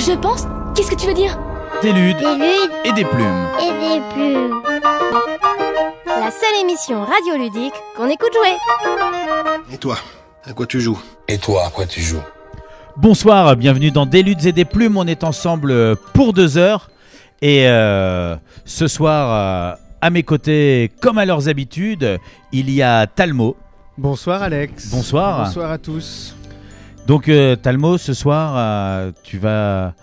Je pense. Qu'est-ce que tu veux dire? Des ludes Des ludes et des plumes. et des plumes. La seule émission radioludique qu'on écoute jouer. Et toi, à quoi tu joues? Et toi, à quoi tu joues? Bonsoir, bienvenue dans Des ludes et des plumes. On est ensemble pour 2 heures. Et ce soir, à mes côtés, comme à leurs habitudes, il y a Talmo. Bonsoir Alex. Bonsoir. Bonsoir à tous. Donc Talmo, ce soir, tu vas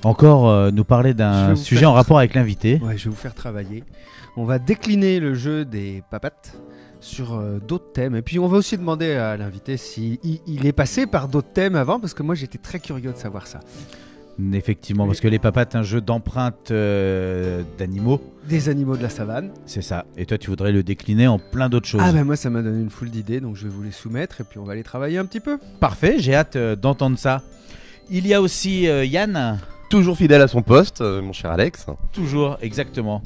encore nous parler d'un sujet en rapport avec l'invité. Ouais, je vais vous faire travailler. On va décliner le jeu des papates sur d'autres thèmes. Et puis on va aussi demander à l'invité s'il est passé par d'autres thèmes avant, parce que moi j'étais très curieux de savoir ça. Effectivement, parce que les papates, un jeu d'empreintes d'animaux. Des animaux de la savane. C'est ça. Et toi, tu voudrais le décliner en plein d'autres choses. Ah ben moi ça m'a donné une foule d'idées, donc je vais vous les soumettre et puis on va les travailler un petit peu. Parfait, j'ai hâte d'entendre ça. Il y a aussi Yann. Toujours fidèle à son poste, mon cher Alex. Toujours, exactement.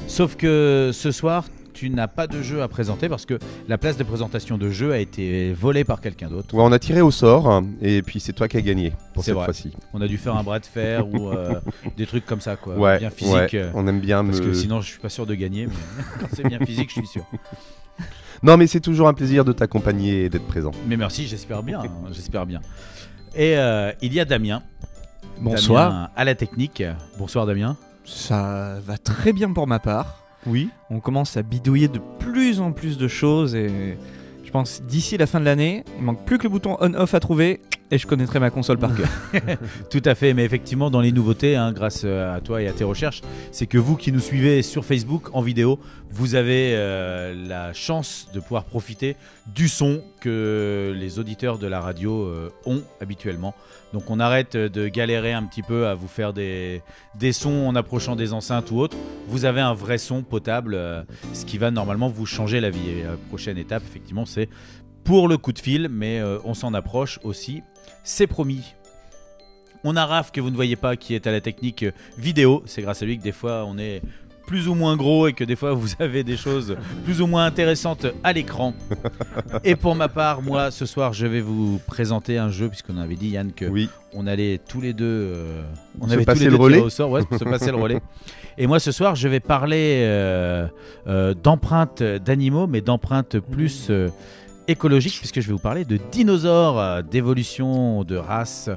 Sauf que ce soir, tu n'as pas de jeu à présenter parce que la place de présentation de jeu a été volée par quelqu'un d'autre. Ouais, on a tiré au sort et puis c'est toi qui as gagné pour C'est cette vrai. fois-ci. On a dû faire un bras de fer ou des trucs comme ça, quoi. Ouais, bien physique. on aime bien Parce que sinon, je suis pas sûr de gagner. Mais quand c'est bien physique, je suis sûr. Non, mais c'est toujours un plaisir de t'accompagner et d'être présent. Mais merci, j'espère bien. J'espère bien. Et il y a Damien. Bonsoir. Damien à la technique. Bonsoir Damien. Ça va très bien pour ma part. Oui. On commence à bidouiller de plus en plus de choses et je pense d'ici la fin de l'année, il manque plus que le bouton on-off à trouver et je connaîtrai ma console par cœur. Tout à fait, mais effectivement dans les nouveautés, grâce à toi et à tes recherches, c'est que vous qui nous suivez sur Facebook en vidéo, vous avez la chance de pouvoir profiter du son que les auditeurs de la radio ont habituellement. Donc on arrête de galérer un petit peu à vous faire des sons en approchant des enceintes ou autre. Vous avez un vrai son potable, ce qui va normalement vous changer la vie. Et la prochaine étape, effectivement, c'est pour le coup de fil, mais on s'en approche aussi. C'est promis. On a Raph que vous ne voyez pas qui est à la technique vidéo. C'est grâce à lui que des fois on est plus ou moins gros et que des fois vous avez des choses plus ou moins intéressantes à l'écran. Et pour ma part, moi ce soir je vais vous présenter un jeu, puisqu'on avait dit Yann que on allait tous les deux on avait tous les deux tiré au sort, pour se passer le relais. Et moi ce soir je vais parler d'empreintes d'animaux, mais d'empreintes plus écologique, puisque je vais vous parler de dinosaures, d'évolution de races,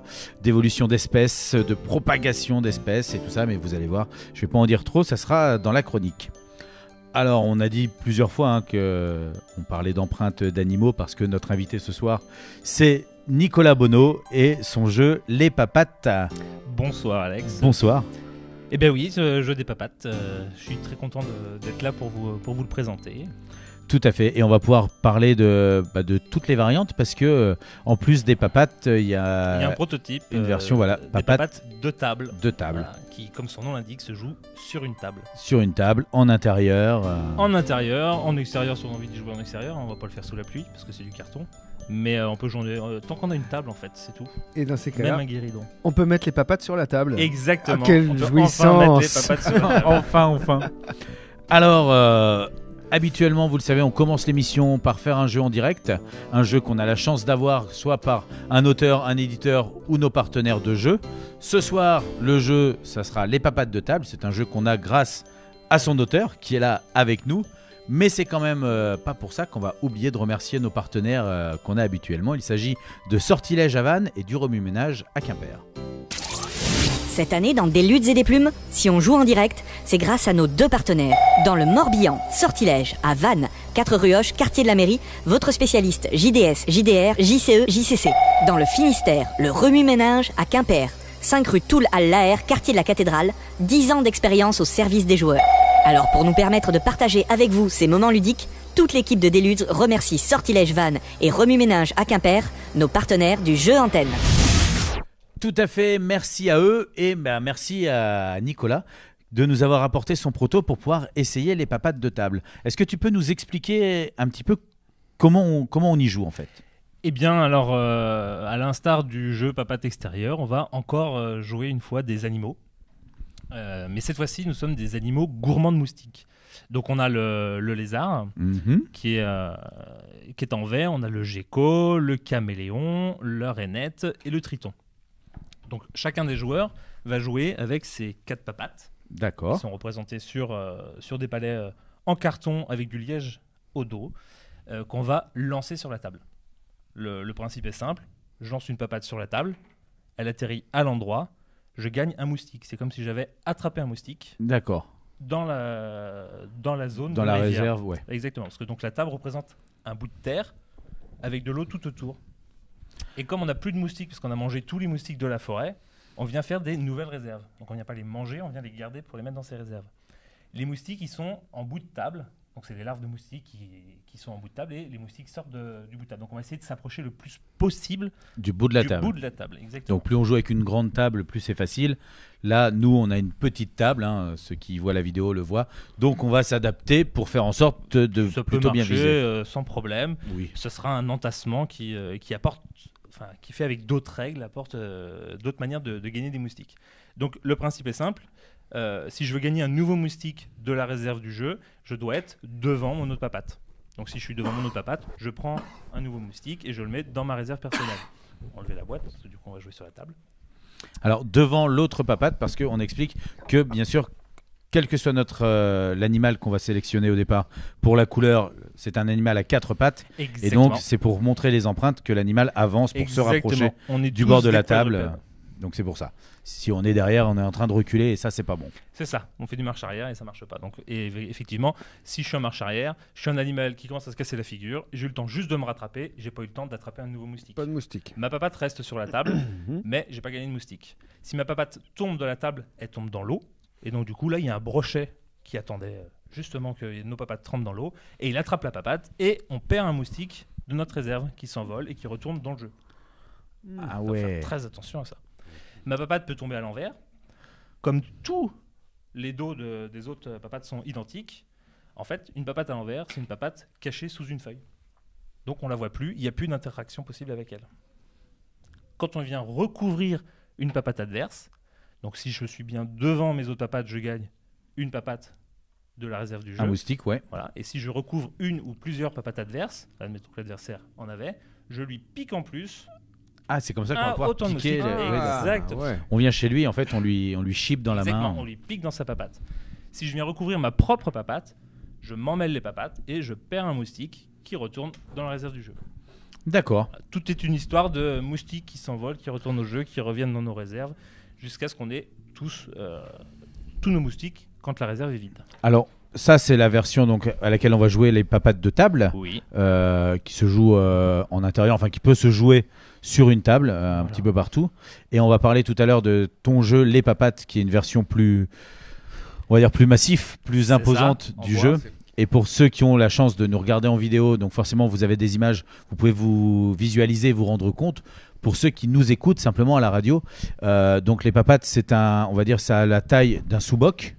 d'évolution d'espèces, de propagation d'espèces et tout ça, mais vous allez voir, je vais pas en dire trop, ça sera dans la chronique. Alors on a dit plusieurs fois qu'on parlait d'empreintes d'animaux parce que notre invité ce soir c'est Nicolas Bonneau et son jeu Les Papates. Bonsoir Alex. Bonsoir. Eh bien oui, ce jeu des papates, je suis très content d'être là pour vous le présenter. Tout à fait, et on va pouvoir parler de toutes les variantes parce que en plus des papates, il y a un prototype, une version des papates de table. De table. Voilà, qui, comme son nom l'indique, se joue sur une table. Sur une table, en intérieur. En intérieur, en extérieur, si on a envie de jouer en extérieur, on va pas le faire sous la pluie parce que c'est du carton. Mais on peut jouer tant qu'on a une table en fait, c'est tout. Et dans ces cas-là, même un guéridon. On peut mettre les papates sur la table. Exactement. Ah, quelle on peut jouissance. enfin mettre les papates sur la table. Enfin. Alors, habituellement, vous le savez, on commence l'émission par faire un jeu en direct. Un jeu qu'on a la chance d'avoir soit par un auteur, un éditeur ou nos partenaires de jeu. Ce soir, le jeu, ça sera Les Papates de table. C'est un jeu qu'on a grâce à son auteur qui est là avec nous. Mais c'est quand même pas pour ça qu'on va oublier de remercier nos partenaires qu'on a habituellement. Il s'agit de Sortilège à Vannes et du Remue-Ménage à Quimper. Cette année, dans Des ludes et des plumes, si on joue en direct, c'est grâce à nos 2 partenaires. Dans le Morbihan, Sortilège, à Vannes, 4 rue Hoche, quartier de la Mairie, votre spécialiste JDS, JDR, JCE, JCC. Dans le Finistère, le Remue-Ménage à Quimper, 5 rue Toul-Al-Laher, quartier de la Cathédrale, 10 ans d'expérience au service des joueurs. Alors pour nous permettre de partager avec vous ces moments ludiques, toute l'équipe de Deludes remercie Sortilège Vannes et Remue-Ménage à Quimper, nos partenaires du jeu Antenne. Tout à fait, merci à eux et merci à Nicolas de nous avoir apporté son proto pour pouvoir essayer les papates de table. Est-ce que tu peux nous expliquer un petit peu comment on y joue en fait ? Eh bien, alors, à l'instar du jeu Papates extérieur, on va encore jouer une fois des animaux. Mais cette fois-ci, nous sommes des animaux gourmands de moustiques. Donc, on a le lézard qui est en vert. On a le gecko, le caméléon, la rainette et le triton. Donc chacun des joueurs va jouer avec ses 4 papates. D'accord. Qui sont représentés sur des palets en carton avec du liège au dos qu'on va lancer sur la table. Le principe est simple. Je lance une papate sur la table. Elle atterrit à l'endroit. Je gagne un moustique. C'est comme si j'avais attrapé un moustique. D'accord. Dans la zone Dans de la rivière. réserve, ouais. Exactement, parce que donc la table représente un bout de terre avec de l'eau tout autour. Et comme on n'a plus de moustiques, parce qu'on a mangé tous les moustiques de la forêt, on vient faire des nouvelles réserves. Donc on vient pas les manger, on vient les garder pour les mettre dans ces réserves. Les moustiques, ils sont en bout de table. Donc c'est les larves de moustiques qui sont en bout de table et les moustiques sortent du bout de table. Donc on va essayer de s'approcher le plus possible du bout de la du table. bout de la table, exactement. Donc plus on joue avec une grande table, plus c'est facile. Là, nous, on a une petite table. Hein, ceux qui voient la vidéo le voient. Donc on va s'adapter pour faire en sorte de Ça peut plutôt bien marcher viser. sans problème. Oui. Ce sera un entassement qui apporte, enfin, qui fait avec d'autres règles, apporte d'autres manières de gagner des moustiques. Donc le principe est simple. Si je veux gagner un nouveau moustique de la réserve du jeu, je dois être devant mon autre papate. Donc si je suis devant mon autre papate, je prends un nouveau moustique et je le mets dans ma réserve personnelle. Enlever la boîte, parce que du coup on va jouer sur la table. Alors devant l'autre papate, parce qu'on explique que bien sûr, quel que soit l'animal qu'on va sélectionner au départ, pour la couleur, c'est un animal à 4 pattes. Exactement. Et donc c'est pour montrer les empreintes que l'animal avance pour se rapprocher On est du tous bord de des la table. quadrupèdes. Donc c'est pour ça. Si on est derrière, on est en train de reculer et ça c'est pas bon. C'est ça, on fait du marche arrière et ça marche pas. Donc, et effectivement, si je suis en marche arrière, je suis un animal qui commence à se casser la figure, j'ai eu le temps juste de me rattraper, j'ai pas eu le temps d'attraper un nouveau moustique. Pas de moustique. Ma papate reste sur la table, mais j'ai pas gagné de moustique. Si ma papate tombe de la table, elle tombe dans l'eau, et donc du coup là il y a un brochet qui attendait justement que nos papates trempent dans l'eau, et il attrape la papate, et on perd un moustique de notre réserve qui s'envole et qui retourne dans le jeu. Ah Faut ouais. faire très attention à ça. Ma papate peut tomber à l'envers. Comme tous les dos des autres papates sont identiques, en fait, une papate à l'envers, c'est une papate cachée sous une feuille. Donc on la voit plus, il n'y a plus d'interaction possible avec elle. Quand on vient recouvrir une papate adverse, donc si je suis bien devant mes autres papates, je gagne une papate de la réserve du jeu. Un moustique, ouais. Voilà. Et si je recouvre une ou plusieurs papates adverses, admettons que l'adversaire en avait, je lui pique en plus. Ah, c'est comme ça qu'on va pouvoir autant de piquer. moustiques. Ouais, d'accord. Exact. ouais. On vient chez lui, en fait, on lui chip dans la Exactement, main. on lui pique dans sa papate. Si je viens recouvrir ma propre papate, je m'emmêle les papates et je perds un moustique qui retourne dans la réserve du jeu. D'accord. Tout est une histoire de moustiques qui s'envolent, qui retournent au jeu, qui reviennent dans nos réserves, jusqu'à ce qu'on ait tous nos moustiques quand la réserve est vide. Alors, ça, c'est la version donc, à laquelle on va jouer les papates de table, Oui. qui se joue en intérieur, enfin qui peut se jouer sur une table, un petit peu partout. Et on va parler tout à l'heure de ton jeu, les papates, qui est une version plus, on va dire, plus massif, plus imposante ça, du en jeu. bois, Et pour ceux qui ont la chance de nous regarder en vidéo, donc forcément vous avez des images, vous pouvez vous visualiser, vous rendre compte. Pour ceux qui nous écoutent simplement à la radio, donc les papates, c'est on va dire, ça a la taille d'un sous-boc.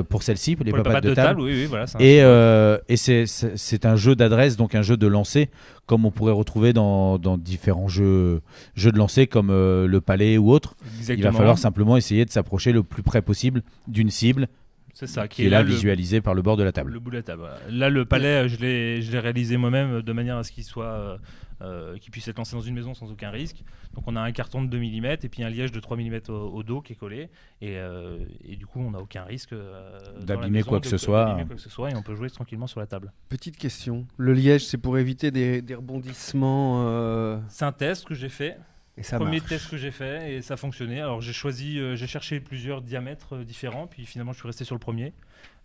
Pour celle-ci, pour les papates de table. Oui, voilà. Et c'est un jeu d'adresse, donc un jeu de lancer, comme on pourrait retrouver dans différents jeux de lancer, comme le palais ou autre. Exactement. Il va falloir simplement essayer de s'approcher le plus près possible d'une cible. C'est ça, qui est là visualisée par le bord de la table. Le bout de la table. Voilà. Là, le palais, je l'ai réalisé moi-même de manière à ce qu'il soit, qu'il puisse être lancé dans une maison sans aucun risque. Donc, on a un carton de 2 mm et puis un liège de 3 mm au dos qui est collé. Et du coup, on n'a aucun risque d'abîmer quoi que ce soit. Et on peut jouer tranquillement sur la table. Petite question. Le liège, c'est pour éviter des rebondissements. C'est un test que j'ai fait. Et ça Premier marche. test que j'ai fait et ça fonctionnait. Alors j'ai cherché plusieurs diamètres différents, puis finalement je suis resté sur le premier,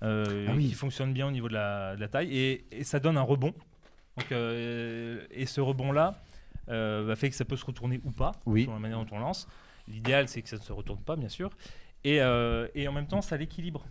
qui fonctionne bien au niveau de la taille et ça donne un rebond. Donc, et ce rebond-là fait que ça peut se retourner ou pas, selon la manière dont on lance. L'idéal c'est que ça ne se retourne pas, bien sûr. Et en même temps ça l'équilibre.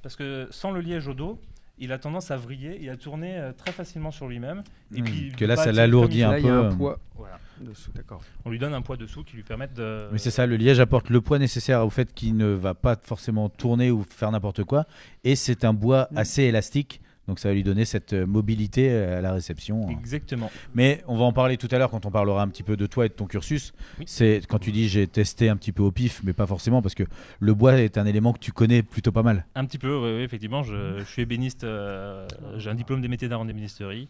Parce que sans le liège au dos, il a tendance à vriller et à tourner très facilement sur lui-même. Et puis, que là, ça l'alourdit un peu. Il y a un poids voilà. dessous, d'accord. On lui donne un poids dessous qui lui permet de... Mais c'est ça, le liège apporte le poids nécessaire au fait qu'il ne va pas forcément tourner ou faire n'importe quoi. Et c'est un bois assez élastique. Donc ça va lui donner cette mobilité à la réception. Exactement. Mais on va en parler tout à l'heure quand on parlera un petit peu de toi et de ton cursus. Oui. C'est quand tu dis j'ai testé un petit peu au pif, mais pas forcément parce que le bois est un élément que tu connais plutôt pas mal. Un petit peu, oui, effectivement. Je suis ébéniste, j'ai un diplôme des métiers d'art en ébénisterie.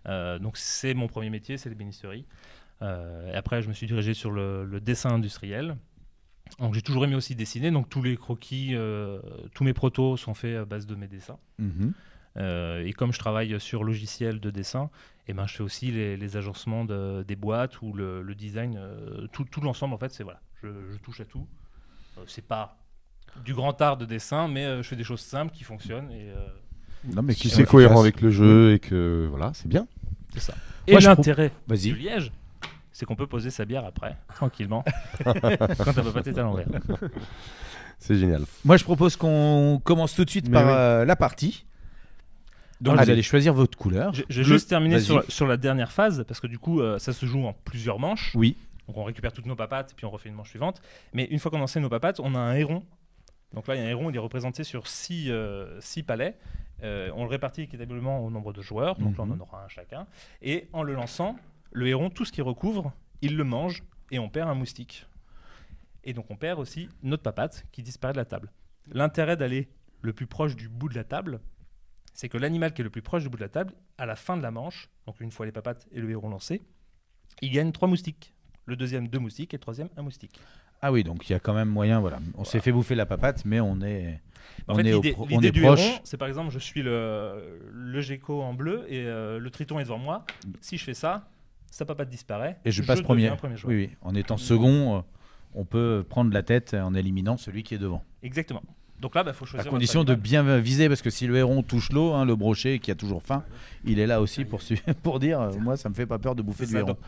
Donc c'est mon premier métier, c'est l'ébénisterie. Et après, je me suis dirigé sur le dessin industriel. Donc j'ai toujours aimé aussi dessiner, donc tous les croquis, tous mes protos sont faits à base de mes dessins. Mhm. Et comme je travaille sur logiciel de dessin, je fais aussi les agencements des boîtes ou le design, tout l'ensemble en fait, c'est voilà, je touche à tout. C'est pas du grand art de dessin, mais je fais des choses simples qui fonctionnent et Non, mais Qui sont c'est cohérent efficaces. avec le jeu et que voilà, c'est bien. c'est ça. Moi, Et je l'intérêt Vas-y. du liège, c'est qu'on peut poser sa bière après, tranquillement, quand ta papate est à l'envers. C'est génial. Moi, je propose qu'on commence tout de suite par la partie. Donc, vous Allez. allez choisir votre couleur. Je vais Bleu. juste terminer Vas-y. sur la dernière phase, parce que du coup, ça se joue en plusieurs manches. Oui. Donc on récupère toutes nos papates et puis on refait une manche suivante. Mais une fois qu'on enseigne nos papates, on a un héron. Donc là, il y a un héron, il est représenté sur 6 palets. On le répartit équitablement au nombre de joueurs. Donc là, on en aura un chacun. Et en le lançant, le héron, tout ce qu'il recouvre, il le mange et on perd un moustique. Et donc on perd aussi notre papate qui disparaît de la table. L'intérêt d'aller le plus proche du bout de la table, c'est que l'animal qui est le plus proche du bout de la table, à la fin de la manche, donc une fois les papates et le héron lancés, il gagne 3 moustiques. Le deuxième, 2 moustiques, et le troisième, 1 moustique. Ah oui, donc il y a quand même moyen. Voilà. On s'est fait bouffer la papate, mais on est, En on fait, est, l'idée on l'idée est du proche. héron, c'est par exemple, je suis le gecko en bleu et le triton est devant moi. Si je fais ça, sa papate disparaît. Et je passe premier. deviens joueur. Oui, oui. En étant second, on peut prendre la tête en éliminant celui qui est devant. Exactement. Donc là, il faut À choisir. condition votre de animal. bien viser, parce que si le héron touche l'eau, hein, le brochet qui a toujours faim, il est là aussi pour dire moi, ça me fait pas peur de bouffer C'est du ça, héron. donc,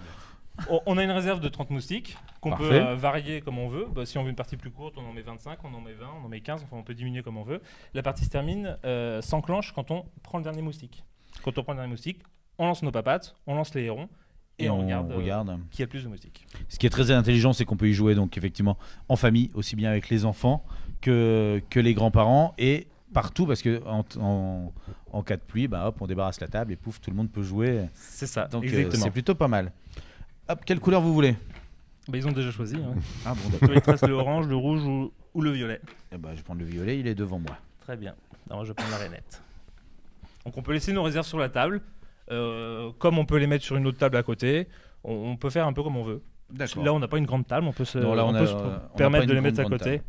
on a une réserve de 30 moustiques qu'on peut Parfait. varier comme on veut. Bah, si on veut une partie plus courte, on en met 25, on en met 20, on en met 15, enfin on peut diminuer comme on veut. La partie se termine, s'enclenche quand on prend le dernier moustique. Quand on prend le dernier moustique, on lance nos papates, on lance les hérons et on regarde qui a le plus de moustiques. Ce qui est très intelligent, c'est qu'on peut y jouer donc effectivement en famille, aussi bien avec les enfants que les grands-parents et partout, parce que en cas de pluie, bah, hop, on débarrasse la table et pouf, tout le monde peut jouer. C'est ça, Donc exactement. c'est plutôt pas mal. Hop, quelle couleur vous voulez? Bah, ils ont déjà choisi. Hein. Ah bon, Toi, d'accord. il te reste le orange, le rouge ou le violet. Eh ben, je vais prendre le violet, il est devant moi. Très bien. Alors, je vais prendre la rainette. Donc, on peut laisser nos réserves sur la table. Comme on peut les mettre sur une autre table à côté, on peut faire un peu comme on veut. D'accord. Là, on n'a pas une grande table, on peut se, Non, là, on on peut a- se on n'a permettre pas de une les mettre à grande côté. table.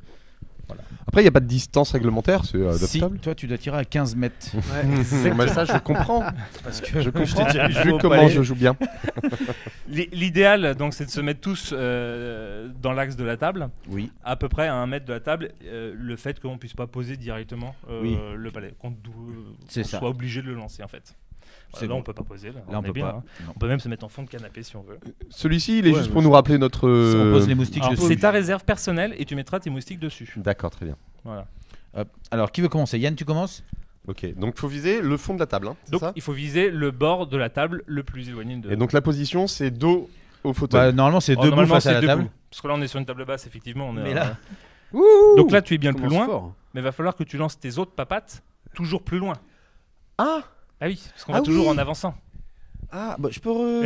Après, il n'y a pas de distance réglementaire, c'est Si, adaptable. toi tu dois tirer à 15 mètres. Moi, ça, je comprends. Parce que Je comprends. t'ai déjà vu jouer Vu au comment palais. je joue bien. L'idéal, donc, c'est de se mettre tous dans l'axe de la table, Oui, à peu près à 1 mètre de la table. Le fait qu'on ne puisse pas poser directement Oui. le palais, qu'on C'est ça. soit obligé de le lancer, en fait. C'est Là, bon. on peut pas poser. Là, là on est peut bien, pas. hein. Non. On peut même se mettre en fond de canapé si on veut. Celui-ci, il est Ouais, juste mais pour nous rappeler notre. On pose les moustiques Alors, dessus. c'est ta réserve personnelle et tu mettras tes moustiques dessus. D'accord, très bien. Voilà. Hop. Alors qui veut commencer? Yann, tu commences? Ok, donc faut viser le fond de la table, hein, c'est Donc ça il faut viser le bord de la table le plus éloigné de. Et donc la position, c'est dos au Bah, fauteuil. normalement c'est Oh, debout normalement, face à c'est la debout. table. Parce que là on est sur une table basse, effectivement. Mais là- Donc là tu es bien le plus Commence loin, fort. mais il va falloir que tu lances tes autres papates toujours plus loin. Ah Ah oui, parce qu'on Ah va toujours oui. en avançant. Ah, bah je peux.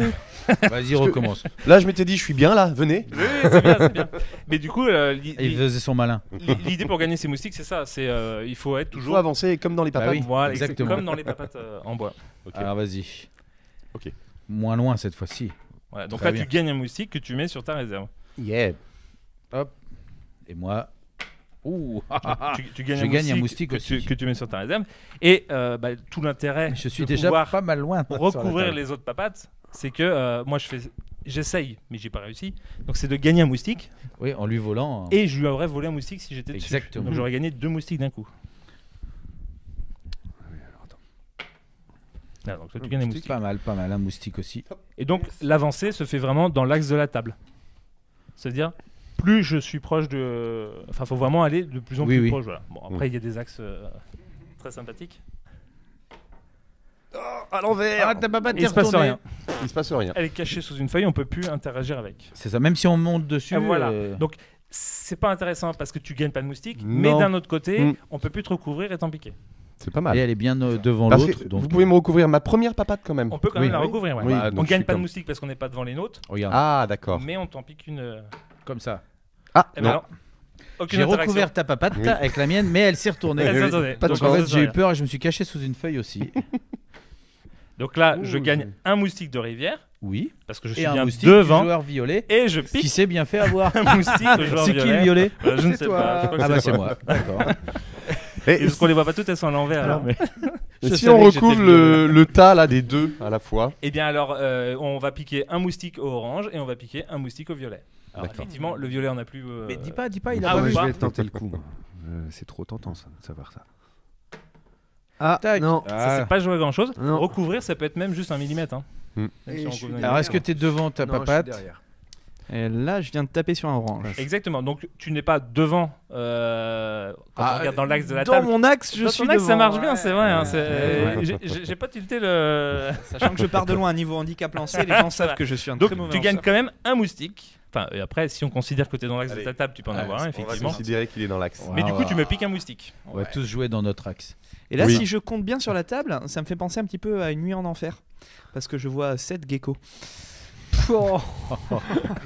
Vas-y, recommence. Là, je m'étais dit, je suis bien là, venez. Oui, c'est bien, c'est bien. Mais du coup, Et il faisait son malin. l'idée pour gagner ces moustiques, c'est ça. C'est il faut être Il faut toujours. avancer comme dans les papates. Bah oui. Voilà, exactement. comme dans les papates en bois. Ok. Alors vas-y. Ok. Moins loin cette fois-ci. Voilà, donc Très là bien. tu gagnes un moustique que tu mets sur ta réserve. Yeah. Et moi. Ouh. Tu gagnes Je gagne un moustique que aussi. que tu mets sur ta réserve. Et tout l'intérêt Je suis de déjà pouvoir pas mal loin. sur la recouvrir table. les autres papates, c'est que moi j'essaye, mais j'ai pas réussi. Donc c'est de gagner un moustique Oui, en lui volant. et je lui aurais volé un moustique si j'étais dessus. Exactement. Donc j'aurais gagné 2 moustiques d'un coup. Ah, donc toi, tu gagnes un moustique. Pas mal, un moustique aussi. Et donc l'avancée se fait vraiment dans l'axe de la table. C'est-à-dire plus je suis proche de, enfin faut vraiment aller de plus en Oui, plus oui. proche. Voilà. Bon après il y a des axes très sympathiques. À l'envers. Ah, ta papate Et il se passe rien. Il se passe rien. Elle est cachée sous une feuille, on peut plus interagir avec. C'est ça, même si on monte dessus. Ah, voilà. Donc c'est pas intéressant parce que tu gagnes pas de moustique, Non. mais d'un autre côté, Mm. on peut plus te recouvrir et t'en piquer. C'est pas Et mal. elle est bien devant Parce que l'autre. Donc vous pouvez me recouvrir ma première papate quand même. On peut quand Oui. même la recouvrir. Ouais. Oui, Bah, donc on je gagne suis pas de comme- moustique parce qu'on n'est pas devant les nôtres, regarde, Ah, d'accord. mais on t'en pique une. comme ça. Ah, Eh ben non. non. Aucune J'ai interaction. recouvert ta papate Oui. avec la mienne, mais elle s'est retournée. Elle s'est oui. retournée. Pas de Donc Donc, en on fait, se j'ai eu rien. peur et je me suis caché sous une feuille aussi. Donc là, Ouh, je gagne joli. un moustique de rivière, Oui. Parce que je Et suis un bien moustique du devant. joueur violet Et je qui pique s'est bien fait avoir. un moustique au joueur C'est qui le violet Je ne C'est sais toi. pas. Je crois que Ah bah c'est c'est moi. D'accord. Et Parce qu'on les voit pas toutes, elles sont à l'envers. Alors, mais... Je si savais on que j'étais recouvre violet. le tas là des deux à la fois. Eh bien alors, on va piquer un moustique au orange et on va piquer un moustique au violet. Alors D'accord. effectivement, le violet on a plus. Mais dis pas, il a Ah pas ouais, vu. je pas. vais tenter le coup. moi. C'est trop tentant ça, de savoir ça. Ah, Tac. non. Ça c'est pas joué à grand chose. Non. Recouvrir, ça peut être même juste 1 millimètre. Hein. Hmm. Même si on recouvre Alors est-ce que t'es devant ta Non, je suis papate derrière. Et là, je viens de taper sur un orange. Exactement. Donc tu n'es pas devant. Quand on regarde dans l'axe de la Dans table. mon axe, je Dans suis ton axe, devant. ça marche bien, c'est vrai. hein, Ouais. J'ai pas tilté le. Sachant que je pars de loin à niveau handicap lancé, les gens savent que je suis un Donc très mauvais tu gagnes lanceur. quand même un moustique. Enfin, et après, si on considère que tu es dans l'axe de Allez. ta table, tu peux en avoir un, On va effectivement. considérer qu'il est dans l'axe. Mais du coup, Ouais. tu me piques un moustique. On va tous jouer dans notre axe. Et là, Oui. si je compte bien sur la table, ça me fait penser un petit peu à Une nuit en enfer. Parce que je vois 7 geckos.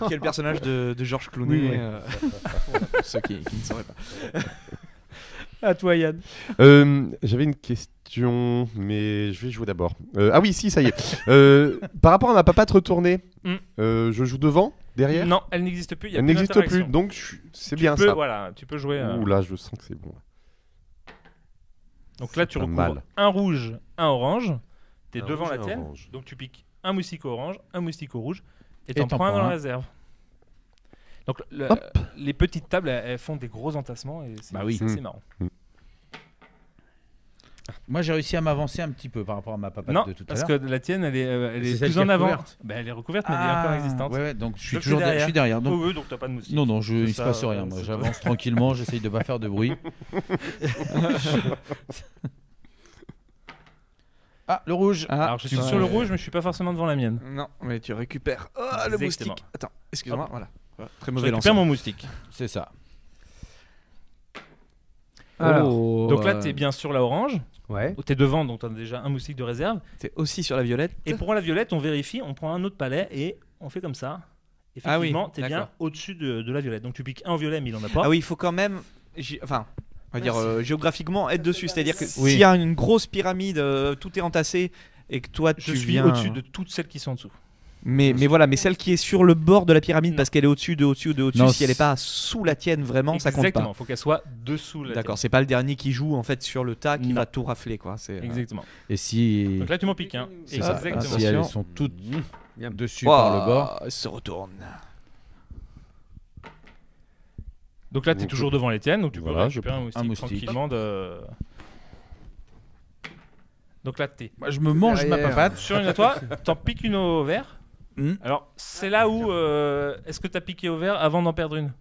Quel personnage de Georges Clooney. Oui, oui. Pour ceux qui ne sauraient pas. À toi Yann. J'avais une question, mais je vais jouer d'abord. Ah oui, si, ça y est. Par rapport à ma papate retournée, je joue devant, derrière. Non, elle n'existe plus. il y a Elle plus n'existe plus, d'interaction. donc c'est Tu bien peux, ça. Voilà, tu peux jouer. Ouh là, je sens que c'est bon. Donc là, tu pas recouvres mal. un rouge, un orange. Tu es Un devant rouge la et un tienne. orange. Donc tu piques un moustique au orange, un moustique au rouge. Et t'en t'en prends un prends dans la un. réserve. Donc les petites tables, elles font des gros entassements et c'est Bah oui. c'est marrant. Moi j'ai réussi à m'avancer un petit peu par rapport à ma papate Non, de tout à parce l'heure. que la tienne, elle C'est est celle plus qui est en avant. recouverte. Bah, elle est recouverte, mais elle est encore existante. Ouais, donc je suis Donc, toujours t'es derrière. je suis derrière. Donc... Oui, donc t'as pas de moustique. Non, il C'est se ça, passe rien. Moi, c'est j'avance tranquillement, j'essaye de pas faire de bruit. Ah, le rouge. Alors je suis sur le rouge, mais je suis pas forcément devant la mienne. Non, mais tu récupères. Oh, le Exactement. moustique. Attends, excuse-moi. Hop. Voilà. Très Je mauvais récupère lanceur. mon moustique. C'est ça. Alors, Oh, Donc là, t'es bien sur la orange. ouais. T'es devant, donc t'as déjà un moustique de réserve. T'es aussi sur la violette. Et pour la violette, on vérifie, on prend un autre palais et on fait comme ça. Ah oui, Effectivement, t'es bien d'accord. au-dessus de la violette. Donc tu piques un violet, mais il en a pas. Ah oui, il faut quand même. Enfin, on va dire géographiquement être dessus. C'est-à-dire que Oui. s'il y a une grosse pyramide, tout est entassé et que toi Je tu suis viens au-dessus de toutes celles qui sont en dessous. Mais voilà, mais celle qui est sur le bord de la pyramide Non. parce qu'elle est au-dessus de au-dessus de au-dessus, Non, si elle n'est pas sous la tienne vraiment, ça compte Exactement, pas. il faut qu'elle soit dessous la D'accord, c'est pas le dernier qui joue en fait sur le tas qui Non. va tout rafler quoi. C'est tienne. Exactement. Et si. Donc là, tu m'en piques un. C'est ça. Exactement. Si elles sont toutes Bien. dessus par le bord. se retourne. Donc là, tu es Donc, toujours devant les tiennes, donc tu peux voilà, récupérer je un moustique, un moustique. tranquillement. Donc là, t'es Moi, je me mange ma Derrière. papate. sur une à toi, t'en piques une au vert. Hmm. Alors, c'est là où est-ce que t'as piqué au vert avant d'en perdre une?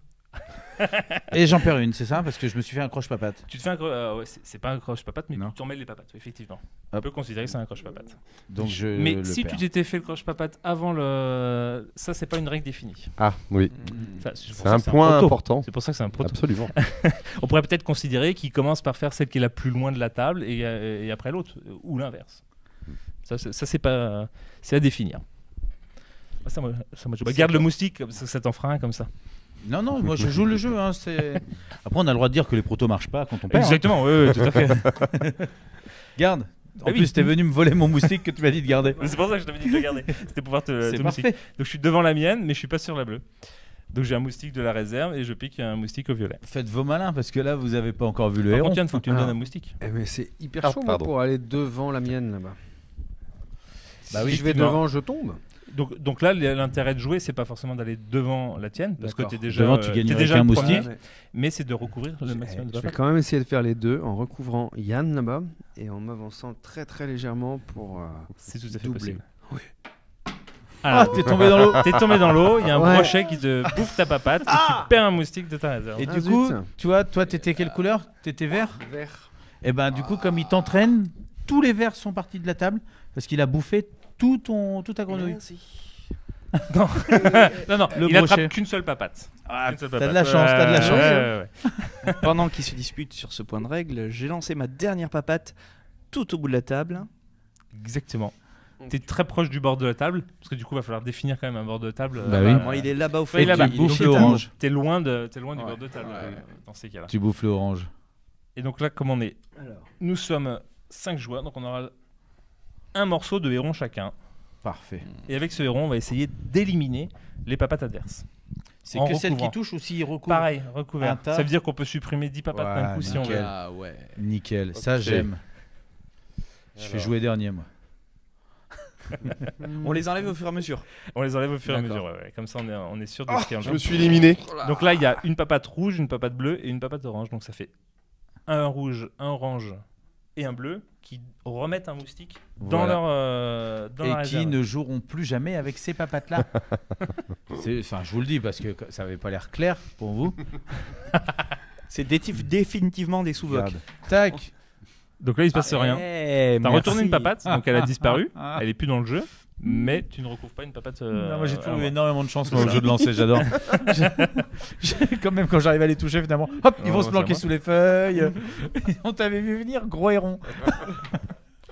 Et j'en perds une, c'est ça? Parce que je me suis fait un croche-papate. Tu te fais un ouais, c'est pas un croche-papate, mais Non. tu t'en mêles les papates, effectivement. On Hop. peut considérer que c'est un croche-papate. Donc je Mais le si perds. tu t'étais fait le croche-papate avant le. Ça, c'est pas une règle définie. Ah oui, Enfin, c'est pour c'est ça un que point proto. important. C'est pour ça que c'est un proto. Absolument. On pourrait peut-être considérer qu'il commence par faire celle qui est la plus loin de la table et après l'autre, ou l'inverse. Ça, c'est pas. C'est à définir. Ça, moi, garde le moustique, comme ça t'en fera un comme ça. Non, non, moi je joue le jeu. Hein, c'est... Après, on a le droit de dire que les protos marchent pas quand on perd. hein. Exactement, oui, tout à fait. Garde. En Ah oui. plus, t'es venu me voler mon moustique que tu m'as dit de garder. C'est pour ça que je t'avais dit de le garder. C'était pour voir te C'est moustique. parfait. Donc je suis devant la mienne, mais je suis pas sur la bleue. Donc j'ai un moustique de la réserve et je pique un moustique au violet. Faites vos malins parce que là, vous avez pas encore vu le Par héron. contre, Yann, faut que tu me Ah. donnes un moustique. Eh, mais c'est hyper Ah, chaud moi, pardon. pour aller devant la mienne là-bas. Bah Si oui, je vais effectivement. devant, je tombe. Donc là, l'intérêt de jouer, c'est pas forcément d'aller devant la tienne, parce que D'accord. t'es déjà, Devant, tu gagnes t'es avec déjà un le premier, moustique. mais c'est de recouvrir le Je maximum de vais papates. quand même essayer de faire les deux en recouvrant Yann là-bas et en m'avançant très très légèrement pour C'est tout à fait doubler. possible. Oui. Ah, t'es tombé dans l'eau. T'es tombé dans l'eau, il y a un Ouais. brochet qui te bouffe ta papate et tu perds un moustique de ta réserve. Et Ah, du zut. coup, tu vois, toi, t'étais quelle couleur? T'étais vert? Vert. Et ben, du coup, comme il t'entraîne, tous les verts sont partis de la table parce qu'il a bouffé toute ta grenouille. Non, non, Le il attrape brochet. qu'une seule papate. Ah, Qu'une seule t'as de papate. la chance, t'as de la Ouais, chance. ouais, ouais. Pendant qu'ils se disputent sur ce point de règle, j'ai lancé ma dernière papate tout au bout de la table. Exactement. T'es très proche du bord de la table, parce que du coup, il va falloir définir quand même un bord de table. Bah oui. Moi, il est là-bas au Ouais, fond. il est là-bas. tu bouffes Donc, le orange. T'es loin du Ouais. bord de table Ouais. dans ces cas-là. Tu bouffes le orange. Et donc là, comme on est, nous sommes 5 joueurs, donc on aura un morceau de héron chacun. Parfait. Et avec ce héron, on va essayer d'éliminer les papates adverses. C'est En que celle qui recouvrant. touche ou s'il recouvre. Pareil, recouvert. Un tas. Ça veut dire qu'on peut supprimer 10 papates d'un coup si on nickel. veut. Ah ouais. Nickel. Ça, Ok. j'aime. Je fais jouer dernier, moi. On les enlève au fur et à mesure. On les enlève au fur et à D'accord. mesure. Ouais. Comme ça, on est sûr de ce qu'il y a en Je jeu. me suis éliminé. Donc là, il y a une papate rouge, une papate bleue et une papate orange. Donc ça fait un rouge, un orange et un bleu qui remettent un moustique dans Voilà. dans Et la qui réserve. ne joueront plus jamais avec ces papates-là. Enfin, je vous le dis parce que ça n'avait pas l'air clair pour vous. C'est définitivement des sous-blocs. Regarde. Tac. Donc là, il se passe rien. T'as retourné une papate, donc elle a disparu. Elle est plus dans le jeu, mais tu ne recouvres pas une papate. Non, moi j'ai toujours eu alors. énormément de chance moi, au jeu de lancer, j'adore. Quand même quand j'arrive à les toucher finalement, hop, ils vont se planquer c'est sous les feuilles. On t'avait vu venir, gros héron.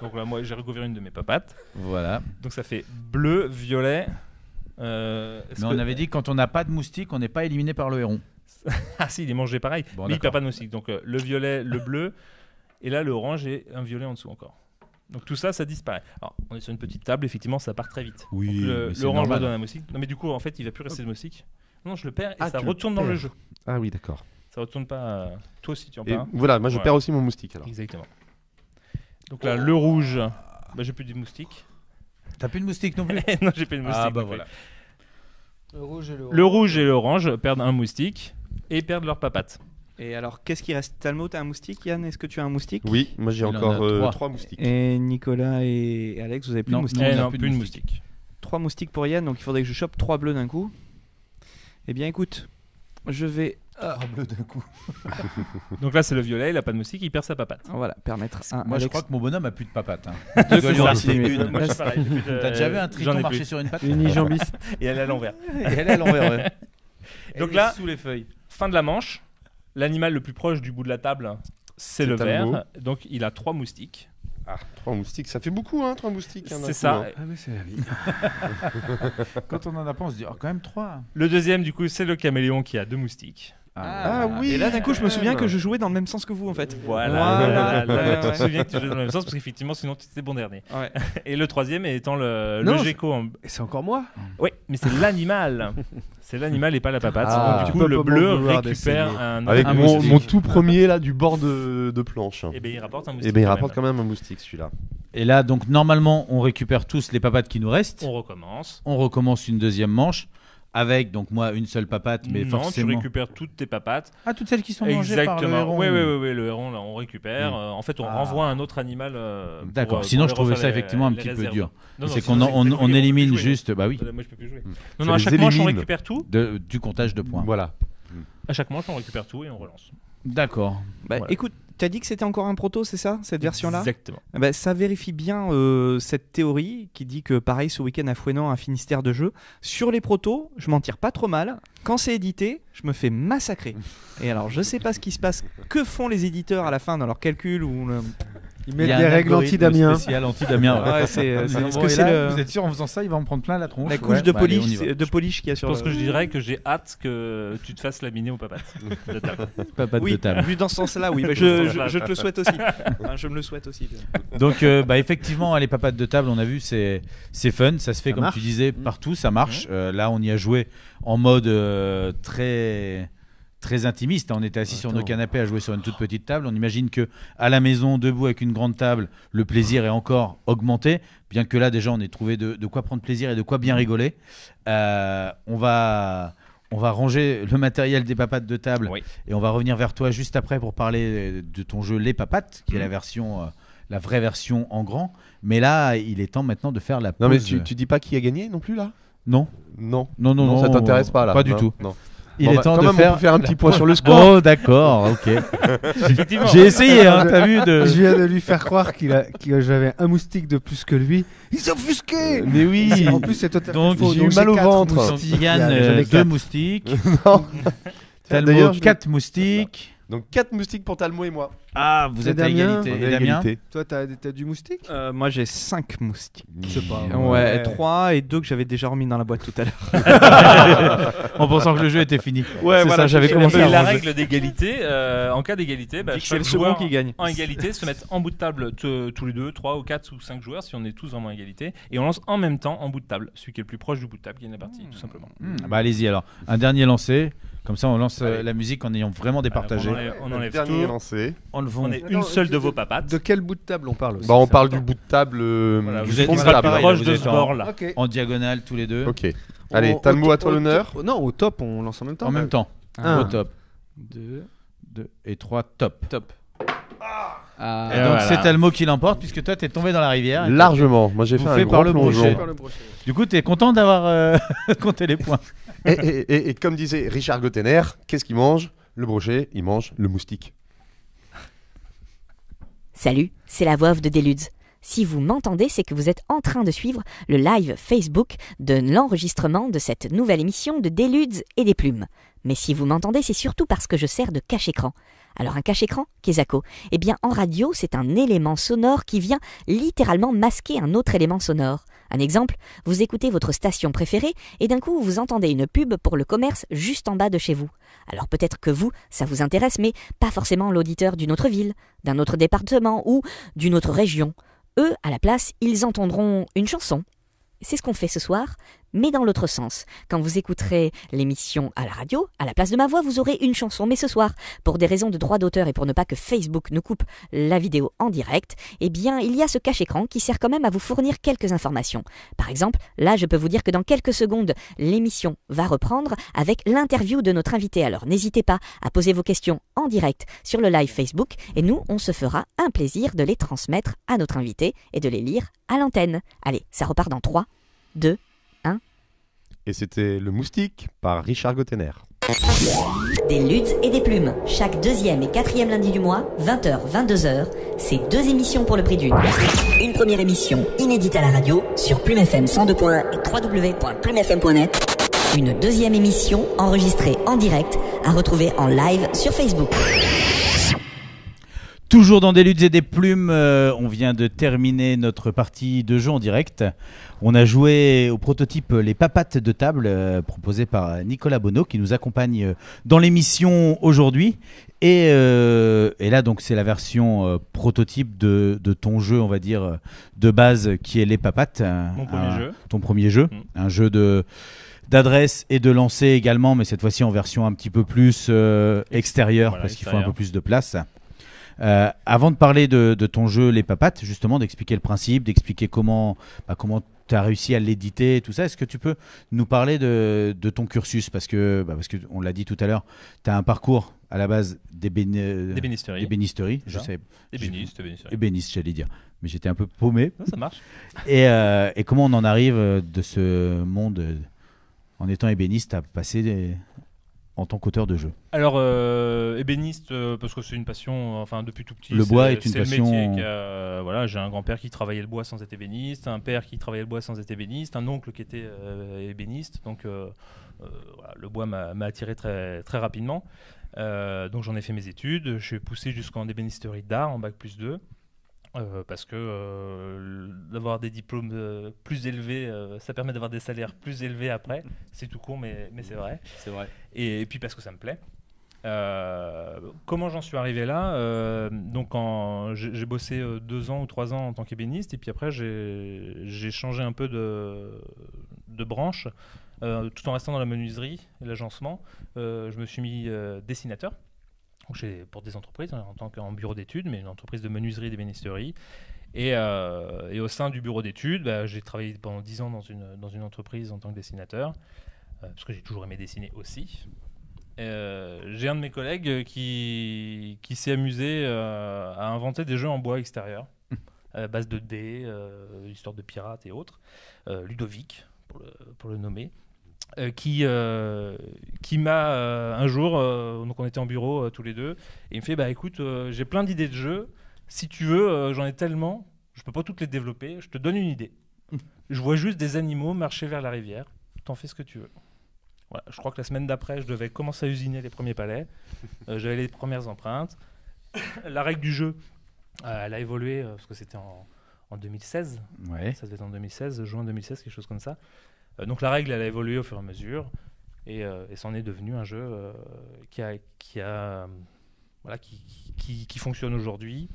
Donc là, moi, j'ai recouvert une de mes papates. Voilà. Donc ça fait bleu, violet. Mais on avait dit que quand on n'a pas de moustique, on n'est pas éliminé par le héron. Ah si, il est mangé pareil. Bon, mais il d'accord. perd pas de moustique. Donc le violet, le bleu, et là le orange et un violet en dessous encore. Donc tout ça, ça disparaît. Alors on est sur une petite table, effectivement, ça part très vite. Oui, Donc, mais c'est l'orange normal. redonne un moustique. Non mais du coup, en fait, il va plus rester de moustique. Non, je le perds et Ah, ça tu le retourne dans le perds. jeu. Ah oui, d'accord. Ça retourne pas. Toi aussi, tu en Et perds un. voilà, moi je Voilà. perds aussi mon moustique alors. Exactement. Donc là, le rouge, j'ai plus de moustique. T'as plus de moustique non plus. Non, j'ai plus de moustique. Ah bah non plus. voilà. Le rouge Le rouge et et l'orange perdent un moustique et perdent leur papate. Et alors, qu'est-ce qui reste Talmo, t'as un moustique, Yann? Est-ce que tu as un moustique? Oui, moi j'ai Il en encore a 3. 3 moustiques. Et Nicolas et Alex, vous avez plus Non, de moustique? nous, on a Non, plus plus de de moustique. moustique. 3 moustiques pour Yann, donc il faudrait que je chope 3 bleus d'un coup. Eh bien, écoute, je vais bleu d'un coup. Donc là, c'est le violet, il a pas de moustique, il perd sa papate. voilà, permettre à Moi je Alex crois que mon bonhomme a plus de papates. Hein. de Tu dois lui en pouvoir rester continuer. une. Moi, je suis pareil. j'ai plus de- T'as déjà vu un j'en triton ai marcher plus. sur une patte unijambiste. Et elle est à l'envers. Et elle est à l'envers, ouais. Donc Elle est là- sous les feuilles. Fin de la manche. L'animal le plus proche du bout de la table, c'est le Talmo. ver. Donc il a 3 moustiques. Ah, 3 moustiques, ça fait beaucoup hein, 3 moustiques. hein, d'un C'est coup, ça. hein. Ah mais c'est la vie. Quand on en a pas, on se dit oh, quand même 3. Le deuxième, du coup, c'est le caméléon qui a 2 moustiques. Ah oui. Et là, d'un coup, je me souviens que je jouais dans le même sens que vous, en fait. Voilà. Là, Ouais, tu ouais. te souviens que tu jouais dans le même sens parce qu'effectivement, sinon, tu étais bon dernier. Ouais. Et le troisième étant le Non, gecko. Et c'est encore moi. Oui, mais c'est l'animal. C'est l'animal et pas la papate. Ah. Donc, du Tu coup, peux le pas bleu m'en vouloir récupère d'essayer. un Avec un mon, moustique. mon tout premier là du bord de planche. Et ben il rapporte un moustique. Et ben il quand rapporte même. quand même un moustique celui-là. Et là, donc normalement, on récupère tous les papates qui nous restent. On recommence. On recommence une deuxième manche avec donc moi une seule papate, mais non, forcément. tu récupères toutes tes papates. Ah, toutes celles qui sont mangées par le Exactement. héron. Oui, le héron, là, on récupère. En fait, on Ah. renvoie un autre animal. D'accord. pour Sinon, les je trouvais refaire ça les- effectivement un les petit peu réserves. dur. Non, non, C'est sinon, qu'on c'est plus on compliqué, élimine on peut plus jouer. juste, bah oui, Moi, je peux plus jouer. Ça Non, à les chaque manche, on élimine. récupère tout. du comptage de points. Voilà. À chaque manche, on récupère tout et on relance. D'accord. Bah, Voilà. écoute, t'as dit que c'était encore un proto, c'est ça, cette version-là? Exactement. Bah, ça vérifie bien cette théorie qui dit que pareil ce week-end à Fouesnant un Finistère de jeu. Sur les protos, je m'en tire pas trop mal. Quand c'est édité, je me fais massacrer. Et alors je sais pas ce qui se passe, que font les éditeurs à la fin dans leurs calculs ou Ils Il mettent y a des un règles algorithme anti-Damien. spécial anti-Damien. ouais. Ouais, c'est Ils disent, est-ce bon, que et c'est là, le- Vous êtes sûr en faisant ça, il va me prendre plein la tronche. la couche Ouais, de bah, allez, on y polish va. qu'il y a Je sur pense le- que je dirais que j'ai hâte que tu te fasses laminer aux papates. de table. Papate Oui, de table. vu dans ce sens-là, oui. Bah, Dans ce je, sens-là. je te le souhaite aussi. Enfin, je me le souhaite aussi. Donc, bah, effectivement, les papates de table, on a vu, c'est fun. Ça se fait, Ça comme marche. tu disais, partout. Ça marche. Là, on y a joué en mode très intimiste. On était assis sur nos canapés à jouer sur une toute petite table. On imagine que à la maison, debout avec une grande table, le plaisir est encore augmenté. Bien que là, déjà, on ait trouvé de quoi prendre plaisir et de quoi bien rigoler. On va ranger le matériel des papates de table Oui. et on va revenir vers toi juste après pour parler de ton jeu Les Papates, qui est la version, la vraie version en grand. Mais là, il est temps maintenant de faire la pause. Non mais tu dis pas qui a gagné non plus là? Non, Non. non, ça t'intéresse pas là? Pas du Non, tout. Non. Il Bon, est bah, temps quand de même, faire. on peut faire un petit point sur le score. Oh, d'accord, ok. Effectivement. J'ai essayé, hein, t'as vu de. Je viens de lui faire croire que j'avais un moustique de plus que lui. Il s'est offusqué. Mais oui. En plus, c'est totalement Donc, faux. j'ai eu mal au quatre ventre. moustiques. Yann, J'en ai 2 quatre. moustiques. Non. Talmo, D'ailleurs, je 4 moustiques. Donc 4 moustiques pour Talmo et moi. Ah, vous Et êtes à Damien égalité. On est Et à Damien égalité. Toi, t'as du moustique Moi j'ai 5 moustiques. C'est pas. Ouais, 3 et 2 que j'avais déjà remis dans la boîte tout à l'heure. En pensant que le jeu était fini. Ouais, C'est voilà, ça, j'avais Et commencé la à ranger. règle d'égalité, en cas d'égalité, Dit que c'est chaque le second joueur qui gagne. en égalité se mettent en bout de table tous les deux, 3 ou 4 ou 5 joueurs si on est tous vraiment à égalité, et on lance en même temps en bout de table. Celui qui est le plus proche du bout de table gagne la partie, tout simplement. Bah allez-y alors. Un dernier lancé. Comme ça, on lance la musique en ayant vraiment départagé. On enlève Dernier tout. lancé. On est une seule de vos papates. De quel bout de table on parle aussi, Bah, on c'est parle important. du bout de table. Voilà, du vous êtes fond de pas table. pareil, proche vous de êtes ce bord-là. Ok. En diagonale tous les deux. Ok. Allez, Talmo, à toi l'honneur. Non, au top, on lance en même temps. En même temps. Un. Au top. 2, 2 et 3 top. top. Et Ah, donc voilà. c'est Talmo qui l'emporte puisque toi t'es tombé dans la rivière. Et Largement. Moi, j'ai fait Bouffé un par grand le plongeon. brochet. Du coup t'es content d'avoir compté les points. Et comme disait Richard Gottener, qu'est-ce qu'il mange? Le brochet, il mange le moustique. Salut, c'est la voix off de Deludes. Si vous m'entendez, c'est que vous êtes en train de suivre le live Facebook de l'enregistrement de cette nouvelle émission de Deludes et des plumes. Mais si vous m'entendez, c'est surtout parce que je sers de cache-écran. Alors un cache-écran, Kezako, eh bien en radio, c'est un élément sonore qui vient littéralement masquer un autre élément sonore. Un exemple, vous écoutez votre station préférée et d'un coup vous entendez une pub pour le commerce juste en bas de chez vous. Alors peut-être que vous, ça vous intéresse, mais pas forcément l'auditeur d'une autre ville, d'un autre département ou d'une autre région. Eux, à la place, ils entendront une chanson. C'est ce qu'on fait ce soir, mais dans l'autre sens. Quand vous écouterez l'émission à la radio, à la place de ma voix, vous aurez une chanson. Mais ce soir, pour des raisons de droit d'auteur et pour ne pas que Facebook nous coupe la vidéo en direct, eh bien, il y a ce cache-écran qui sert quand même à vous fournir quelques informations. Par exemple, là, je peux vous dire que dans quelques secondes, l'émission va reprendre avec l'interview de notre invité. Alors, n'hésitez pas à poser vos questions en direct sur le live Facebook et nous, on se fera un plaisir de les transmettre à notre invité et de les lire à l'antenne. Allez, ça repart dans 3, 2, 1. Et c'était Le Moustique par Richard Gottener. Des luttes et des plumes, chaque deuxième et quatrième lundi du mois, 20h, 22h, c'est 2 émissions pour le prix d'une. Une première émission inédite à la radio sur Plume FM 102.1 et www.plumefm.net. Une deuxième émission enregistrée en direct à retrouver en live sur Facebook. Toujours dans des luttes et des plumes, on vient de terminer notre partie de jeu en direct. On a joué au prototype Les Papates de table, proposé par Nicolas Bonneau, qui nous accompagne dans l'émission aujourd'hui. Et là, donc, c'est la version prototype de ton jeu, on va dire, de base, qui est Les Papates. Mon premier jeu. Ton premier jeu. Un jeu d'adresse et de lancer également, mais cette fois-ci en version un petit peu plus extérieure, Voilà, parce qu'il faut extérieur. un peu plus de place. Avant de parler de ton jeu Les Papates, justement, d'expliquer le principe, d'expliquer comment tu as réussi à l'éditer, tout ça, est-ce que tu peux nous parler de ton cursus? Parce que on l'a dit tout à l'heure, tu as un parcours à la base D'ébénisterie. d'ébénisterie. Je Ça. sais, Ébéniste. ébéniste, j'allais dire, mais j'étais un peu paumé. Non, ça marche. Et comment on en arrive de ce monde, en étant ébéniste, à passer en tant qu'auteur de jeu? Alors, ébéniste, parce que c'est une passion, enfin depuis tout petit. Le bois est une c'est passion. Le métier voilà, j'ai un grand-père qui travaillait le bois sans être ébéniste, un père qui travaillait le bois sans être ébéniste, un oncle qui était ébéniste. Donc, voilà, le bois m'a attiré très, très rapidement. Donc, j'en ai fait mes études. Je suis poussé jusqu'en ébénisterie d'art, en bac plus 2. Parce que d'avoir des diplômes plus élevés, ça permet d'avoir des salaires plus élevés après. C'est tout court, mais c'est vrai. C'est vrai. Et puis parce que ça me plaît. Comment j'en suis arrivé là? Donc j'ai bossé 2 ans ou 3 ans en tant qu'ébéniste, et puis après j'ai changé un peu de branche, tout en restant dans la menuiserie et l'agencement. Je me suis mis dessinateur. Donc, pour des entreprises, en tant qu'en bureau d'études, mais une entreprise de menuiserie et d'ébénisterie. Et au sein du bureau d'études, j'ai travaillé pendant 10 ans dans une entreprise en tant que dessinateur, parce que j'ai toujours aimé dessiner aussi. J'ai un de mes collègues qui s'est amusé à inventer des jeux en bois extérieur, à base de dés, histoire de pirates et autres. Ludovic, pour le nommer. Qui m'a un jour, donc on était en bureau tous les deux, et il me fait écoute, j'ai plein d'idées de jeux, si tu veux, j'en ai tellement, je peux pas toutes les développer, je te donne une idée. Je vois juste des animaux marcher vers la rivière, t'en fais ce que tu veux. Voilà, je crois que la semaine d'après, je devais commencer à usiner les premiers palets. J'avais les premières empreintes. La règle du jeu, elle a évolué parce que c'était en 2016. Ouais. Ça devait être en 2016, juin 2016, quelque chose comme ça. Donc la règle, elle a évolué au fur et à mesure. Et c'en est devenu un jeu qui fonctionne aujourd'hui.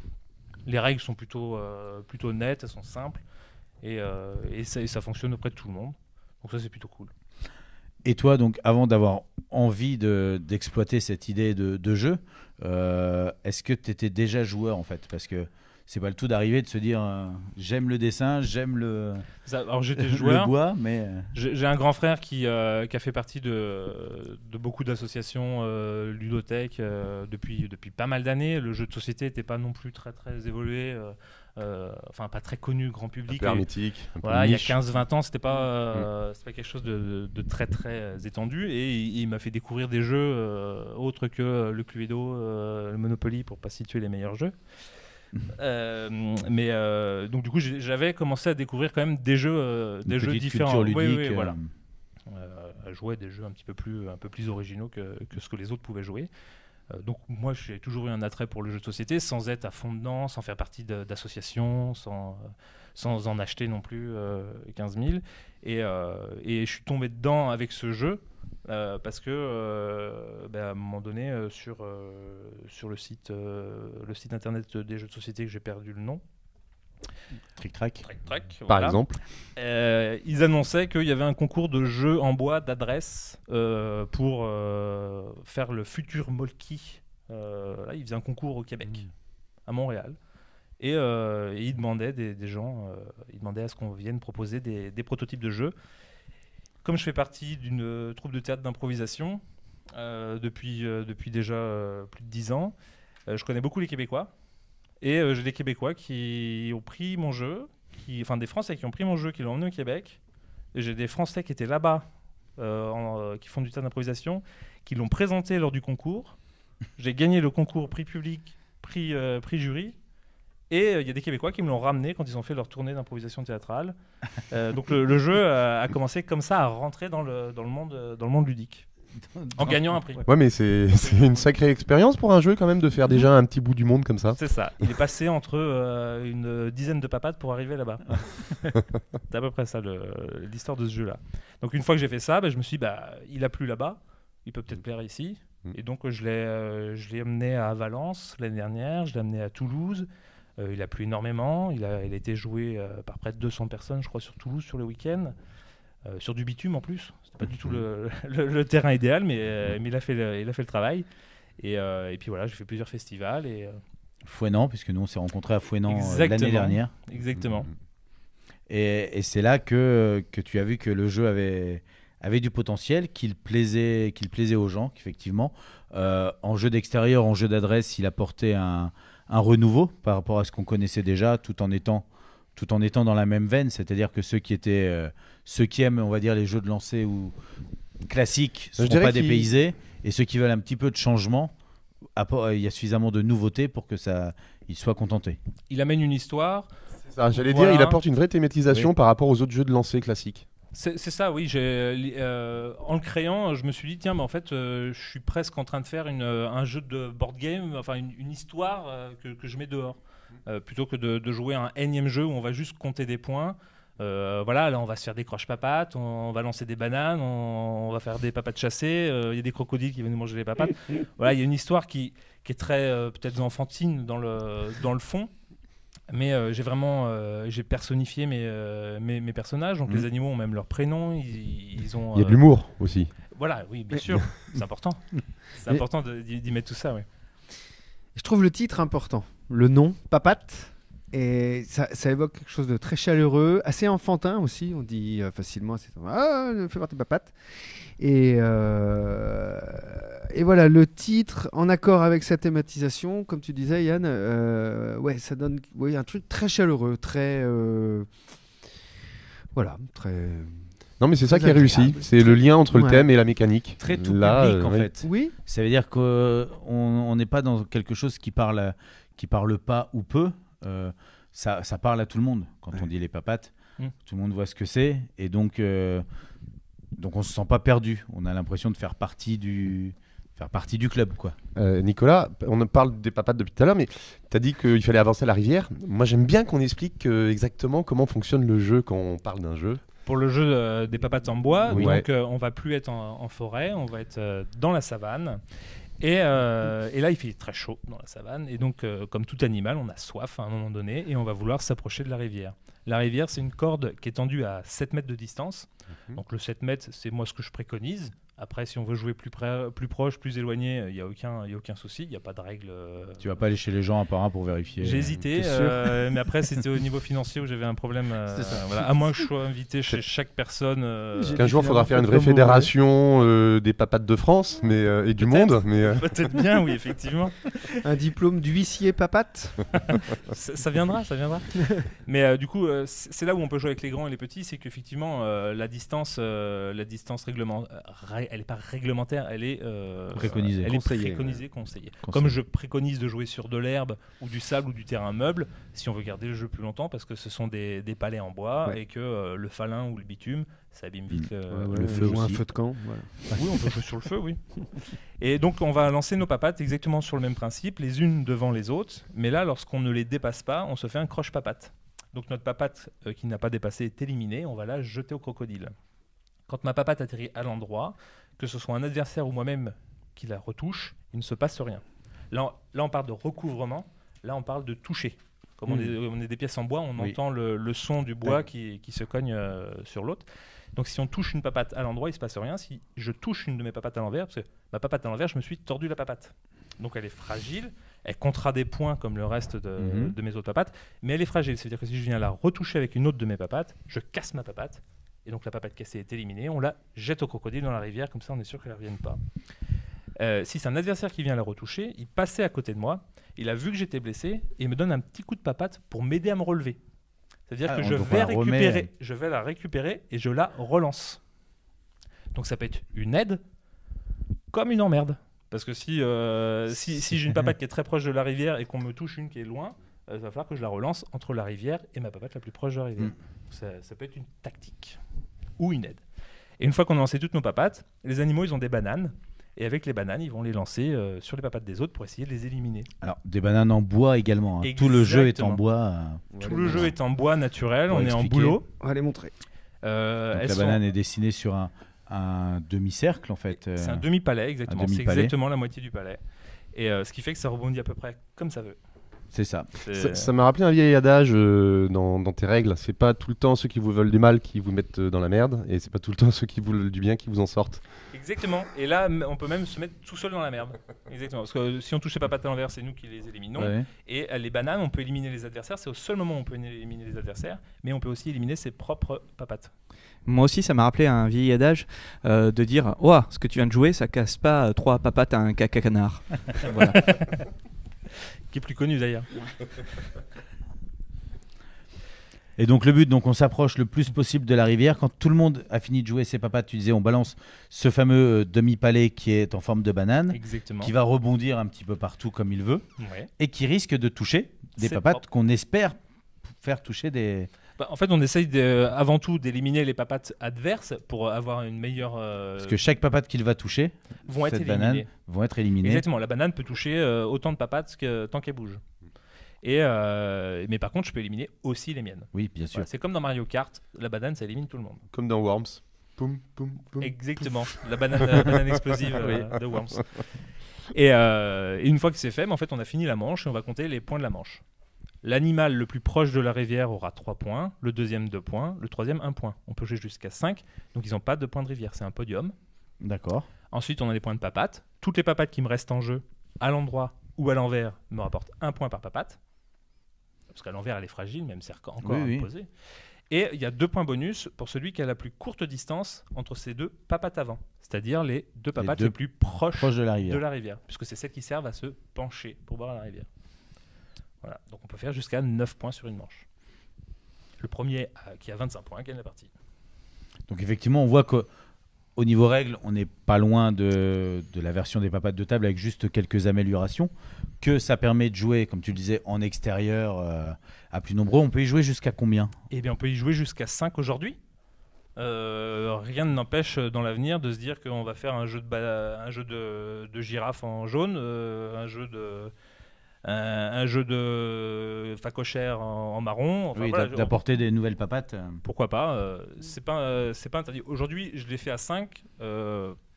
Les règles sont plutôt nettes, elles sont simples. Et ça fonctionne auprès de tout le monde. Donc ça, c'est plutôt cool. Et toi, donc, avant d'avoir envie d'exploiter cette idée de jeu, est-ce que tu étais déjà joueur en fait? Parce que c'est pas le tout d'arriver de se dire j'aime le dessin, j'aime Alors j'étais joueur. Le bois, mais j'ai un grand frère qui a fait partie de beaucoup d'associations ludothèques depuis pas mal d'années. Le jeu de société n'était pas non plus très très évolué. Enfin pas très connu grand public. Un peu hermétique. Voilà, il y a 15-20 ans, c'était pas quelque chose de très très étendu, et il m'a fait découvrir des jeux autres que le Cluedo, le Monopoly, pour pas situer les meilleurs jeux. Donc du coup j'avais commencé à découvrir quand même des jeux différents. Ludique, oui, voilà. À jouer à des jeux un peu plus originaux que ce que les autres pouvaient jouer. Donc moi j'ai toujours eu un attrait pour le jeu de société, sans être à fond dedans, sans faire partie d'associations, sans en acheter non plus 15 000. Et je suis tombé dedans avec ce jeu parce que à un moment donné sur le site internet des jeux de société, que j'ai perdu le nom, Trick Track, Par voilà. exemple. Ils annonçaient qu'il y avait un concours de jeux en bois d'adresse pour faire le futur Molki. Là, ils faisaient un concours au Québec, à Montréal. Et ils demandaient des gens, ils demandaient à ce qu'on vienne proposer des prototypes de jeux. Comme je fais partie d'une troupe de théâtre d'improvisation depuis déjà plus de 10 ans, je connais beaucoup les Québécois. Et j'ai des Québécois qui ont pris mon jeu, des Français qui ont pris mon jeu, qui l'ont emmené au Québec. Et j'ai des Français qui étaient là-bas, qui font du théâtre d'improvisation, qui l'ont présenté lors du concours. J'ai gagné le concours prix public, prix jury. Et il y a des Québécois qui me l'ont ramené quand ils ont fait leur tournée d'improvisation théâtrale. Donc le jeu a commencé comme ça à rentrer dans le monde ludique. En gagnant un prix. Ouais, mais c'est une sacrée expérience pour un jeu quand même de faire déjà un petit bout du monde comme ça. C'est ça. Il est passé entre une dizaine de papates pour arriver là-bas. C'est à peu près ça l'histoire de ce jeu-là. Donc une fois que j'ai fait ça, je me suis dit, il a plu là-bas, il peut peut-être plaire ici. Et donc je l'ai amené à Valence l'année dernière, je l'ai amené à Toulouse. Il a plu énormément. Il a été joué par près de 200 personnes, je crois, sur Toulouse sur le week-end. Sur du bitume en plus, c'était pas du tout le terrain idéal, mais il a fait le travail. Et puis voilà, j'ai fait plusieurs festivals. Fouesnant, puisque nous on s'est rencontrés à Fouesnant l'année dernière. Exactement. Et c'est là que tu as vu que le jeu avait du potentiel, qu'il plaisait aux gens, qu'effectivement, en jeu d'extérieur, en jeu d'adresse, il apportait un renouveau par rapport à ce qu'on connaissait déjà, tout en étant dans la même veine, c'est-à-dire que ceux qui aiment, on va dire, les jeux de lancer ou classiques ne seront pas dépaysés, et ceux qui veulent un petit peu de changement, il y a suffisamment de nouveautés pour que ils soient contentés. Il amène une histoire. C'est ça, j'allais dire, il apporte une vraie thématisation par rapport aux autres jeux de lancer classiques. C'est ça, oui. En le créant, je me suis dit, tiens, mais en fait, je suis presque en train de faire un jeu de board game, enfin une histoire que je mets dehors. Plutôt que de jouer à un énième jeu où on va juste compter des points. Voilà, là on va se faire des croche-papates, on va lancer des bananes, on va faire des papates chassées, il y a des crocodiles qui viennent nous manger les papates. Voilà, il y a une histoire qui est très peut-être enfantine dans le fond, mais j'ai personnifié mes personnages, donc les animaux ont même leur prénom, ils ont... Il y a de l'humour aussi. Voilà, oui, bien sûr, c'est important. C'est important d'y mettre tout ça, oui. Je trouve le titre important, le nom, Papate, et ça évoque quelque chose de très chaleureux, assez enfantin aussi, on dit facilement, fais voir tes papates. Et voilà, le titre, en accord avec sa thématisation, comme tu disais Yann, ça donne un truc très chaleureux, très... voilà, très... Non, mais c'est ça qui est réussi. C'est le lien entre le thème et la mécanique. Très tout public, en fait. Oui. Ça veut dire qu'on n'est pas dans quelque chose qui parle pas ou peu. Ça parle à tout le monde. Quand on dit les papates, tout le monde voit ce que c'est. Et donc, Donc on se sent pas perdu. On a l'impression de faire partie du club, quoi. Nicolas, on parle des papates depuis tout à l'heure, mais tu as dit qu'il fallait avancer à la rivière. Moi, j'aime bien qu'on explique exactement comment fonctionne le jeu quand on parle d'un jeu. Pour le jeu des papates en bois, Oui. donc on va plus être en forêt, on va être dans la savane. Et là, il fait très chaud dans la savane. Et donc, comme tout animal, on a soif à un moment donné et on va vouloir s'approcher de la rivière. La rivière, c'est une corde qui est tendue à 7 mètres de distance. Donc, le 7 mètres, c'est moi ce que je préconise. Après, si on veut jouer plus proche, plus éloigné, il n'y a aucun souci. Il n'y a pas de règle. Tu vas pas aller chez les gens un par un pour vérifier. J'ai hésité, mais après, c'était au niveau financier où j'avais un problème. Voilà. À moins que je sois invité chez chaque personne. Qu'un jour, il faudra faire une vraie fédération des papates de France et du monde. Mais, Peut-être bien, oui, effectivement. Un diplôme d'huissier papate. Ça viendra. Mais du coup, c'est là où on peut jouer avec les grands et les petits, c'est qu'effectivement, la distance réglementaire, elle n'est pas réglementaire, elle est préconisée. Elle est préconisée, conseillée. Comme je préconise de jouer sur de l'herbe ou du sable ou du terrain meuble, si on veut garder le jeu plus longtemps, parce que ce sont des palets en bois et que le falin ou le bitume, ça abîme vite le feu aussi. Un feu de camp. Voilà. Oui, on peut jouer sur le feu, oui. Et donc, on va lancer nos papates exactement sur le même principe, les unes devant les autres. Mais là, lorsqu'on ne les dépasse pas, on se fait un croche-papate. Donc, notre papate qui n'a pas dépassé est éliminée. On va la jeter au crocodile. Quand ma papate atterrit à l'endroit, que ce soit un adversaire ou moi-même qui la retouche, il ne se passe rien. Là, on parle de recouvrement. Là, on parle de toucher. Comme on est des pièces en bois, on entend le son du bois qui se cogne sur l'autre. Donc si on touche une papate à l'endroit, il ne se passe rien. Si je touche une de mes papates à l'envers, parce que ma papate à l'envers, je me suis tordu la papate. Donc elle est fragile, elle comptera des points comme le reste de mes autres papates, mais elle est fragile. C'est-à-dire que si je viens la retoucher avec une autre de mes papates, je casse ma papate, et donc la papate cassée est éliminée, on la jette au crocodile dans la rivière, comme ça on est sûr qu'elle ne revienne pas. Si c'est un adversaire qui vient la retoucher, il passait à côté de moi, il a vu que j'étais blessé, et il me donne un petit coup de papate pour m'aider à me relever. C'est-à-dire que je vais la récupérer et je la relance. Donc ça peut être une aide comme une emmerde. Parce que si j'ai une papate qui est très proche de la rivière et qu'on me touche une qui est loin, il va falloir que je la relance entre la rivière et ma papate la plus proche de la rivière. Ça peut être une tactique ou une aide. Et une fois qu'on a lancé toutes nos papates, les animaux, ils ont des bananes. Et avec les bananes, ils vont les lancer sur les papates des autres pour essayer de les éliminer. Alors, des bananes en bois également. Tout le jeu est en bois. Tout le jeu est en bois naturel. On est en bouleau. On va les montrer. Donc la banane est dessinée sur un demi-cercle, en fait. C'est un demi-palais, exactement. C'est exactement la moitié du palais. Et ce qui fait que ça rebondit à peu près comme ça veut. C'est ça. Ça m'a rappelé un vieil adage dans tes règles. C'est pas tout le temps ceux qui vous veulent du mal qui vous mettent dans la merde, et c'est pas tout le temps ceux qui vous veulent du bien qui vous en sortent. Exactement. Et là, on peut même se mettre tout seul dans la merde. Exactement. Parce que si on touche les papates à l'envers, c'est nous qui les éliminons. Ouais. Et les bananes, on peut éliminer les adversaires. C'est au seul moment où on peut éliminer les adversaires, mais on peut aussi éliminer ses propres papates. Moi aussi, ça m'a rappelé un vieil adage de dire « Ouah, ce que tu viens de jouer, ça casse pas 3 papates à un caca canard. » Voilà. Qui est plus connu d'ailleurs. Et donc le but, on s'approche le plus possible de la rivière. Quand tout le monde a fini de jouer ses papates, tu disais, on balance ce fameux demi-palais qui est en forme de banane. Exactement. Qui va rebondir un petit peu partout comme il veut, et qui risque de toucher des papates qu'on espère faire toucher des... En fait, on essaye avant tout d'éliminer les papates adverses pour avoir une meilleure... Parce que chaque papate qu'il va toucher, vont être éliminées. Exactement, la banane peut toucher autant de papates tant qu'elle bouge. Mais par contre, je peux éliminer aussi les miennes. Oui, bien sûr. Voilà, c'est comme dans Mario Kart, la banane, ça élimine tout le monde. Comme dans Worms. Poum, poum, poum, exactement, la banane explosive de Worms. Et une fois que c'est fait, en fait, on a fini la manche et on va compter les points de la manche. L'animal le plus proche de la rivière aura 3 points, le deuxième 2 points, le troisième 1 point. On peut jouer jusqu'à 5, donc ils n'ont pas de points de rivière, c'est un podium. D'accord. Ensuite, on a les points de papates. Toutes les papates qui me restent en jeu, à l'endroit ou à l'envers, me rapportent 1 point par papate. Parce qu'à l'envers, elle est fragile, même c'est encore à me poser. Et il y a 2 points bonus pour celui qui a la plus courte distance entre ces 2 papates avant. C'est-à-dire les 2 papates les plus proches de la rivière. Puisque c'est celles qui servent à se pencher pour boire à la rivière. Voilà, donc on peut faire jusqu'à 9 points sur une manche. Le premier qui a 25 points gagne la partie. Donc effectivement, on voit qu'au niveau règles, on n'est pas loin de la version des papates de table avec juste quelques améliorations. Que ça permet de jouer, comme tu le disais, en extérieur à plus nombreux. On peut y jouer jusqu'à combien ? Eh bien, on peut y jouer jusqu'à 5 aujourd'hui. rien ne n'empêche dans l'avenir de se dire qu'on va faire un jeu de girafe en jaune, un jeu de phacochère en marron. Enfin, Oui, voilà, d'apporter des nouvelles papates. pourquoi pas, c'est pas interdit. Aujourd'hui, je l'ai fait à 5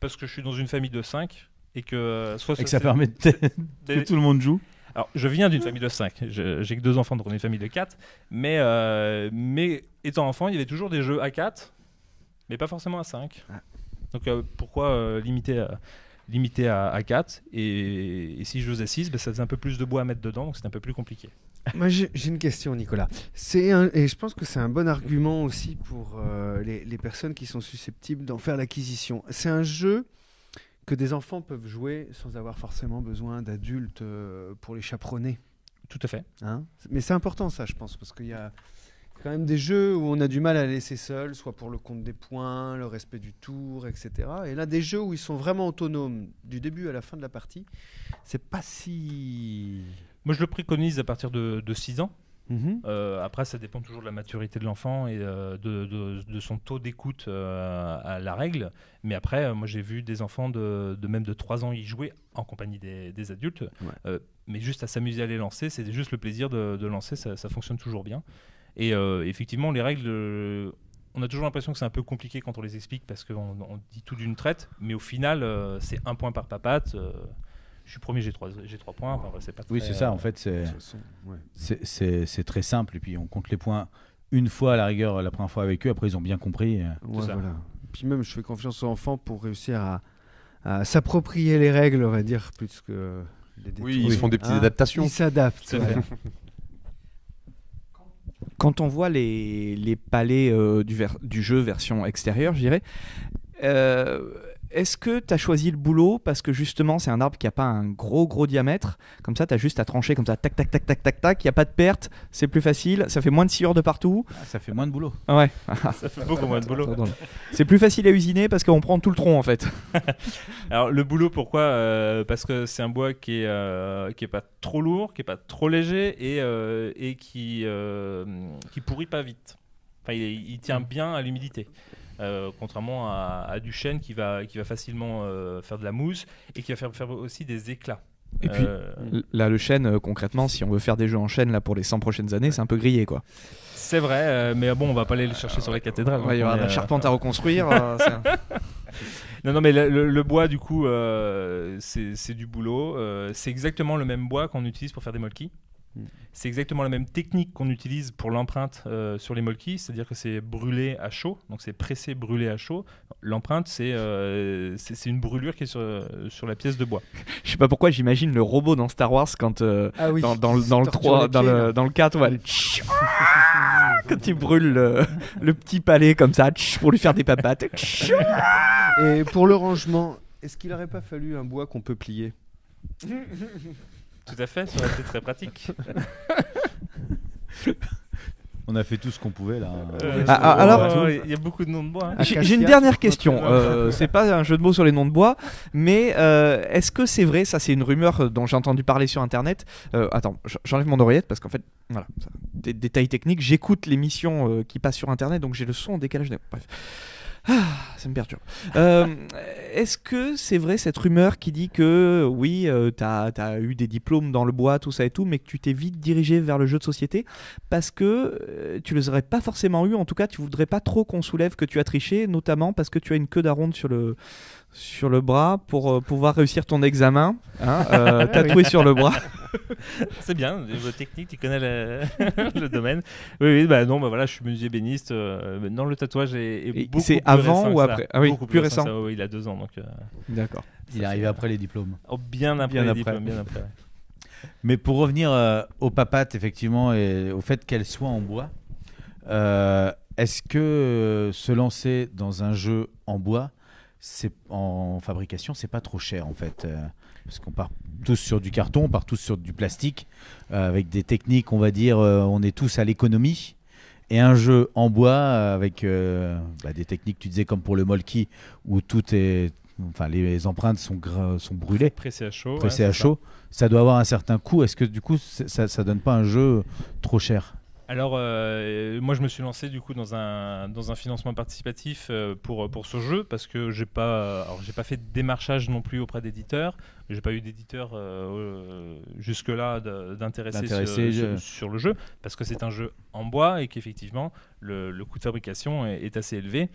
parce que je suis dans une famille de 5 et que Et que ça permet que tout le monde joue. Alors, je viens d'une famille de 5. J'ai que 2 enfants, donc on est une famille de 4. Mais étant enfant, il y avait toujours des jeux à 4, mais pas forcément à 5. Donc, pourquoi limiter à 4 et si je joue à 6, ça faisait un peu plus de bois à mettre dedans, donc c'est un peu plus compliqué. Moi, j'ai une question, Nicolas. Et je pense que c'est un bon argument aussi pour les personnes qui sont susceptibles d'en faire l'acquisition. C'est un jeu que des enfants peuvent jouer sans avoir forcément besoin d'adultes pour les chaperonner. Tout à fait. Hein, mais c'est important, ça, je pense, parce qu'il y a quand même des jeux où on a du mal à les laisser seuls, soit pour le compte des points, le respect du tour, etc. Et là, des jeux où ils sont vraiment autonomes du début à la fin de la partie, c'est pas si... Moi, je le préconise à partir de 6 ans. Après, ça dépend toujours de la maturité de l'enfant et de son taux d'écoute à la règle. Mais après, moi, j'ai vu des enfants même de 3 ans y jouer en compagnie des adultes. Ouais. Mais juste à s'amuser à les lancer, c'est juste le plaisir de lancer, ça fonctionne toujours bien. Et effectivement, les règles... on a toujours l'impression que c'est un peu compliqué quand on les explique parce qu'on dit tout d'une traite. Mais au final, c'est 1 point par papate. Je suis premier, j'ai 3 points. Enfin, c'est pas très, oui, c'est ça. En fait, c'est très simple. Et puis, on compte les points une fois à la rigueur, la première fois avec eux. Après, ils ont bien compris. Ouais, voilà. Puis même, je fais confiance aux enfants pour réussir à s'approprier les règles, on va dire, plus que les détours. Oui, ils font des petites adaptations. Ils s'adaptent. Quand on voit les palets du jeu version extérieure, je dirais, est-ce que tu as choisi le boulot parce que justement c'est un arbre qui n'a pas un gros diamètre, comme ça tu as juste à trancher comme ça, tac, tac, tac, tac, tac, tac, il n'y a pas de perte, c'est plus facile, ça fait moins de sciures de partout. Ça fait moins de boulot. Ouais. Ça fait beaucoup moins de boulot. C'est plus facile à usiner parce qu'on prend tout le tronc en fait. Alors le boulot, pourquoi parce que c'est un bois qui est pas trop lourd, qui est pas trop léger et qui pourrit pas vite. Enfin, il tient bien à l'humidité. Contrairement à du chêne qui va facilement faire de la mousse et qui va faire aussi des éclats. Et puis là, le chêne, concrètement, si on veut faire des jeux en chêne là, pour les 100 prochaines années, c'est un peu grillé, quoi. C'est vrai, mais bon, on va pas aller le chercher sur la cathédrale. Il y aura de la charpente à reconstruire. Non, mais le bois, du coup, c'est du boulot. C'est exactement le même bois qu'on utilise pour faire des molkis. C'est exactement la même technique qu'on utilise pour l'empreinte sur les molkis, c'est-à-dire que c'est brûlé à chaud, donc c'est pressé, brûlé à chaud. L'empreinte, c'est une brûlure qui est sur la pièce de bois. Je sais pas pourquoi j'imagine le robot dans Star Wars quand dans le 3, dans le 4, ouais, quand il brûle le petit palais comme ça pour lui faire des papates. Et pour le rangement, est-ce qu'il n'aurait pas fallu un bois qu'on peut plier ? Tout à fait, ça aurait été très pratique. On a fait tout ce qu'on pouvait là. Alors, il y a beaucoup de noms de bois. Hein. J'ai une dernière question. C'est pas un jeu de mots sur les noms de bois, mais est-ce que c'est vrai, ça c'est une rumeur dont j'ai entendu parler sur internet. Attends, j'enlève mon oreillette parce qu'en fait, voilà, des détails techniques. J'écoute l'émission qui passe sur internet, donc j'ai le son en décalage. Bref. Ça me perturbe. Est-ce que c'est vrai cette rumeur qui dit que oui, t'as eu des diplômes dans le bois, tout ça et tout, mais que tu t'es vite dirigé vers le jeu de société parce que tu les aurais pas forcément eu, en tout cas tu voudrais pas trop qu'on soulève que tu as triché, notamment parce que tu as une queue d'aronde sur le bras pour pouvoir réussir ton examen, hein, tatoué sur le bras. C'est bien, niveau technique, tu connais le domaine. Oui, non, voilà, je suis menuisier béniste. Non, le tatouage est beaucoup c'est plus avant récent ou après? Ah oui, beaucoup plus récent. Ça, il a 2 ans, donc. D'accord. Il est arrivé après les diplômes. Oh, bien après les diplômes, bien après. Mais pour revenir aux papates, effectivement, et au fait qu'elles soient en bois, est-ce que se lancer dans un jeu en bois, en fabrication, c'est pas trop cher en fait, parce qu'on part tous sur du carton, on part tous sur du plastique, avec des techniques, on va dire, on est tous à l'économie. Et un jeu en bois avec des techniques, tu disais comme pour le molki, où les empreintes sont brûlées, pressées à chaud. Ça doit avoir un certain coût. Est-ce que du coup, ça donne pas un jeu trop cher ? Alors, moi, je me suis lancé du coup dans un financement participatif pour ce jeu parce que j'ai pas fait de démarchage non plus auprès d'éditeurs. J'ai pas eu d'éditeur jusque-là d'intéressé sur le jeu parce que c'est un jeu en bois et qu'effectivement le coût de fabrication est assez élevé.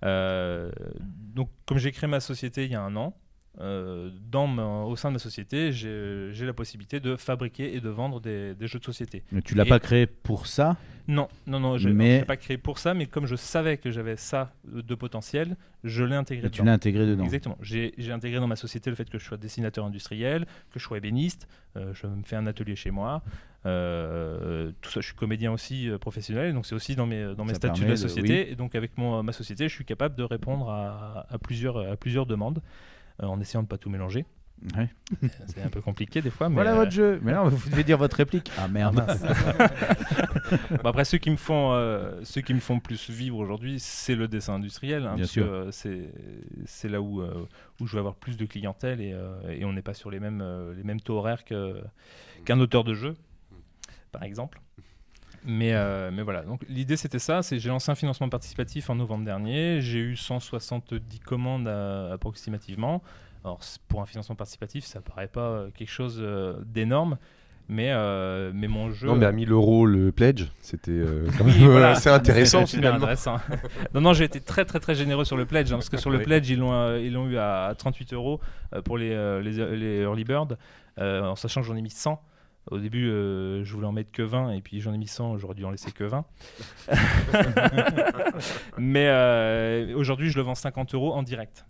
Donc, comme j'ai créé ma société il y a 1 an. Au sein de ma société, j'ai la possibilité de fabriquer et de vendre des jeux de société. Mais tu l'as pas créé pour ça? Non, je l'ai pas créé pour ça, mais comme je savais que j'avais ça de potentiel, je l'ai intégré dedans. Tu l'as intégré dedans. Exactement. J'ai intégré dans ma société le fait que je sois dessinateur industriel, que je sois ébéniste, je me fais un atelier chez moi. Tout ça, je suis comédien aussi professionnel, donc c'est aussi dans mes statuts de la société. Et donc avec ma société, je suis capable de répondre à plusieurs demandes. En essayant de ne pas tout mélanger. Ouais. C'est un peu compliqué des fois. Mais voilà votre jeu. Mais non, vous devez dire votre réplique. Ah merde. Bon, après, ceux qui me font plus vivre aujourd'hui, c'est le dessin industriel. Bien sûr. C'est là où je vais avoir plus de clientèle et on n'est pas sur les mêmes taux horaires qu'un auteur de jeu, par exemple. Mais voilà, donc l'idée c'était ça, j'ai lancé un financement participatif en novembre dernier, j'ai eu 170 commandes approximativement. Alors pour un financement participatif, ça paraît pas quelque chose d'énorme, mais mon jeu... Non mais à 1 000 € le pledge, c'était voilà. assez intéressant c'est finalement. Intéressant. Non, j'ai été très très très généreux sur le pledge, parce que sur le pledge ils l'ont eu à 38 € pour les early bird, en sachant que j'en ai mis 100. Au début, je voulais en mettre que 20 et puis j'en ai mis 100, j'aurais dû en laisser que 20. Mais aujourd'hui, je le vends 50 € en direct.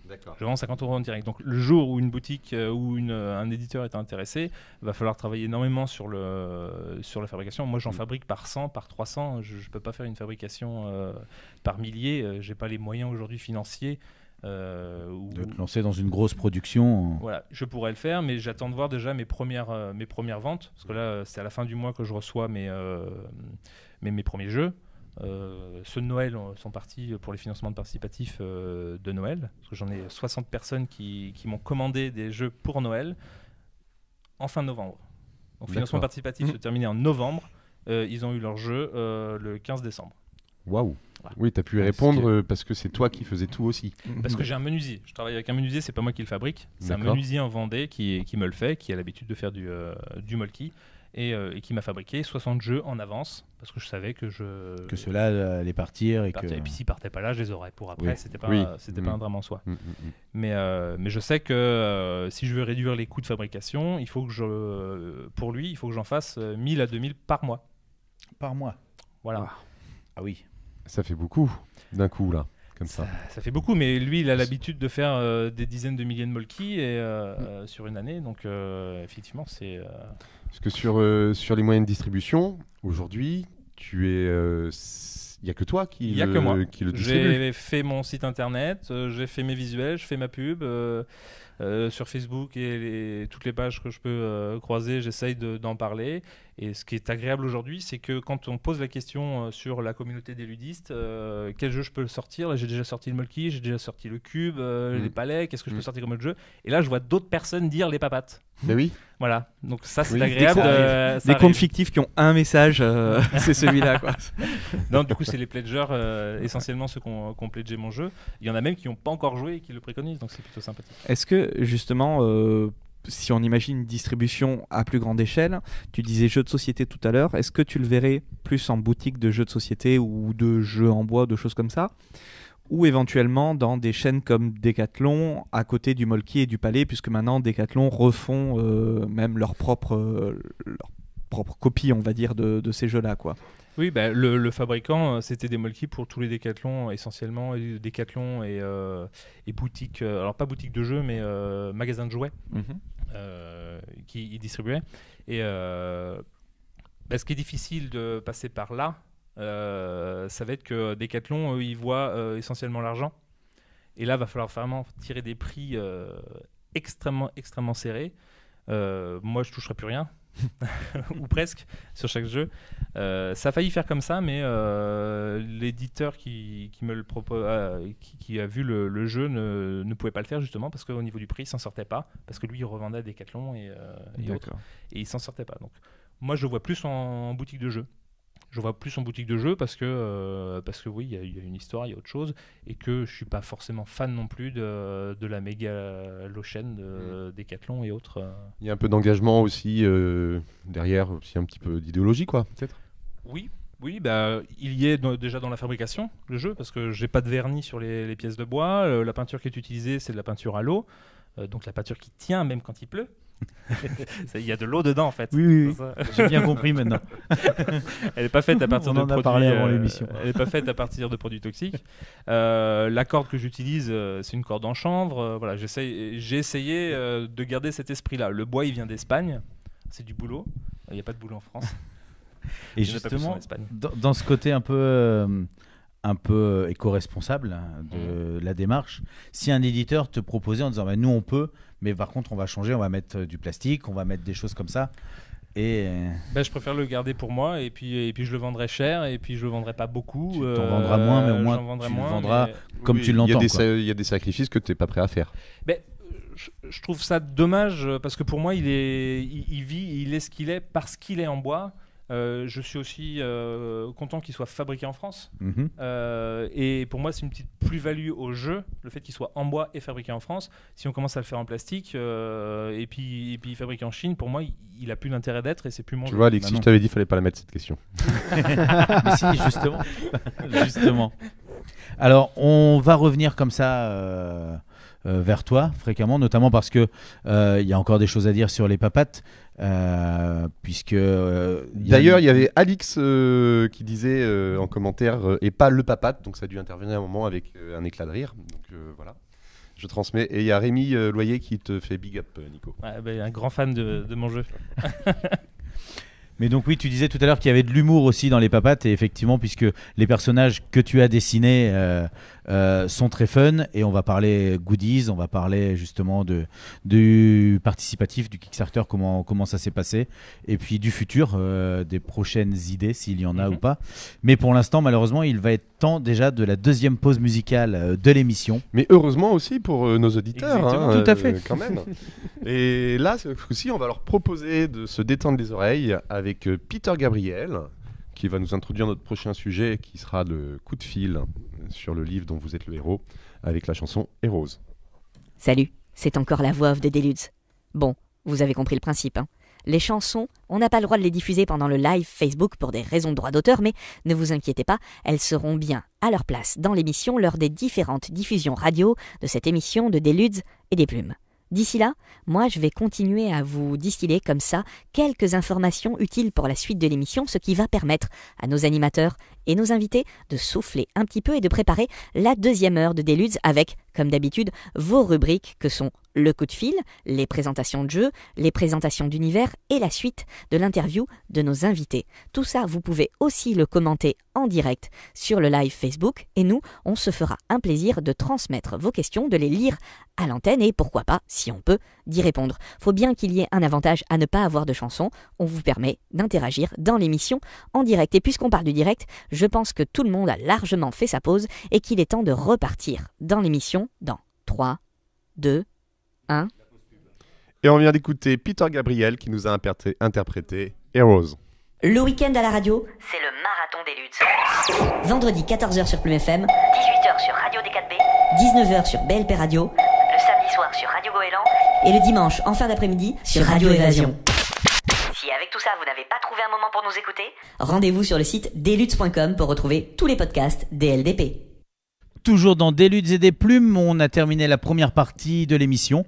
D'accord. Je vends 50 € en direct. Donc le jour où une boutique ou un éditeur est intéressé, il va falloir travailler énormément sur la fabrication. Moi, j'en fabrique par 100, par 300. Je ne peux pas faire une fabrication par milliers. Je n'ai pas les moyens aujourd'hui financiers. De te lancer dans une grosse production. Voilà, je pourrais le faire, mais j'attends de voir déjà mes premières ventes, parce que là, c'est à la fin du mois que je reçois mes premiers jeux. Ceux de Noël sont partis pour les financements participatifs de Noël, parce que j'en ai 60 personnes qui m'ont commandé des jeux pour Noël en fin novembre. Donc, financement participatif se terminait en novembre. Ils ont eu leur jeu le 15 décembre. Waouh! Oui, tu as pu répondre parce que c'est toi qui faisais tout aussi. Parce que j'ai un menuisier. Je travaille avec un menuisier, c'est pas moi qui le fabrique. C'est un menuisier en Vendée qui me le fait, qui a l'habitude de faire du molki et qui m'a fabriqué 60 jeux en avance parce que je savais que ceux-là allaient partir. Et puis s'ils partaient pas là, je les aurais pour après. Oui. C'était pas un drame en soi. Mais je sais que si je veux réduire les coûts de fabrication, il faut que pour lui, il faut que j'en fasse 1000 à 2000 par mois. Par mois. Voilà. Ah oui. Ça fait beaucoup d'un coup là, comme ça. Ça fait beaucoup, mais lui, il a l'habitude de faire des dizaines de milliers de molki sur une année, donc effectivement, c'est. Parce que sur les moyens de distribution, aujourd'hui, il n'y a que toi qui le distribue. J'ai fait mon site internet, j'ai fait mes visuels, je fais ma pub. Sur Facebook et toutes les pages que je peux croiser, j'essaye d'en parler. Et ce qui est agréable aujourd'hui, c'est que quand on pose la question sur la communauté des ludistes, quel jeu je peux sortir? Là, j'ai déjà sorti le Molki, j'ai déjà sorti le Cube, les palais, qu'est-ce que je peux sortir comme autre jeu? Et là, je vois d'autres personnes dire les papates. Mais oui. Voilà, donc ça c'est agréable. Des comptes fictifs qui ont un message, c'est celui-là, quoi. Non, du coup, c'est les pledgers, essentiellement ceux qui ont pledgé mon jeu. Il y en a même qui n'ont pas encore joué et qui le préconisent, donc c'est plutôt sympathique. Est-ce que justement, si on imagine une distribution à plus grande échelle, tu disais jeux de société tout à l'heure, est-ce que tu le verrais plus en boutique de jeux de société ou de jeux en bois, de choses comme ça, ou éventuellement dans des chaînes comme Decathlon à côté du Molki et du Palais, puisque maintenant Decathlon refont même leur propre copie, on va dire, de ces jeux-là, quoi. Oui, bah, le fabricant, c'était des Molki pour tous les Decathlon, essentiellement, Decathlon et boutiques, alors pas boutique de jeux, mais magasins de jouets, qui distribuaient. Et ce qui est difficile de passer par là, ça va être que Decathlon, ils voient essentiellement l'argent. Et là, il va falloir vraiment tirer des prix extrêmement, extrêmement serrés. Moi, je ne toucherai plus rien. ou presque sur chaque jeu. Ça a failli faire comme ça, mais l'éditeur qui me le propose, qui a vu le jeu ne pouvait pas le faire, justement parce qu'au niveau du prix il s'en sortait pas, parce que lui il revendait à Decathlon et autres, et il s'en sortait pas. Donc moi je le vois plus en boutique de jeux. Je vois plus en boutique de jeux parce que oui, il y a une histoire, il y a autre chose, et que je suis pas forcément fan non plus de la méga low-chain de Decathlon et autres. Il y a un peu d'engagement aussi derrière, aussi un petit peu d'idéologie, quoi, peut-être. Oui, il y est déjà dans la fabrication, le jeu, parce que j'ai pas de vernis sur les pièces de bois. La peinture qui est utilisée, c'est de la peinture à l'eau, donc la peinture qui tient même quand il pleut. Il y a de l'eau dedans en fait. Oui. J'ai bien compris maintenant. Elle n'est pas faite à partir On de en a produits. parlé avant l'émission. Elle n'est pas faite à partir de produits toxiques. La corde que j'utilise, c'est une corde en chanvre. Voilà, j'ai essayé de garder cet esprit-là. Le bois, il vient d'Espagne. C'est du boulot. Il n'y a pas de boulot en France. Et justement, dans ce côté un peu éco-responsable de la démarche, si un éditeur te proposait en disant nous on peut, mais par contre on va changer, on va mettre du plastique, on va mettre des choses comme ça, et je préfère le garder pour moi, et puis je le vendrai cher, et puis je le vendrai pas beaucoup. Tu t'en vendras moins, mais au moins tu le vendras comme tu l'entends. Il y a des sacrifices que tu n'es pas prêt à faire. Je trouve ça dommage parce que pour moi il vit, il est ce qu'il est parce qu'il est en bois. Je suis aussi content qu'il soit fabriqué en France. Et pour moi, c'est une petite plus-value au jeu, le fait qu'il soit en bois et fabriqué en France. Si on commence à le faire en plastique et puis fabriqué en Chine, pour moi, il a plus d'intérêt d'être et c'est plus mon jeu. Tu vois, Alexis, je t'avais dit qu'il fallait pas la mettre cette question. Mais si, justement. Alors, on va revenir comme ça vers toi fréquemment, notamment parce que il y a encore des choses à dire sur les papates. Puisque d'ailleurs il y avait Alix qui disait en commentaire et pas le papate, donc ça a dû intervenir un moment avec un éclat de rire, donc voilà, je transmets. Et il y a Rémi Loyer qui te fait big up, Nico. Un grand fan de mon jeu. Mais donc oui, tu disais tout à l'heure qu'il y avait de l'humour aussi dans les papates, et effectivement, puisque les personnages que tu as dessinés sont très fun, et on va parler goodies, on va parler justement du participatif, du Kickstarter, comment ça s'est passé, et puis du futur, des prochaines idées, s'il y en a ou pas. Mais pour l'instant, malheureusement, il va être temps déjà de la deuxième pause musicale de l'émission. Mais heureusement aussi pour nos auditeurs. Exactement, tout à fait. Quand même. Et là, ce coup-ci, on va leur proposer de se détendre les oreilles avec Peter Gabriel, qui va nous introduire notre prochain sujet, qui sera le coup de fil sur le livre dont vous êtes le héros, avec la chanson Heroes. Salut, c'est encore la voix off de Deludes. Bon, vous avez compris le principe, hein. Les chansons, on n'a pas le droit de les diffuser pendant le live Facebook pour des raisons de droit d'auteur, mais ne vous inquiétez pas, elles seront bien à leur place dans l'émission lors des différentes diffusions radio de cette émission de Deludes et des Plumes. D'ici là, moi je vais continuer à vous distiller comme ça quelques informations utiles pour la suite de l'émission, ce qui va permettre à nos animateurs et nos invités de souffler un petit peu et de préparer la deuxième heure de Deludes avec, comme d'habitude, vos rubriques que sont le coup de fil, les présentations de jeux, les présentations d'univers et la suite de l'interview de nos invités. Tout ça, vous pouvez aussi le commenter en direct sur le live Facebook et nous, on se fera un plaisir de transmettre vos questions, de les lire à l'antenne et pourquoi pas, si on peut, d'y répondre. Faut bien qu'il y ait un avantage à ne pas avoir de chansons, on vous permet d'interagir dans l'émission en direct. Et puisqu'on parle du direct, je pense que tout le monde a largement fait sa pause et qu'il est temps de repartir dans l'émission dans 3, 2, 1. Et on vient d'écouter Peter Gabriel qui nous a interprété Heroes. Le week-end à la radio, c'est le marathon des luttes. Vendredi 14h sur Plume FM, 18h sur Radio D4B, 19h sur BLP Radio, le samedi soir sur Radio Goéland et le dimanche en fin d'après-midi sur Radio Évasion. Si avec tout ça vous n'avez pas trouvé un moment pour nous écouter, rendez-vous sur le site deludes.com pour retrouver tous les podcasts DLDP. Toujours dans Deludes et des Plumes, on a terminé la première partie de l'émission.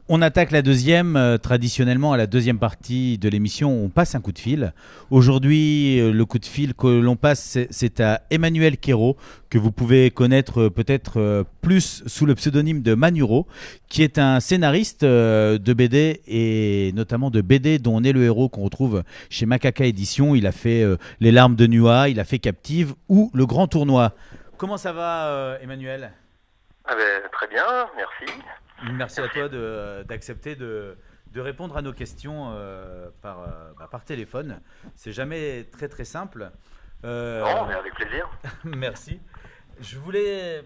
On attaque la deuxième. Traditionnellement, à la deuxième partie de l'émission, on passe un coup de fil. Aujourd'hui, le coup de fil que l'on passe, c'est à Emmanuel Quérault, que vous pouvez connaître peut-être plus sous le pseudonyme de Manuro, qui est un scénariste de BD et notamment de BD dont on est le héros, qu'on retrouve chez Macaca Édition. Il a fait Les Larmes de Nua, il a fait Captive ou Le Grand Tournoi. Comment ça va, Emmanuel ? Très bien, merci. Merci à toi d'accepter de répondre à nos questions par téléphone. C'est jamais très très simple. Non, mais avec plaisir. Merci. Je voulais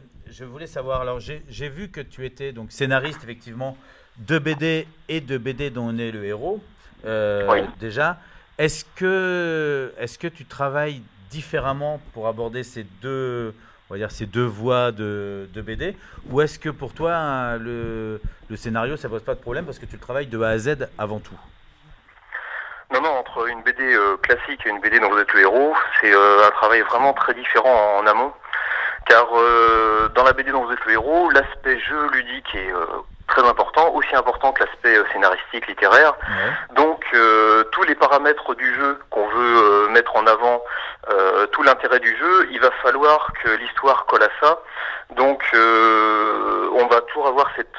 savoir, alors j'ai vu que tu étais donc scénariste effectivement de BD et de BD dont on est le héros. Oui. Déjà, est-ce que tu travailles différemment pour aborder ces deux, on va dire ces deux voies de BD, ou est-ce que pour toi le scénario ça pose pas de problème parce que tu le travailles de A à Z avant tout? Non, entre une BD classique et une BD dont vous êtes le héros, c'est un travail vraiment très différent en amont. Car dans la BD dont vous êtes le héros, l'aspect jeu ludique est très important, aussi important que l'aspect scénaristique, littéraire. Ouais. Donc tous les paramètres du jeu qu'on veut mettre en avant, tout l'intérêt du jeu, il va falloir que l'histoire colle à ça. Donc on va toujours avoir cette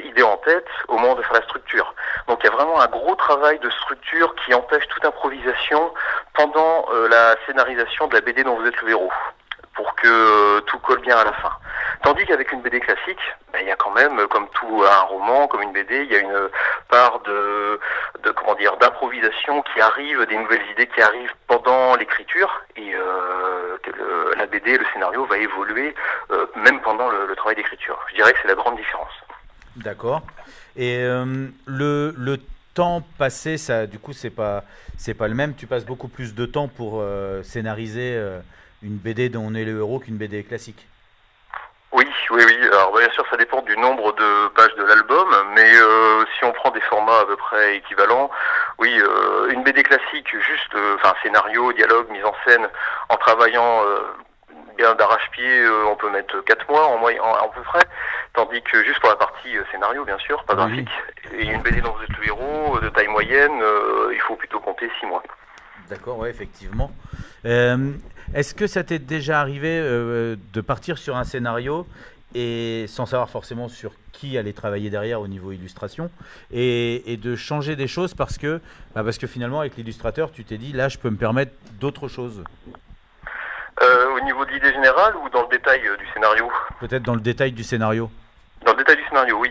idée en tête au moment de faire la structure. Donc il y a vraiment un gros travail de structure qui empêche toute improvisation pendant la scénarisation de la BD dont vous êtes le héros, pour que tout colle bien à la fin. Tandis qu'avec une BD classique, il y a quand même, comme tout un roman, comme une BD, il y a une part d'improvisation qui arrive, des nouvelles idées qui arrivent pendant l'écriture, et la BD, le scénario va évoluer même pendant le travail d'écriture. Je dirais que c'est la grande différence. D'accord. Et le temps passé, ça, du coup, c'est pas le même. Tu passes beaucoup plus de temps pour scénariser une BD dont on est le héros qu'une BD classique. Oui. Alors bien sûr, ça dépend du nombre de pages de l'album, mais si on prend des formats à peu près équivalents, oui, une BD classique, juste, scénario, dialogue, mise en scène, en travaillant bien d'arrache-pied, on peut mettre 4 mois en peu près, tandis que juste pour la partie scénario, bien sûr, pas graphique, et une BD dont vous êtes le héros, de taille moyenne, il faut plutôt compter 6 mois. D'accord, ouais, effectivement. Est-ce que ça t'est déjà arrivé de partir sur un scénario et sans savoir forcément sur qui allait travailler derrière au niveau illustration et de changer des choses parce que finalement avec l'illustrateur tu t'es dit là je peux me permettre d'autres choses? Au niveau de l'idée générale ou dans le détail du scénario? Peut-être dans le détail du scénario. Dans le détail du scénario, oui.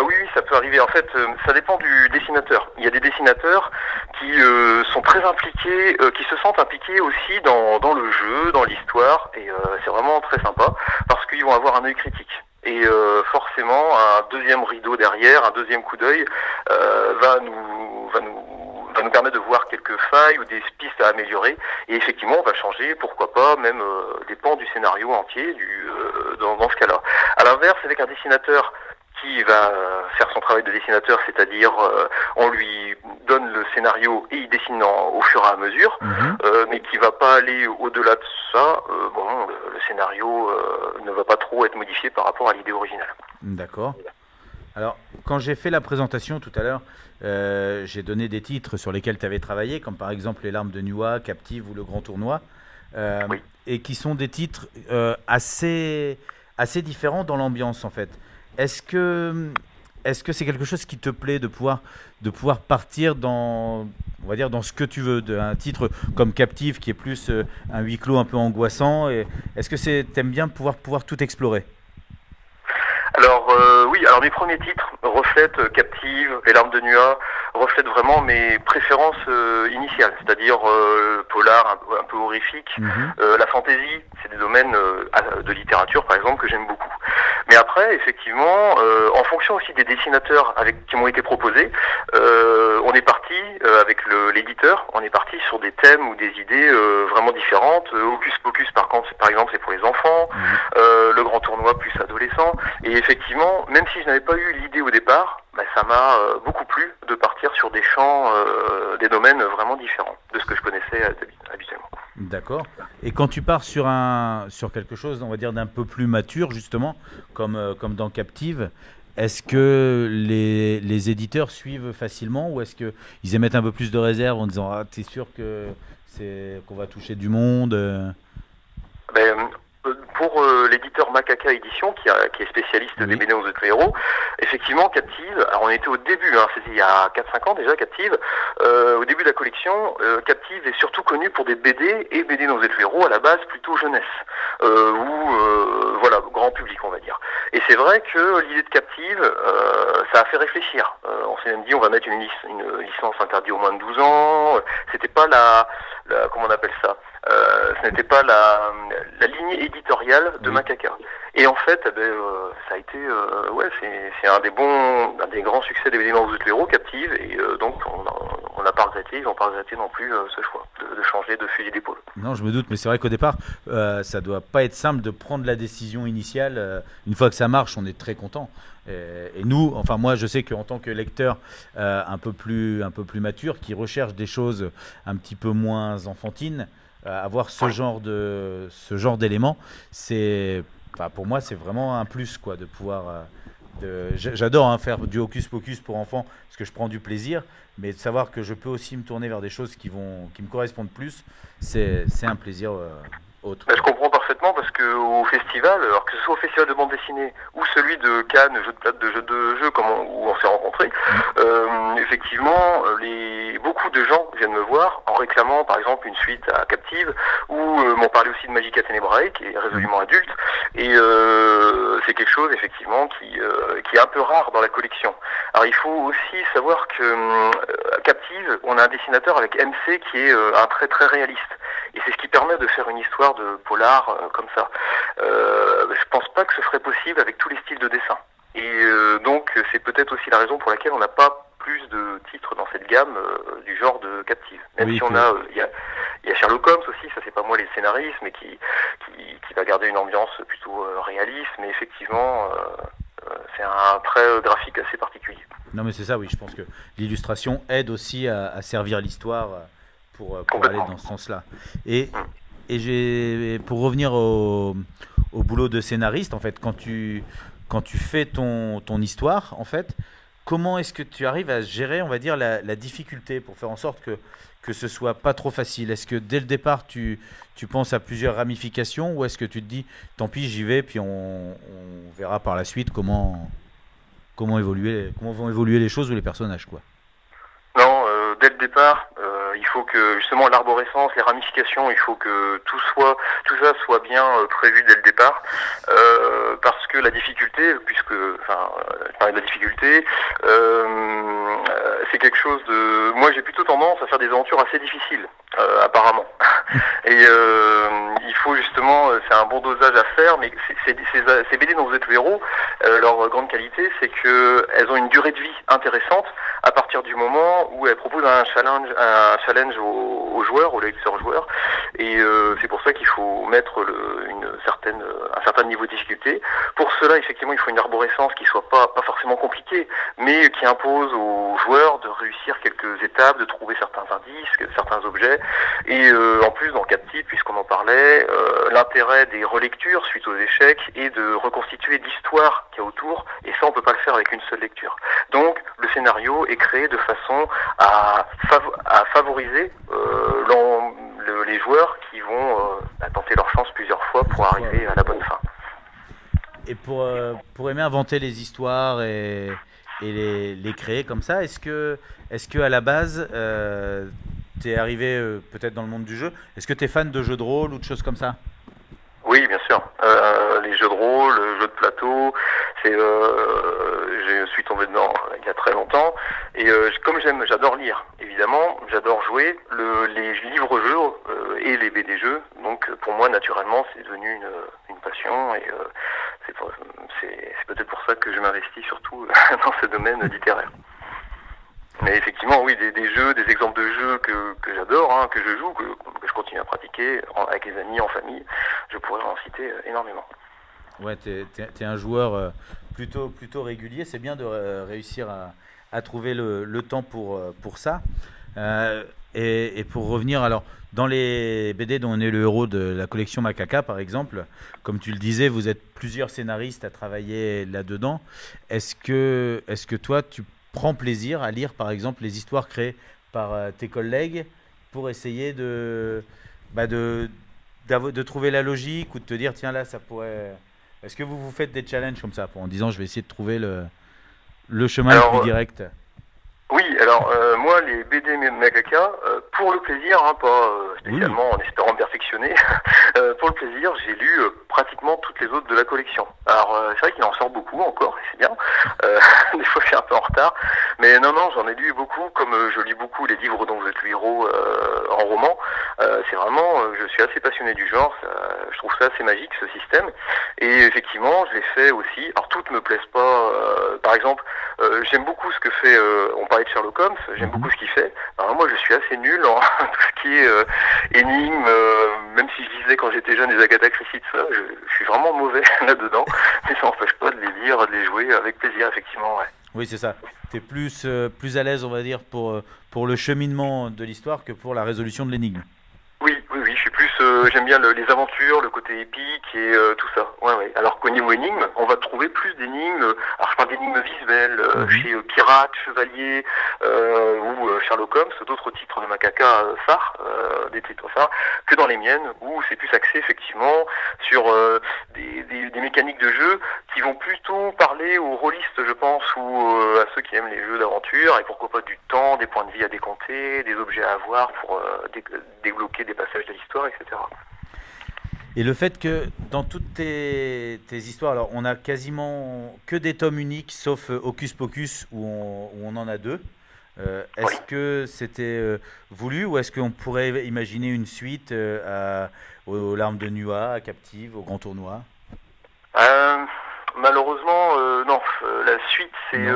Oui, ça peut arriver. En fait, ça dépend du dessinateur. Il y a des dessinateurs qui sont très impliqués, qui se sentent impliqués aussi dans le jeu, dans l'histoire, et c'est vraiment très sympa parce qu'ils vont avoir un œil critique. Et forcément, un deuxième rideau derrière, un deuxième coup d'œil va nous permettre de voir quelques failles ou des pistes à améliorer. Et effectivement, on va changer, pourquoi pas, même des pans du scénario entier dans ce cas-là. À l'inverse, avec un dessinateur qui va faire son travail de dessinateur, c'est-à-dire on lui donne le scénario et il dessine au fur et à mesure, mais qui va pas aller au-delà de ça, le scénario ne va pas trop être modifié par rapport à l'idée originale. D'accord. Alors, quand j'ai fait la présentation tout à l'heure, j'ai donné des titres sur lesquels tu avais travaillé, comme par exemple Les Larmes de Nuwa, Captive ou Le Grand Tournoi, et qui sont des titres assez différents dans l'ambiance en fait. Est-ce que c'est quelque chose qui te plaît de pouvoir partir dans, on va dire, dans ce que tu veux, d'un titre comme Captive qui est plus un huis clos un peu angoissant, et est-ce que t'aimes bien pouvoir tout explorer? Alors oui, alors mes premiers titres reflètent Captive, Les Larmes de Nuwa, reflètent vraiment mes préférences initiales, c'est-à-dire polar, un peu horrifique, la fantasy, c'est des domaines de littérature par exemple que j'aime beaucoup. Mais après, effectivement, en fonction aussi des dessinateurs qui m'ont été proposés, on est parti avec l'éditeur, on est parti sur des thèmes ou des idées vraiment différentes. Hocus Pocus par exemple c'est pour les enfants, Le Grand Tournoi plus adolescent, et effectivement, même si je n'avais pas eu l'idée au départ, ça m'a beaucoup plu de partir sur des champs, des domaines vraiment différents de ce que je connaissais habituellement. D'accord. Et quand tu pars sur quelque chose, on va dire, d'un peu plus mature, justement, comme dans Captive, est-ce que les éditeurs suivent facilement ou est-ce qu'ils émettent un peu plus de réserve en disant « Ah, t'es sûr qu'on va toucher du monde Pour l'éditeur Macaca Édition, qui est spécialiste des BD aux autres héros, effectivement, Captive, alors on était au début, c'était il y a 4-5 ans déjà, Captive, au début de la collection, Captive est surtout connu pour des BD et BD dans les héros, à la base plutôt jeunesse, grand public on va dire. Et c'est vrai que l'idée de Captive, ça a fait réfléchir. On s'est même dit on va mettre une licence interdite aux moins de 12 ans, c'était pas comment on appelle ça, ce n'était pas la lignée éditoriale de Macaca. Et en fait, ça a été, c'est un des grands succès des BD dans les héros, Captive, et donc on n'a pas regretté, ils n'ont pas regretté non plus ce choix de de changer de fusil d'épaule. Non, je me doute, mais c'est vrai qu'au départ, ça doit pas être simple de prendre la décision initiale. Une fois que ça marche, on est très content. Et nous, enfin moi, je sais qu'en tant que lecteur un peu plus mature, qui recherche des choses un petit peu moins enfantines, avoir ce genre d'éléments, c'est, enfin, pour moi, c'est vraiment un plus, quoi, de pouvoir. J'adore hein, faire du hocus pocus pour enfants parce que je prends du plaisir, mais de savoir que je peux aussi me tourner vers des choses qui me correspondent plus, c'est un plaisir autre. Je comprends parfaitement parce que au festival, alors que ce soit au festival de bande dessinée ou celui de Cannes, jeu de jeu où on s'est rencontrés, effectivement, beaucoup de gens viennent me voir en réclamant par exemple une suite à Captive ou m'ont parlé aussi de Magica Tenebrae qui est résolument adulte et c'est quelque chose effectivement qui est un peu rare dans la collection. Alors il faut aussi savoir que Captive, on a un dessinateur avec MC qui est un trait très réaliste. Et c'est ce qui permet de faire une histoire de polar comme ça. Je pense pas que ce serait possible avec tous les styles de dessin. Et donc c'est peut-être aussi la raison pour laquelle on n'a pas plus de titres dans cette gamme du genre de Captive. Même oui, si on a, il y a Sherlock Holmes aussi, ça c'est pas moi les scénaristes, mais qui va garder une ambiance plutôt réaliste, mais effectivement c'est un trait graphique assez particulier. Non mais c'est ça, oui, je pense que l'illustration aide aussi à servir l'histoire pour aller dans ce sens-là. Et pour revenir au boulot de scénariste, en fait, quand tu fais ton histoire, en fait, comment est-ce que tu arrives à gérer, on va dire, la difficulté pour faire en sorte que ce soit pas trop facile? Est-ce que dès le départ, tu penses à plusieurs ramifications ou est-ce que tu te dis, tant pis, j'y vais, puis on verra par la suite comment vont évoluer les choses ou les personnages, quoi? Non, dès le départ, il faut que justement l'arborescence, les ramifications, il faut que tout ça soit bien prévu dès le départ, parce que la difficulté, je parlais de la difficulté, c'est quelque chose de. Moi, j'ai plutôt tendance à faire des aventures assez difficiles, apparemment. Et il faut justement, c'est un bon dosage à faire, mais ces BD dont vous êtes le héros, leur grande qualité, c'est que elles ont une durée de vie intéressante à partir du moment où elles proposent un challenge aux joueurs, aux lecteurs-joueurs, et c'est pour ça qu'il faut mettre un certain niveau de difficulté. Pour cela, effectivement, il faut une arborescence qui soit pas forcément compliquée, mais qui impose aux joueurs de réussir quelques étapes, de trouver certains indices, certains objets, et en plus, dans Captive, puisqu'on en parlait, l'intérêt des relectures suite aux échecs est de reconstituer l'histoire qu'il y a autour, et ça, on peut pas le faire avec une seule lecture. Donc, le scénario est créé de façon à favoriser les joueurs qui vont tenter leur chance plusieurs fois pour arriver à la bonne fin. Et pour aimer inventer les histoires et les créer comme ça, est-ce que à la base t'es arrivé peut-être dans le monde du jeu, est-ce que t'es fan de jeux de rôle ou de choses comme ça? Oui, bien sûr. Les jeux de rôle, jeux de plateau, je suis tombé dedans il y a très longtemps. Et comme j'adore lire, évidemment, j'adore jouer les livres-jeux et les BD-jeux. Donc pour moi, naturellement, c'est devenu une passion et c'est peut-être pour ça que je m'investis surtout dans ce domaine littéraire. Mais effectivement, oui, des jeux, des exemples de jeux que j'adore, hein, que je joue, que je continue à pratiquer avec les amis, en famille, je pourrais en citer énormément. Ouais, t'es un joueur plutôt régulier. C'est bien de réussir à trouver le temps pour ça. Et pour revenir, alors, dans les BD dont on est le héros de la collection Macaca, par exemple, comme tu le disais, vous êtes plusieurs scénaristes à travailler là-dedans. Est-ce que toi, tu prends plaisir à lire, par exemple, les histoires créées par tes collègues pour essayer de trouver la logique ou de te dire, tiens, là, ça pourrait... Est-ce que vous faites des challenges comme ça en disant, je vais essayer de trouver le chemin le plus direct? Oui, alors moi les BD Macaca, pour le plaisir, hein, pas spécialement en espérant me perfectionner, pour le plaisir, j'ai lu pratiquement toutes les autres de la collection. Alors c'est vrai qu'il en sort beaucoup encore, et c'est bien, des fois je suis un peu en retard, mais non, j'en ai lu beaucoup, comme je lis beaucoup les livres dont vous êtes le héros en roman, C'est vraiment, je suis assez passionné du genre, je trouve ça assez magique ce système. Et effectivement, je l'ai fait aussi. Alors toutes me plaisent pas. Par exemple, j'aime beaucoup ce que fait. On parlait de Sherlock Holmes. J'aime beaucoup ce qu'il fait. Alors moi, je suis assez nul en tout ce qui est énigme. Même si je lisais quand j'étais jeune les Agatha Christie, tout ça, je suis vraiment mauvais là-dedans. Mais ça n'empêche pas de les lire, de les jouer avec plaisir, effectivement. Ouais. Oui, c'est ça. Tu es plus à l'aise, on va dire, pour le cheminement de l'histoire que pour la résolution de l'énigme. Oui, je suis plus, j'aime bien les aventures, le côté épique et tout ça. Ouais. Alors qu'au niveau énigme, on va trouver plus d'énigmes. Alors je parle d'énigmes visuelles chez Pirates, Chevaliers ou Sherlock Holmes, d'autres titres de Macaca phares, des titres phares, que dans les miennes où c'est plus axé effectivement sur des mécaniques de jeu qui vont plutôt parler aux rôlistes, je pense, ou à ceux qui aiment les jeux d'aventure et pourquoi pas du temps, des points de vie à décompter, des objets à avoir pour débloquer des passages de l'histoire, etc. Et le fait que dans toutes tes histoires, alors on a quasiment que des tomes uniques, sauf Hocus Pocus où on en a 2. Est-ce que c'était voulu ou est-ce qu'on pourrait imaginer une suite aux Larmes de Nua, à Captive, au Grand Tournoi? Malheureusement, non. La suite, c'est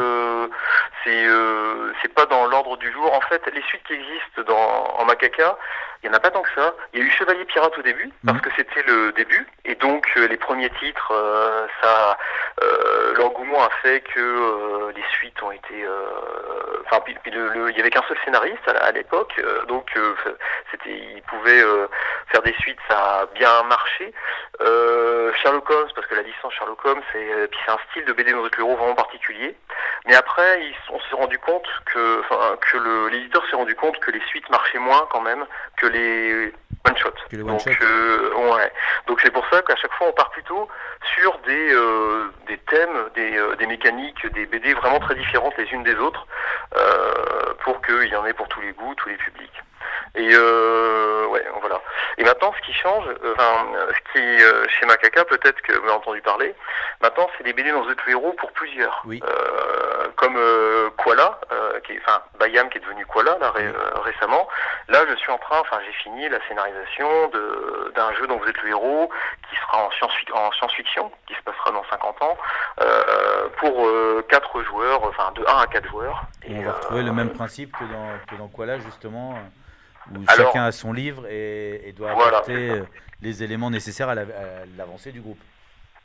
pas dans l'ordre du jour. En fait, les suites qui existent en Macaca, il n'y en a pas tant que ça. Il y a eu Chevalier Pirate au début, parce que c'était le début, et donc les premiers titres, l'engouement a fait que les suites ont été... il y avait qu'un seul scénariste à l'époque, donc il pouvait faire des suites, ça a bien marché. Sherlock Holmes, parce que la licence Sherlock Holmes, c'est un style de BD dans notre bureau vraiment particulier. Mais après, on s'est rendu compte que l'éditeur s'est rendu compte que les suites marchaient moins quand même que les one-shots. Donc c'est pour ça qu'à chaque fois on part plutôt sur des thèmes, des mécaniques, des BD vraiment très différentes les unes des autres, pour qu'il y en ait pour tous les goûts, tous les publics. Et voilà. Et maintenant, ce qui change, chez Macaca, peut-être que vous avez entendu parler, maintenant c'est des BD dans The Héros pour plusieurs. Oui. Comme Koala, Bayam qui est devenu Koala là, récemment. Là, j'ai fini la scénarisation d'un jeu dont vous êtes le héros, qui sera en science-fiction, qui se passera dans 50 ans, pour 4 joueurs, de 1 à 4 joueurs. Et on va retrouver le même principe que dans Koala, justement, où chacun a son livre et doit apporter les éléments nécessaires à l'avancée du groupe.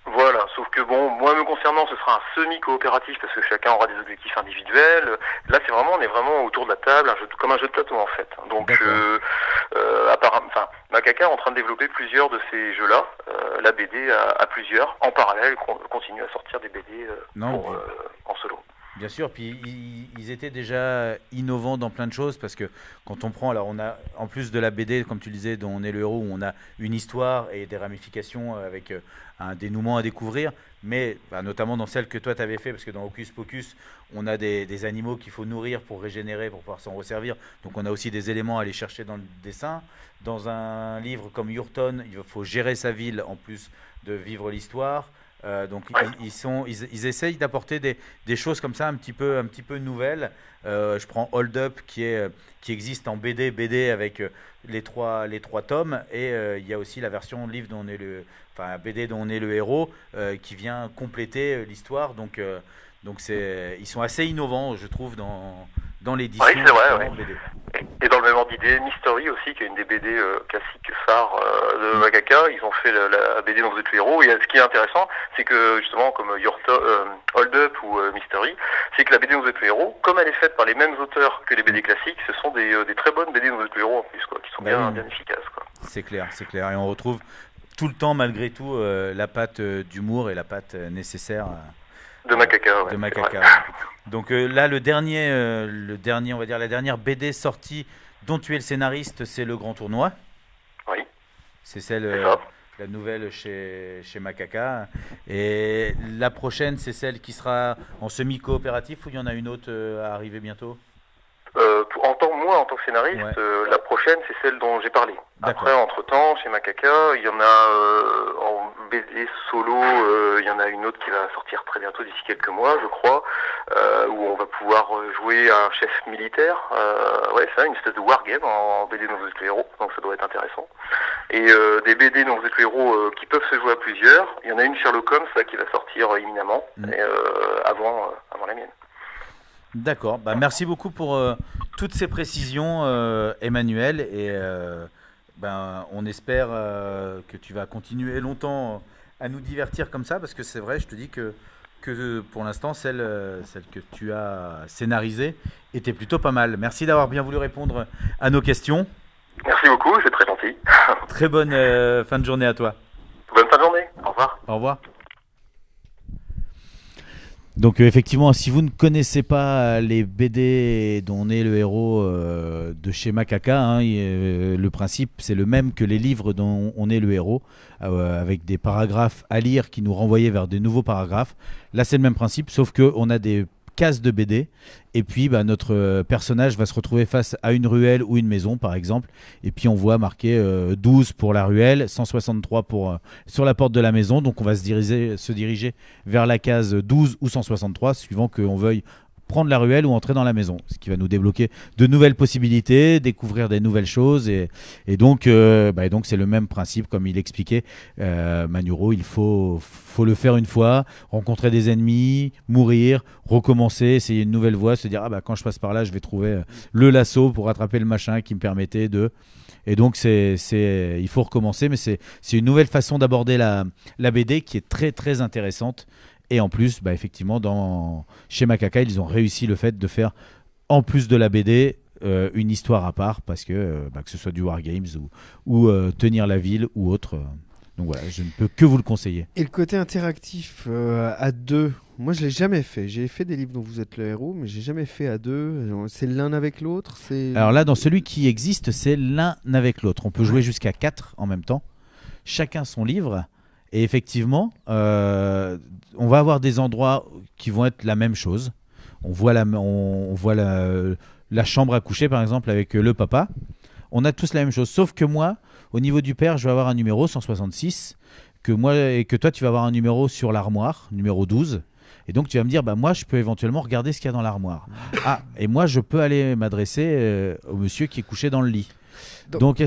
Voilà, sauf que moi me concernant, ce sera un semi-coopératif parce que chacun aura des objectifs individuels. Là, on est vraiment autour de la table, comme un jeu de plateau en fait. Donc, Macaca est en train de développer plusieurs de ces jeux-là, la BD à plusieurs, en parallèle, continue à sortir des BD en solo. Bien sûr, puis ils étaient déjà innovants dans plein de choses parce que quand on prend, alors on a en plus de la BD, comme tu le disais, dont on est le héros, où on a une histoire et des ramifications avec un dénouement à découvrir, mais notamment dans celle que toi tu avais fait, parce que dans Hocus Pocus, on a des animaux qu'il faut nourrir pour régénérer, pour pouvoir s'en resservir, donc on a aussi des éléments à aller chercher dans le dessin. Dans un livre comme Yurton, il faut gérer sa ville en plus de vivre l'histoire. Ils essayent d'apporter des choses comme ça un petit peu nouvelles. Je prends Hold Up qui existe en BD avec les trois tomes, et il y a aussi la version livre dont on est BD dont on est le héros, qui vient compléter l'histoire. Donc ils sont assez innovants, je trouve, dans l'édition. Oui, c'est vrai. BD. Et dans le même ordre d'idée, Mystery aussi, qui est une des BD classiques phares de Macaca, ils ont fait la BD dans The Héros. Et ce qui est intéressant, c'est que justement, comme Hold Up ou Mystery, c'est que la BD dans The Héros, comme elle est faite par les mêmes auteurs que les BD classiques, ce sont des très bonnes BD dans The Héros en plus, qui sont bien efficaces. C'est clair. Et on retrouve tout le temps, malgré tout, la patte d'humour et la patte nécessaire de Macaca. Donc là, le dernier, on va dire la dernière BD sortie dont tu es le scénariste, c'est Le Grand Tournoi. Oui. C'est celle, la nouvelle chez Macaca. Et la prochaine, c'est celle qui sera en semi-coopératif, ou il y en a une autre à arriver bientôt? moi en tant que scénariste, Ouais. la prochaine c'est celle dont j'ai parlé. D'accord. Après, entre-temps, chez Macaca, il y en a en BD solo, il y en a une autre qui va sortir très bientôt, d'ici quelques mois, je crois, où on va pouvoir jouer un chef militaire. Ouais, c'est une espèce de wargame en BD dont vous êtes le héros, donc ça doit être intéressant. Et des BD dont vous êtes le héros qui peuvent se jouer à plusieurs. Il y en a une Sherlock Holmes là, qui va sortir imminemment, et, avant la mienne. D'accord. Bah, merci beaucoup pour toutes ces précisions, Emmanuel. Et on espère que tu vas continuer longtemps à nous divertir comme ça, parce que c'est vrai, je te dis que pour l'instant, celle que tu as scénarisée était plutôt pas mal. Merci d'avoir bien voulu répondre à nos questions. Merci beaucoup, c'est très gentil. Très bonne fin de journée à toi. Bonne fin de journée, au revoir. Au revoir. Donc effectivement, si vous ne connaissez pas les BD dont on est le héros de chez Macaca, hein, le principe c'est le même que les livres dont on est le héros, avec des paragraphes à lire qui nous renvoyaient vers des nouveaux paragraphes. Là c'est le même principe, sauf qu'on a des cases de BD, et puis notre personnage va se retrouver face à une ruelle ou une maison par exemple, et puis on voit marqué 12 pour la ruelle, 163 sur la porte de la maison, donc on va se diriger vers la case 12 ou 163 suivant qu'on veuille prendre la ruelle ou entrer dans la maison, ce qui va nous débloquer de nouvelles possibilités, découvrir des nouvelles choses, et donc c'est le même principe comme il expliquait Manuro. Il faut le faire une fois, rencontrer des ennemis, mourir, recommencer, essayer une nouvelle voie, se dire quand je passe par là je vais trouver le lasso pour attraper le machin qui me permettait de... Et donc il faut recommencer, mais c'est une nouvelle façon d'aborder la BD qui est très très intéressante. Et en plus, effectivement, chez Macaca, ils ont réussi le fait de faire, en plus de la BD, une histoire à part, parce que ce soit du Wargames ou tenir la ville ou autre. Donc voilà, je ne peux que vous le conseiller. Et le côté interactif à deux, moi je l'ai jamais fait. J'ai fait des livres dont vous êtes le héros, mais j'ai jamais fait à deux. C'est l'un avec l'autre. Alors là, dans celui qui existe, c'est l'un avec l'autre. On peut jouer jusqu'à 4 en même temps, chacun son livre. Et effectivement, on va avoir des endroits qui vont être la même chose. On voit la chambre à coucher, par exemple, avec le papa. On a tous la même chose. Sauf que moi, au niveau du père, je vais avoir un numéro 166, et que toi, tu vas avoir un numéro sur l'armoire, numéro 12. Et donc, tu vas me dire, moi, je peux éventuellement regarder ce qu'il y a dans l'armoire. Et moi, je peux aller m'adresser au monsieur qui est couché dans le lit. Donc,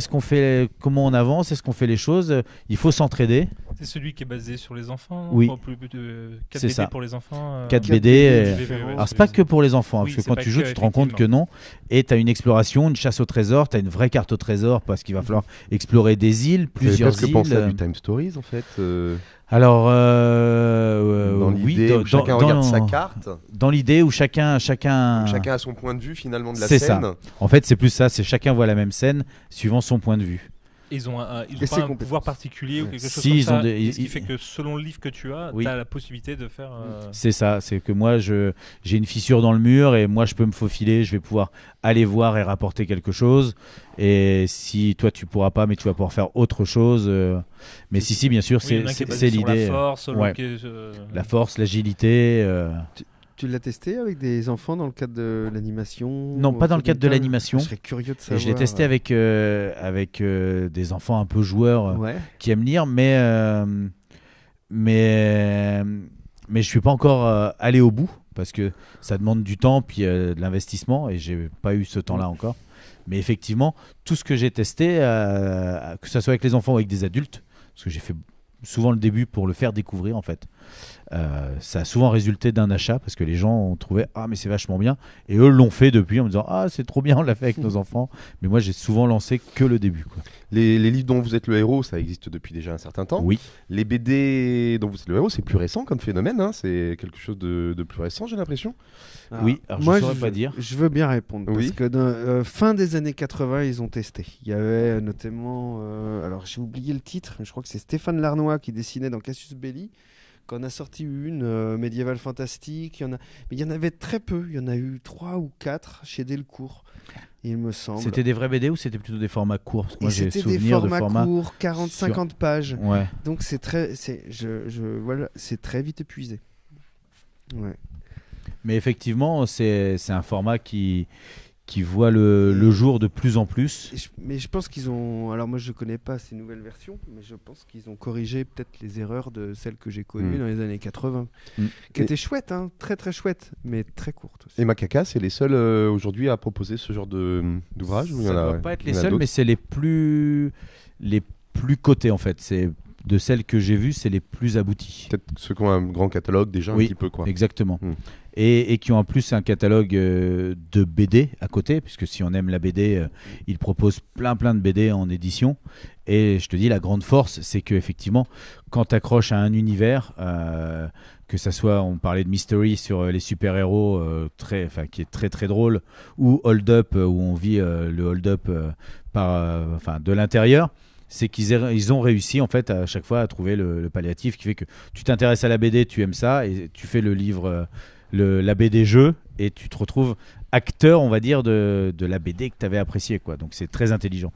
comment on avance? Est-ce qu'on fait les choses? Il faut s'entraider. C'est celui qui est basé sur les enfants, oui. Plus de 4 c'est BD ça. pour les enfants. 4 BD. Alors, c'est pas que pour les enfants, parce que quand tu joues, tu te rends compte que non. Et tu as une exploration, une chasse au trésor, tu as une vraie carte au trésor, parce qu'il va falloir explorer des îles, plusieurs îles. Est-ce que penser à du Time Stories, en fait Alors, dans l'idée où chacun regarde sa carte. Dans l'idée où chacun a son point de vue finalement de la scène. C'est ça. En fait, c'est plus ça. C'est chacun voit la même scène suivant son point de vue. Ils ont pas un pouvoir particulier ou quelque chose comme ça. Ce qui fait que selon le livre que tu as, tu as la possibilité de faire. C'est ça. C'est que moi, j'ai une fissure dans le mur et moi, je peux me faufiler. Je vais pouvoir aller voir et rapporter quelque chose. Et si toi, tu pourras pas, mais tu vas pouvoir faire autre chose. Mais si, bien sûr, c'est l'idée. La force, l'agilité. Tu l'as testé avec des enfants dans le cadre de l'animation? Non, pas dans le cadre de l'animation. Je serais curieux de savoir. Et je l'ai testé avec des enfants un peu joueurs qui aiment lire, mais je suis pas encore allé au bout parce que ça demande du temps puis de l'investissement et j'ai pas eu ce temps-là encore. Mais effectivement, tout ce que j'ai testé, que ce soit avec les enfants ou avec des adultes, parce que j'ai fait souvent le début pour le faire découvrir en fait. Ça a souvent résulté d'un achat parce que les gens ont trouvé mais c'est vachement bien et eux l'ont fait depuis en me disant c'est trop bien, on l'a fait avec nos enfants, mais moi j'ai souvent lancé que le début quoi. Les livres dont vous êtes le héros, ça existe depuis déjà un certain temps. Oui. Les BD dont vous êtes le héros, c'est plus récent comme phénomène, hein. C'est quelque chose de plus récent, j'ai l'impression. Oui, alors moi je saurais pas dire. Je veux bien répondre parce que fin des années 80 ils ont testé. Il y avait notamment alors j'ai oublié le titre, je crois que c'est Stéphane Larnois qui dessinait dans Cassius Belli. Quand on a sorti une médiévale fantastique, mais il y en avait très peu. Il y en a eu 3 ou 4 chez Delcourt, il me semble. C'était des vrais BD ou c'était plutôt des formats courts? Parce que moi, c'était des formats courts, 40-50 pages. Ouais. Donc c'est très vite épuisé. Ouais. Mais effectivement, c'est un format qui qui voit le jour de plus en plus. Mais je pense qu'ils ont. Alors moi je connais pas ces nouvelles versions, mais je pense qu'ils ont corrigé peut-être les erreurs de celles que j'ai connues dans les années 80, qui étaient chouettes, hein, très très chouettes, mais très courtes aussi. Et Macaca, c'est les seuls aujourd'hui à proposer ce genre d'ouvrage? Ça ne doit pas être les seuls, mais c'est les plus cotés en fait. C'est de celles que j'ai vues, c'est les plus aboutis. Peut-être ceux qui ont un grand catalogue déjà un petit peu quoi. Exactement. Et qui ont en plus un catalogue de BD à côté, puisque si on aime la BD, ils proposent plein de BD en édition. Et je te dis, la grande force, c'est qu'effectivement, quand tu accroches à un univers, que ça soit, on parlait de Mystery sur les super-héros, qui est très très drôle, ou Hold Up, où on vit le Hold Up de l'intérieur, c'est qu'ils ont réussi en fait à chaque fois à trouver le palliatif qui fait que tu t'intéresses à la BD, tu aimes ça, et tu fais le livre... la BD jeu, et tu te retrouves acteur, on va dire, de la BD que tu avais apprécié, quoi. Donc c'est très intelligent.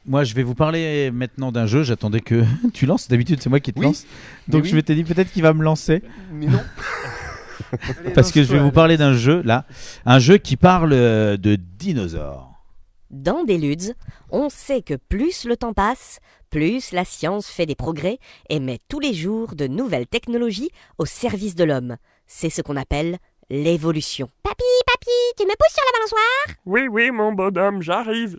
Moi, je vais vous parler maintenant d'un jeu. J'attendais que tu lances. D'habitude, c'est moi qui te lance. Donc je m'étais dit peut-être qu'il va me lancer. Mais non. Parce que je vais vous parler d'un jeu, là. Un jeu qui parle de dinosaures. Dans Deludes, on sait que plus le temps passe, plus la science fait des progrès et met tous les jours de nouvelles technologies au service de l'homme. C'est ce qu'on appelle l'évolution. Papy, tu me pousses sur la balançoire? Oui, mon bonhomme, j'arrive.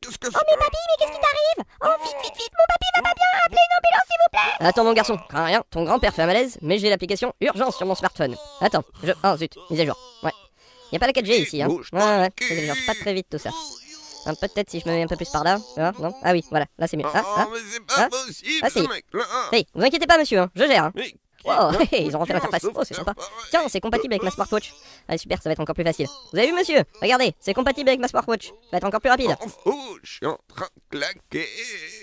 Qu'est-ce que c'est? Oh mais papy, mais qu'est-ce qui t'arrive? Oh vite, mon papy va pas bien, appelez une ambulance s'il vous plaît. Attends mon garçon, crains rien, ton grand-père fait un malaise, mais j'ai l'application Urgence sur mon smartphone. Attends, oh zut, mise à jour, ouais. Y a pas la 4G ici, hein. Ouais, mise à jour, pas très vite tout ça. Peut-être si je me mets un peu plus par là, non? Ah oui, voilà, là c'est mieux. Mais c'est pas possible, si. ce mec-là. Hey, vous inquiétez pas monsieur, hein, je gère. Hein. Mais Oh, ils ont refait l'interface. Oh, c'est sympa. Tiens, c'est compatible avec ma smartwatch. Allez, super, ça va être encore plus facile. Vous avez vu, monsieur? Regardez, c'est compatible avec ma smartwatch. Ça va être encore plus rapide. Je suis en train de claquer.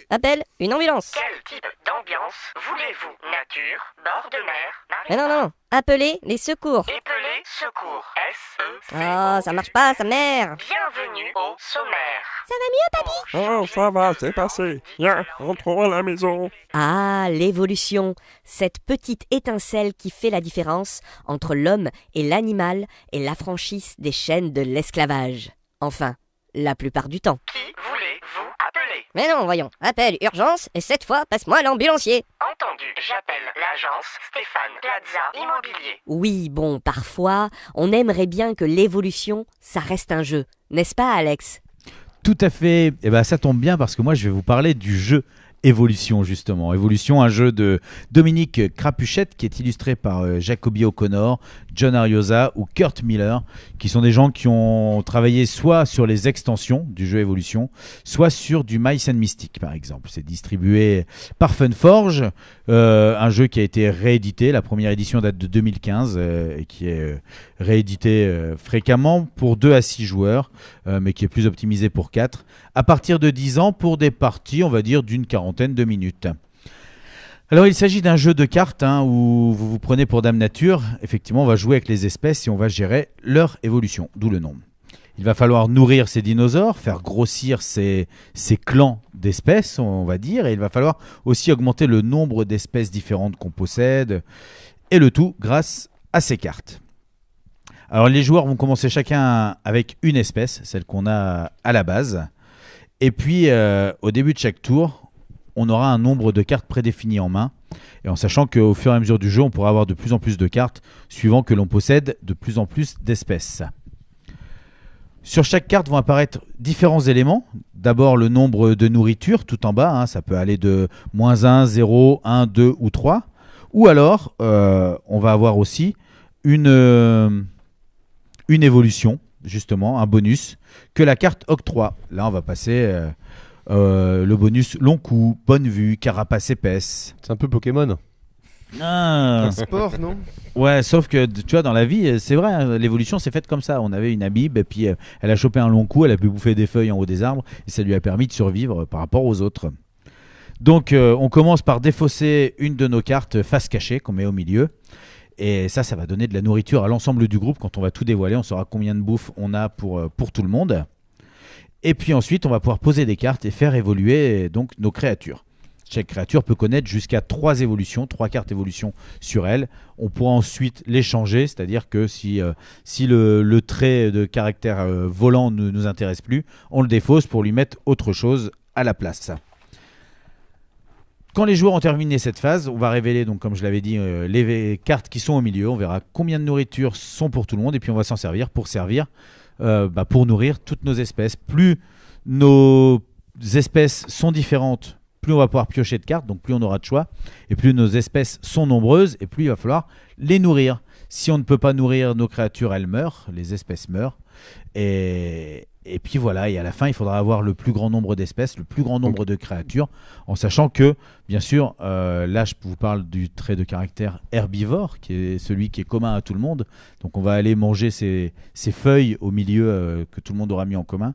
Appelle une ambulance. Quel type d'ambiance voulez-vous? Nature, bord de mer, Mais non. Appelez les secours. Épelé, secours. S-E-C. Oh, ça marche pas, sa mère. Bienvenue au sommaire. Ça va mieux, papy? Oh, ça va, c'est passé. Viens, rentrons à la maison. Ah, l'évolution. Cette petite étincelle qui fait la différence entre l'homme et l'animal et l'affranchisse des chaînes de l'esclavage. Enfin, la plupart du temps. Qui voulez-vous appeler? Mais non, voyons. Appelle urgence et cette fois, passe-moi l'ambulancier. Entendu, j'appelle l'agence Stéphane Plaza Immobilier. Oui, bon, parfois, on aimerait bien que l'évolution, ça reste un jeu. N'est-ce pas, Alex? Tout à fait. Et ben, ça tombe bien parce que moi, je vais vous parler du jeu Évolution, justement. Évolution, un jeu de Dominique Crapuchette qui est illustré par Jacoby O'Connor, John Ariosa ou Kurt Miller, qui sont des gens qui ont travaillé soit sur les extensions du jeu Évolution, soit sur du Mice and Mystic, par exemple. C'est distribué par Funforge, un jeu qui a été réédité. La première édition date de 2015 et qui est réédité fréquemment pour 2 à 6 joueurs, mais qui est plus optimisé pour 4, à partir de 10 ans pour des parties, on va dire, d'une quarantaine de minutes. Alors il s'agit d'un jeu de cartes où vous vous prenez pour Dame Nature. Effectivement, on va jouer avec les espèces et on va gérer leur évolution, d'où le nom. Il va falloir nourrir ces dinosaures, faire grossir ces clans d'espèces, on va dire, et il va falloir aussi augmenter le nombre d'espèces différentes qu'on possède, et le tout grâce à ces cartes. Alors les joueurs vont commencer chacun avec une espèce, celle qu'on a à la base, et puis au début de chaque tour, on aura un nombre de cartes prédéfinies en main, et en sachant qu'au fur et à mesure du jeu, on pourra avoir de plus en plus de cartes, suivant que l'on possède de plus en plus d'espèces. Sur chaque carte vont apparaître différents éléments. D'abord le nombre de nourriture tout en bas, ça peut aller de -1, 0, 1, 2 ou 3. Ou alors, on va avoir aussi une évolution, justement, un bonus, que la carte octroie. Là, on va passer le bonus long coup, bonne vue, carapace épaisse. C'est un peu Pokémon. Un sport, non? Ouais, sauf que tu vois, dans la vie, c'est vrai, l'évolution s'est faite comme ça. On avait une Abib, et puis elle a chopé un long coup, elle a pu bouffer des feuilles en haut des arbres, et ça lui a permis de survivre par rapport aux autres. Donc, on commence par défausser une de nos cartes face cachée qu'on met au milieu. Et ça va donner de la nourriture à l'ensemble du groupe. Quand on va tout dévoiler, on saura combien de bouffe on a pour tout le monde. Et puis ensuite, on va pouvoir poser des cartes et faire évoluer donc nos créatures. Chaque créature peut connaître jusqu'à 3 cartes évolution sur elle. On pourra ensuite les changer, c'est-à-dire que si le trait de caractère volant ne nous intéresse plus, on le défausse pour lui mettre autre chose à la place. Quand les joueurs ont terminé cette phase, on va révéler, donc, comme je l'avais dit, les cartes qui sont au milieu. On verra combien de nourriture sont pour tout le monde et puis on va s'en servir pour nourrir toutes nos espèces. Plus nos espèces sont différentes, plus on va pouvoir piocher de cartes, donc plus on aura de choix. Et plus nos espèces sont nombreuses et plus il va falloir les nourrir. Si on ne peut pas nourrir nos créatures, elles meurent, les espèces meurent. Et puis voilà, et à la fin, il faudra avoir le plus grand nombre d'espèces, le plus grand nombre de créatures, en sachant que, bien sûr, là, je vous parle du trait de caractère herbivore, qui est celui qui est commun à tout le monde. Donc on va aller manger ces feuilles au milieu que tout le monde aura mis en commun.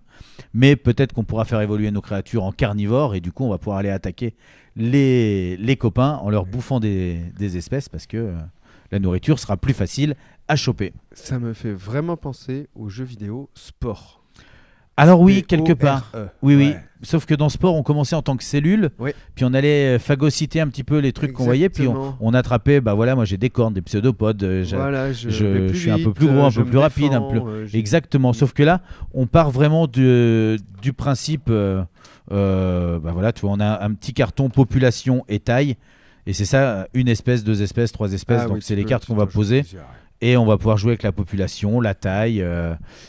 Mais peut-être qu'on pourra faire évoluer nos créatures en carnivores, et du coup, on va pouvoir aller attaquer les copains en leur bouffant des espèces, parce que la nourriture sera plus facile à choper. Ça me fait vraiment penser aux jeux vidéo sport. Alors oui, quelque part. Oui, ouais. Sauf que dans Sport, on commençait en tant que cellule, puis on allait phagocyter un petit peu les trucs qu'on voyait, puis on attrapait, moi j'ai des cornes, des pseudopodes, je suis un peu plus gros, un peu plus rapide. Exactement, sauf que là, on part vraiment du principe, tu vois, on a un petit carton population et taille, et c'est ça, une espèce, 2 espèces, 3 espèces, donc c'est les cartes qu'on va poser. Et on va pouvoir jouer avec la population, la taille,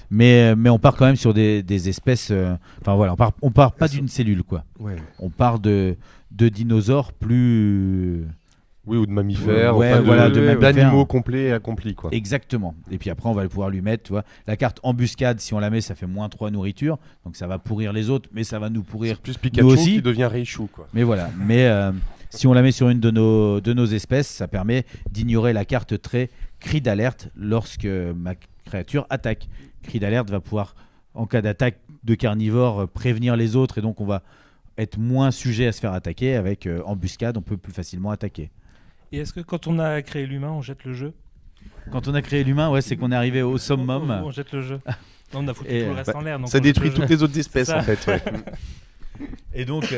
mais on part quand même sur des espèces. On part pas d'une cellule, quoi. Ouais. On part de dinosaures plus. Oui, ou de mammifères, d'animaux complets et accomplis, quoi. Exactement. Et puis après, on va pouvoir lui mettre, tu vois, la carte embuscade. Si on la met, ça fait -3 nourriture, donc ça va pourrir les autres, mais ça va nous pourrir plus Pikachu nous aussi. Qui devient Raichu, quoi. Mais voilà. Si on la met sur une de nos espèces, ça permet d'ignorer la carte trait cri d'alerte lorsque ma créature attaque. Cri d'alerte va pouvoir, en cas d'attaque de carnivore, prévenir les autres, et donc on va être moins sujet à se faire attaquer. Avec embuscade, on peut plus facilement attaquer. Et est-ce que quand on a créé l'humain, on jette le jeu ? Quand on a créé l'humain, c'est qu'on est arrivé au summum. On jette le jeu. Non, on a foutu tout le reste en l'air. Ça détruit toutes les autres espèces, en fait. Ouais. Et donc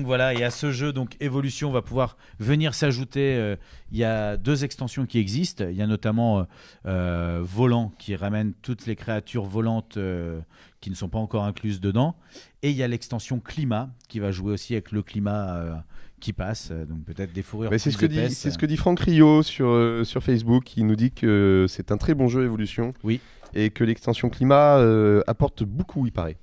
voilà, et à ce jeu, donc Évolution va pouvoir venir s'ajouter. Il y a 2 extensions qui existent. Il y a notamment Volant, qui ramène toutes les créatures volantes qui ne sont pas encore incluses dedans. Et il y a l'extension Climat, qui va jouer aussi avec le climat qui passe. Donc peut-être des fourrures. C'est ce que dit Franck Rio sur Facebook. Il nous dit que c'est un très bon jeu Évolution. Oui. Et que l'extension Climat apporte beaucoup, il paraît.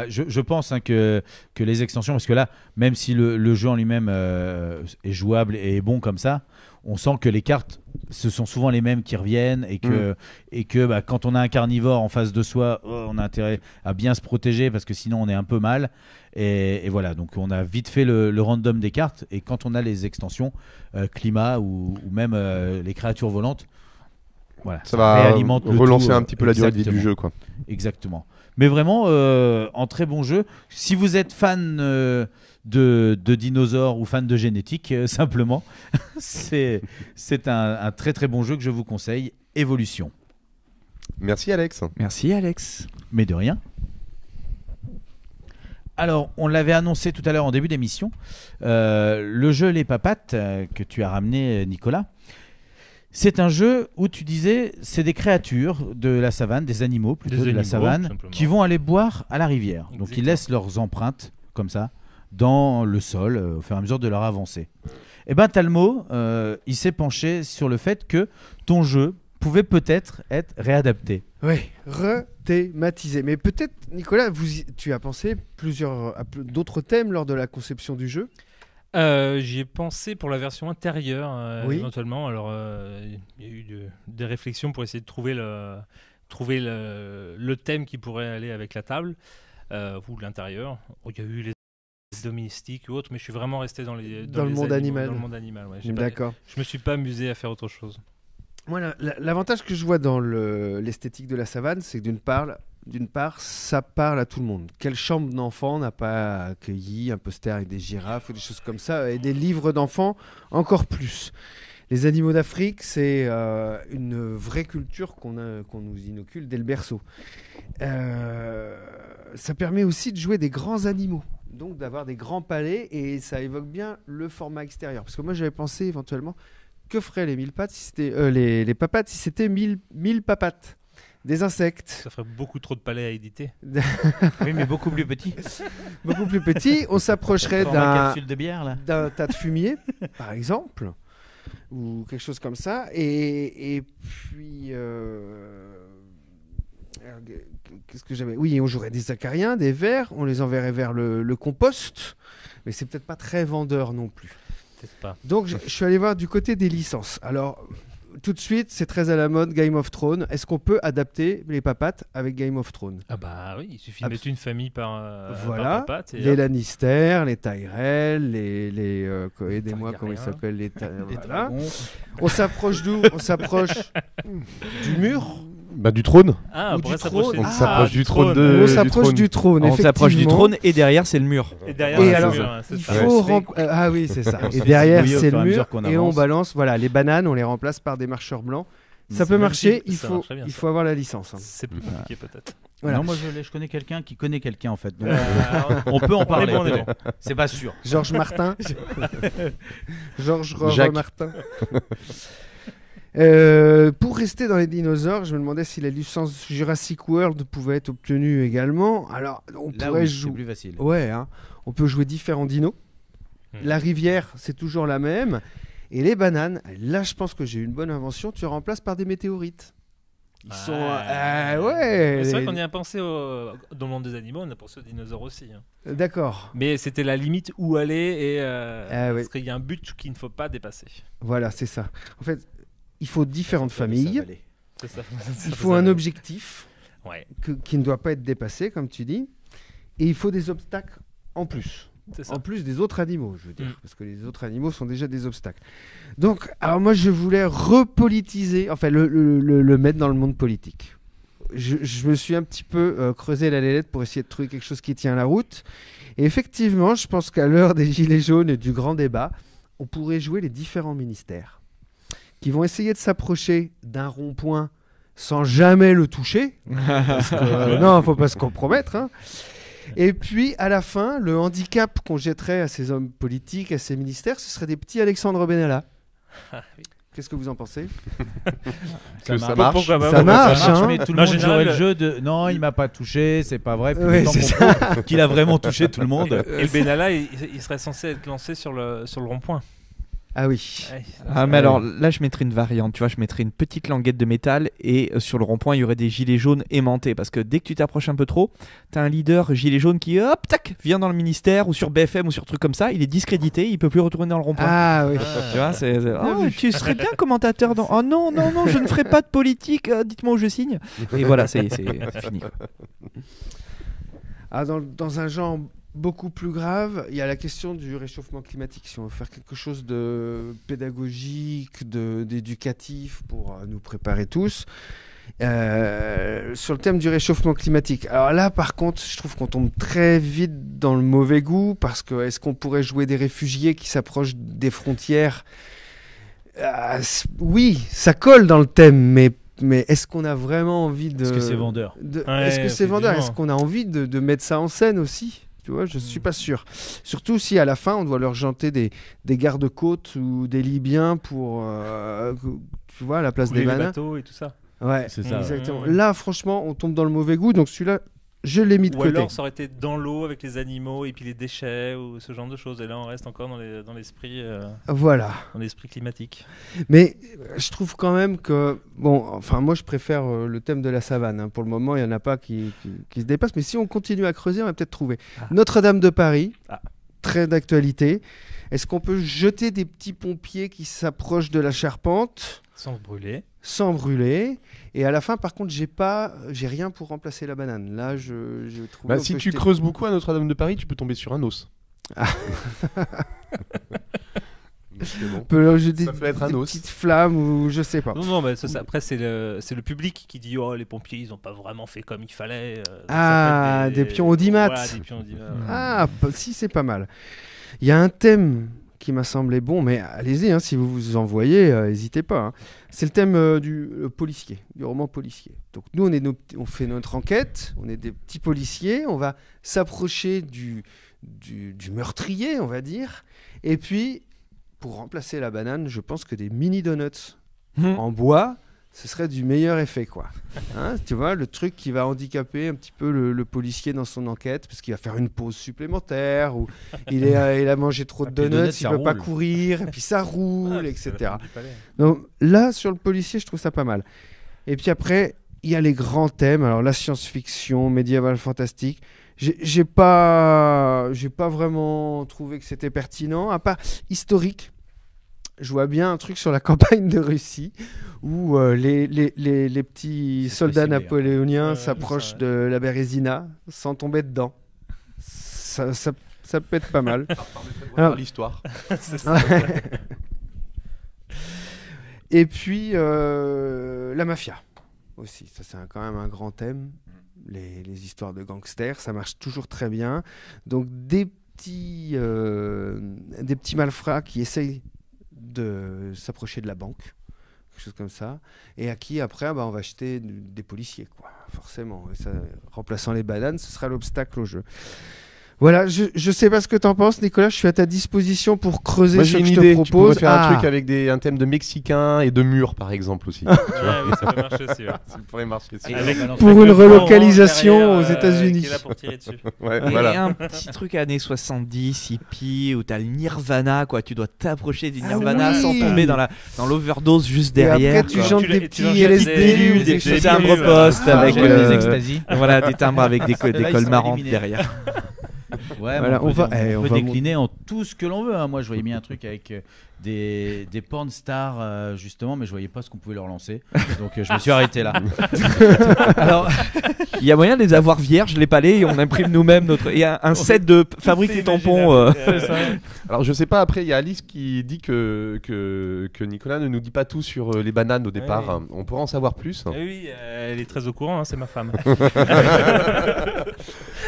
Je pense que les extensions, parce que là, même si le jeu en lui-même est jouable et est bon comme ça, on sent que les cartes, ce sont souvent les mêmes qui reviennent, et que quand on a un carnivore en face de soi, on a intérêt à bien se protéger, parce que sinon on est un peu mal. Et voilà, donc on a vite fait le random des cartes, et quand on a les extensions climat ou même les créatures volantes, voilà, ça va relancer tout, un petit peu la durée de vie du jeu, quoi. Exactement. Mais vraiment, en très bon jeu. Si vous êtes fan de dinosaures ou fan de génétique, simplement, c'est un très très bon jeu que je vous conseille. Évolution. Merci Alex. Merci Alex. Mais de rien. Alors, on l'avait annoncé tout à l'heure en début d'émission. Le jeu Les Papates que tu as ramené, Nicolas. C'est un jeu où tu disais, c'est des créatures de la savane, des animaux plutôt de la savane, qui vont aller boire à la rivière. Exactement. Donc ils laissent leurs empreintes, comme ça, dans le sol, au fur et à mesure de leur avancée. Et bien Talmo, il s'est penché sur le fait que ton jeu pouvait peut-être être réadapté. Oui, rethématisé. Mais peut-être, Nicolas, tu as pensé à d'autres thèmes lors de la conception du jeu ? J'y ai pensé pour la version intérieure, éventuellement. Alors, il y a eu des réflexions pour essayer de trouver le thème qui pourrait aller avec la table ou l'intérieur. Il y a eu les domestiques ou autres, mais je suis vraiment resté dans le monde animal. Dans le monde animal, ouais. D'accord. Je me suis pas amusé à faire autre chose. Moi, l'avantage que je vois dans l'esthétique de la savane, c'est que d'une part, ça parle à tout le monde. Quelle chambre d'enfant n'a pas accueilli un poster avec des girafes ou des choses comme ça, et des livres d'enfants encore plus. Les animaux d'Afrique, c'est une vraie culture qu'on nous inocule dès le berceau. Ça permet aussi de jouer des grands animaux. donc d'avoir des grands palais, et ça évoque bien le format extérieur. Parce que moi j'avais pensé éventuellement, que feraient les 1000 pattes si c'était les papates si c'était 1000 papates, des insectes. Ça ferait beaucoup trop de palais à éditer. Oui, mais beaucoup plus petit. Beaucoup plus petit. On s'approcherait Format capsule de bière, là. d'un tas de fumier, par exemple, ou quelque chose comme ça. Et puis, qu'est-ce que j'avais ? Oui, on jouerait des acariens, des vers, on les enverrait vers le compost, mais c'est peut-être pas très vendeur non plus. Peut-être pas. Donc, je suis allé voir du côté des licences. Alors, tout de suite, c'est très à la mode Game of Thrones. Est-ce qu'on peut adapter les papates avec Game of Thrones ? Ah bah oui, il suffit de mettre une famille par Voilà, papate. Et les hop. Lannister, les Tyrell, aidez-moi, comment ils s'appellent, les voilà. dragons. On s'approche d'où ? On s'approche du mur. Bah, du trône. Ah, Ou on pourrait du s'approcher. trône. On s'approche du trône de. On du s'approche trône. du trône. On s'approche du effectivement. trône et derrière c'est le mur. Et derrière, Et c'est alors, le mur, hein, c'est il ça. faut Ouais, ah oui, c'est ça. On Et se fait derrière, bouillir au c'est fur le et à mesure mur qu'on et on avance. balance. Voilà, les bananes, on les remplace par des marcheurs blancs. Ça C'est peut même marcher. si- Il ça faut, marcherait bien, il ça. faut avoir la licence. Hein. C'est plus compliqué peut-être. Voilà. Non, moi je connais quelqu'un qui connaît quelqu'un en fait. Donc, Euh, on peut en parler. bon, on est bon. C'est pas sûr. Georges Martin. Georges Jacques. Martin. Pour rester dans les dinosaures, je me demandais si la licence Jurassic World pouvait être obtenue également. Alors, on Là, pourrait oui, c'est jouer. plus facile. Ouais, hein. On peut jouer différents dinos. La rivière, c'est toujours la même. Et les bananes, là, je pense que j'ai une bonne invention. Tu remplaces par des météorites. Ils sont. Ouais. C'est vrai qu'on y a pensé dans le monde des animaux, on a pensé aux dinosaures aussi. Hein. D'accord. Mais c'était la limite où aller et Ah oui. parce qu'il y a un but qu'il ne faut pas dépasser. Voilà, c'est ça. En fait, il faut différentes Ça familles. valait. C'est ça. Il faut un objectif Ouais, qui ne doit pas être dépassé, comme tu dis. Et il faut des obstacles en plus. c'est ça. En plus des autres animaux, je veux dire. Mm. Parce que les autres animaux sont déjà des obstacles. Donc, alors moi, je voulais repolitiser, enfin, le mettre dans le monde politique. Je me suis un petit peu creusé la lélette pour essayer de trouver quelque chose qui tient la route. Et effectivement, je pense qu'à l'heure des gilets jaunes et du grand débat, on pourrait jouer les différents ministères qui vont essayer de s'approcher d'un rond-point sans jamais le toucher. Parce que, non, faut pas se compromettre. Hein. Et puis, à la fin, le handicap qu'on jetterait à ces hommes politiques, à ces ministères, ce serait des petits Alexandre Benalla. Ah, oui. Qu'est-ce que vous en pensez ? Que ça marche. Pourquoi pas, Ça marche, hein. mais tout le En monde général, jouerait le jeu de non, il m'a pas touché, c'est pas vrai. Puis Ouais, le temps c'est qu'on prouve qu'il a vraiment touché tout le monde. Et le Benalla, il serait censé être lancé sur le rond-point. Ah oui. Ouais. Ah mais alors là je mettrais une variante, tu vois, je mettrais une petite languette de métal et sur le rond-point il y aurait des gilets jaunes aimantés parce que dès que tu t'approches un peu trop, t'as un leader gilet jaune qui hop tac vient dans le ministère ou sur BFM ou sur truc comme ça, il est discrédité, il peut plus retourner dans le rond-point. Ah oui. Tu vois, oh, tu serais bien commentateur dans. Oh non non non, je ne ferai pas de politique, dites-moi où je signe. Et voilà, c'est fini. Quoi. Ah, dans un genre beaucoup plus grave, il y a la question du réchauffement climatique. Si on veut faire quelque chose de pédagogique, d'éducatif pour nous préparer tous, sur le thème du réchauffement climatique. Alors là, par contre, je trouve qu'on tombe très vite dans le mauvais goût parce que est-ce qu'on pourrait jouer des réfugiés qui s'approchent des frontières ? Oui, ça colle dans le thème, mais est-ce qu'on a vraiment envie de... Est-ce que c'est vendeur ? Ouais, Est-ce que c'est vendeur ? Est-ce effectivement. qu'on a envie de mettre ça en scène aussi ? Tu vois, je suis pas sûr. Surtout si à la fin on doit leur janter des gardes-côtes ou des Libyens pour, tu vois, à la place Couler des les bananes. bateaux et tout ça. Ouais, C'est ça, exactement. ouais. Là, franchement, on tombe dans le mauvais goût. Donc celui-là, je l'ai mis de Ou côté. alors ça aurait été dans l'eau avec les animaux et puis les déchets ou ce genre de choses. Et là on reste encore dans l'esprit Voilà. dans l'esprit climatique. Mais je trouve quand même que, bon, enfin moi je préfère le thème de la savane. Hein. Pour le moment, il n'y en a pas qui se dépassent. Mais si on continue à creuser, on va peut-être trouver. Notre-Dame de Paris, très d'actualité. Est-ce qu'on peut jeter des petits pompiers qui s'approchent de la charpente Sans se brûler. sans brûler? Et à la fin, par contre, j'ai rien pour remplacer la banane. Là, je trouve. Bah, si tu creuses beaucoup à Notre-Dame de Paris, tu peux tomber sur un os. On peut jeter Ça peut être un des os. petites flammes ou je sais pas. Non, mais après c'est le public qui dit oh les pompiers ils ont pas vraiment fait comme il fallait. Donc Ah, ça peut être des pions audimat. Voilà, des pions audimat. Ah, si, c'est pas mal. Il y a un thème qui m'a semblé bon, mais allez-y, hein, si vous vous en voyez, n'hésitez pas. Hein. C'est le thème du policier, du roman policier. Donc nous, on fait notre enquête, on est des petits policiers, on va s'approcher du meurtrier, on va dire. Et puis, pour remplacer la banane, je pense que des mini donuts en bois, ce serait du meilleur effet, quoi. Hein, tu vois, le truc qui va handicaper un petit peu le policier dans son enquête, parce qu'il va faire une pause supplémentaire, ou il a mangé trop de les donuts, donuts, il ça ne peut pas roule. courir, et puis ça roule, etc. du palais. Donc là, sur le policier, je trouve ça pas mal. Et puis après, il y a les grands thèmes, alors la science-fiction, médiéval, fantastique. J'ai pas vraiment trouvé que c'était pertinent, à part historique. Je vois bien un truc sur la campagne de Russie où les petits soldats possible, napoléoniens s'approchent de la Bérésina sans tomber dedans. Ça peut être pas mal. Alors, l'histoire. Et puis la mafia aussi, ça c'est quand même un grand thème. Les histoires de gangsters, ça marche toujours très bien. Donc des petits malfrats qui essayent de s'approcher de la banque, quelque chose comme ça, et à qui après on va acheter des policiers, quoi, forcément. Et ça, remplaçant les bananes, ce sera l'obstacle au jeu. Voilà, je sais pas ce que t'en penses, Nicolas, je suis à ta disposition pour creuser Moi, ce j'ai que une je idée. te propose. Tu pourrais faire un truc avec un thème de Mexicain et de mur, par exemple, aussi. Ouais, oui, ça peut marcher aussi. Ouais. Ça pourrait marcher aussi. Pour une relocalisation aux États-Unis. Qui est là pour tirer dessus. Ouais, Et voilà. un petit truc années 70, hippie, où t'as le Nirvana, quoi. Tu dois t'approcher du Nirvana oui. sans tomber dans l'overdose juste Et derrière. après, tu quoi. jantes Tu des les- tu petits leur jettes LSD, des choses timbres comme ça. postes avec des extasies. voilà, des timbres avec des Ceux-là, ils cols sont marrantes éliminés. derrière. Ouais, Voilà, mais on va on peut mon- décliner en tout ce que l'on veut. Hein. Moi, je voyais bien un truc avec des porn stars, justement, mais je voyais pas ce qu'on pouvait leur lancer. Donc, je me suis arrêté là. Alors, il y a moyen de les avoir vierges, les palais, et on imprime nous-mêmes notre. Il y a un set de fabrique de tampons. Alors, je sais pas, après, il y a Alice qui dit que Nicolas ne nous dit pas tout sur les bananes au départ. Oui. On pourra en savoir plus. Eh oui, elle est très au courant, hein, c'est ma femme.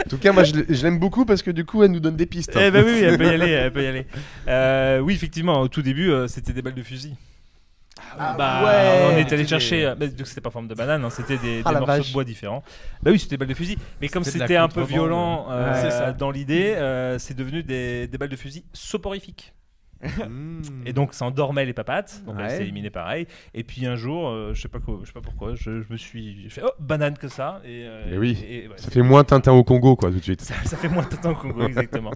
En tout cas, moi, je l'aime beaucoup parce que du coup, elle nous donne des pistes. Eh ben oui, elle peut y aller, elle peut y aller. Oui, effectivement, au tout début, c'était des balles de fusil. On est allé chercher, donc c'était pas en forme de banane, hein, c'était des la morceaux vache. de bois différents. Bah oui, c'était des balles de fusil. Mais comme C'était de la c'était un peu contrebande. violent C'est ça. dans l'idée, c'est devenu des balles de fusil soporifiques. Et donc ça endormait les papates, donc Ouais. elles s'est éliminées pareil. Et puis un jour, je sais pas pourquoi, j'ai fait oh banane que ça. Et oui, et, ouais, ça fait moins Tintin au Congo, quoi, tout de suite. ça fait moins de temps au Congo, exactement.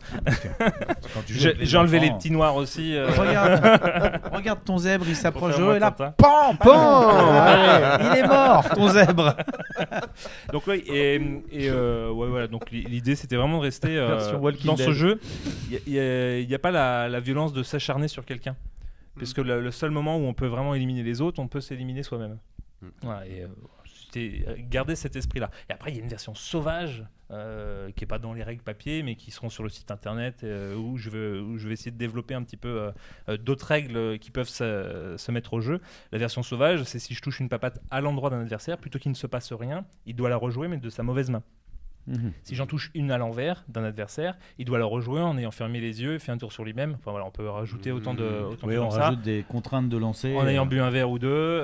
Quand tu joues avec les J'ai enlevé les enfants. petits noirs aussi. Regarde ton zèbre, il s'approche Pour de faire eux et là, moins Tintin. pam, pam. Il est mort, ton zèbre. Donc oui, ouais, voilà. Donc l'idée c'était vraiment de rester Version Walking dans Dead. ce jeu. Il y a pas la violence de s'acharner sur quelqu'un, puisque le seul moment où on peut vraiment éliminer les autres, on peut s'éliminer soi-même. Voilà, et c'était garder cet esprit-là. Et après il y a une version sauvage qui est pas dans les règles papier, mais qui seront sur le site internet où je vais essayer de développer un petit peu d'autres règles qui peuvent se mettre au jeu. La version sauvage, c'est si je touche une papate à l'endroit d'un adversaire, plutôt qu'il ne se passe rien, il doit la rejouer mais de sa mauvaise main. Si j'en touche une à l'envers d'un adversaire, il doit la rejouer en ayant fermé les yeux et fait un tour sur lui-même. Enfin voilà, on peut rajouter autant de Oui, comme on ça, rajoute des contraintes de lancer. en ayant bu un verre ou deux,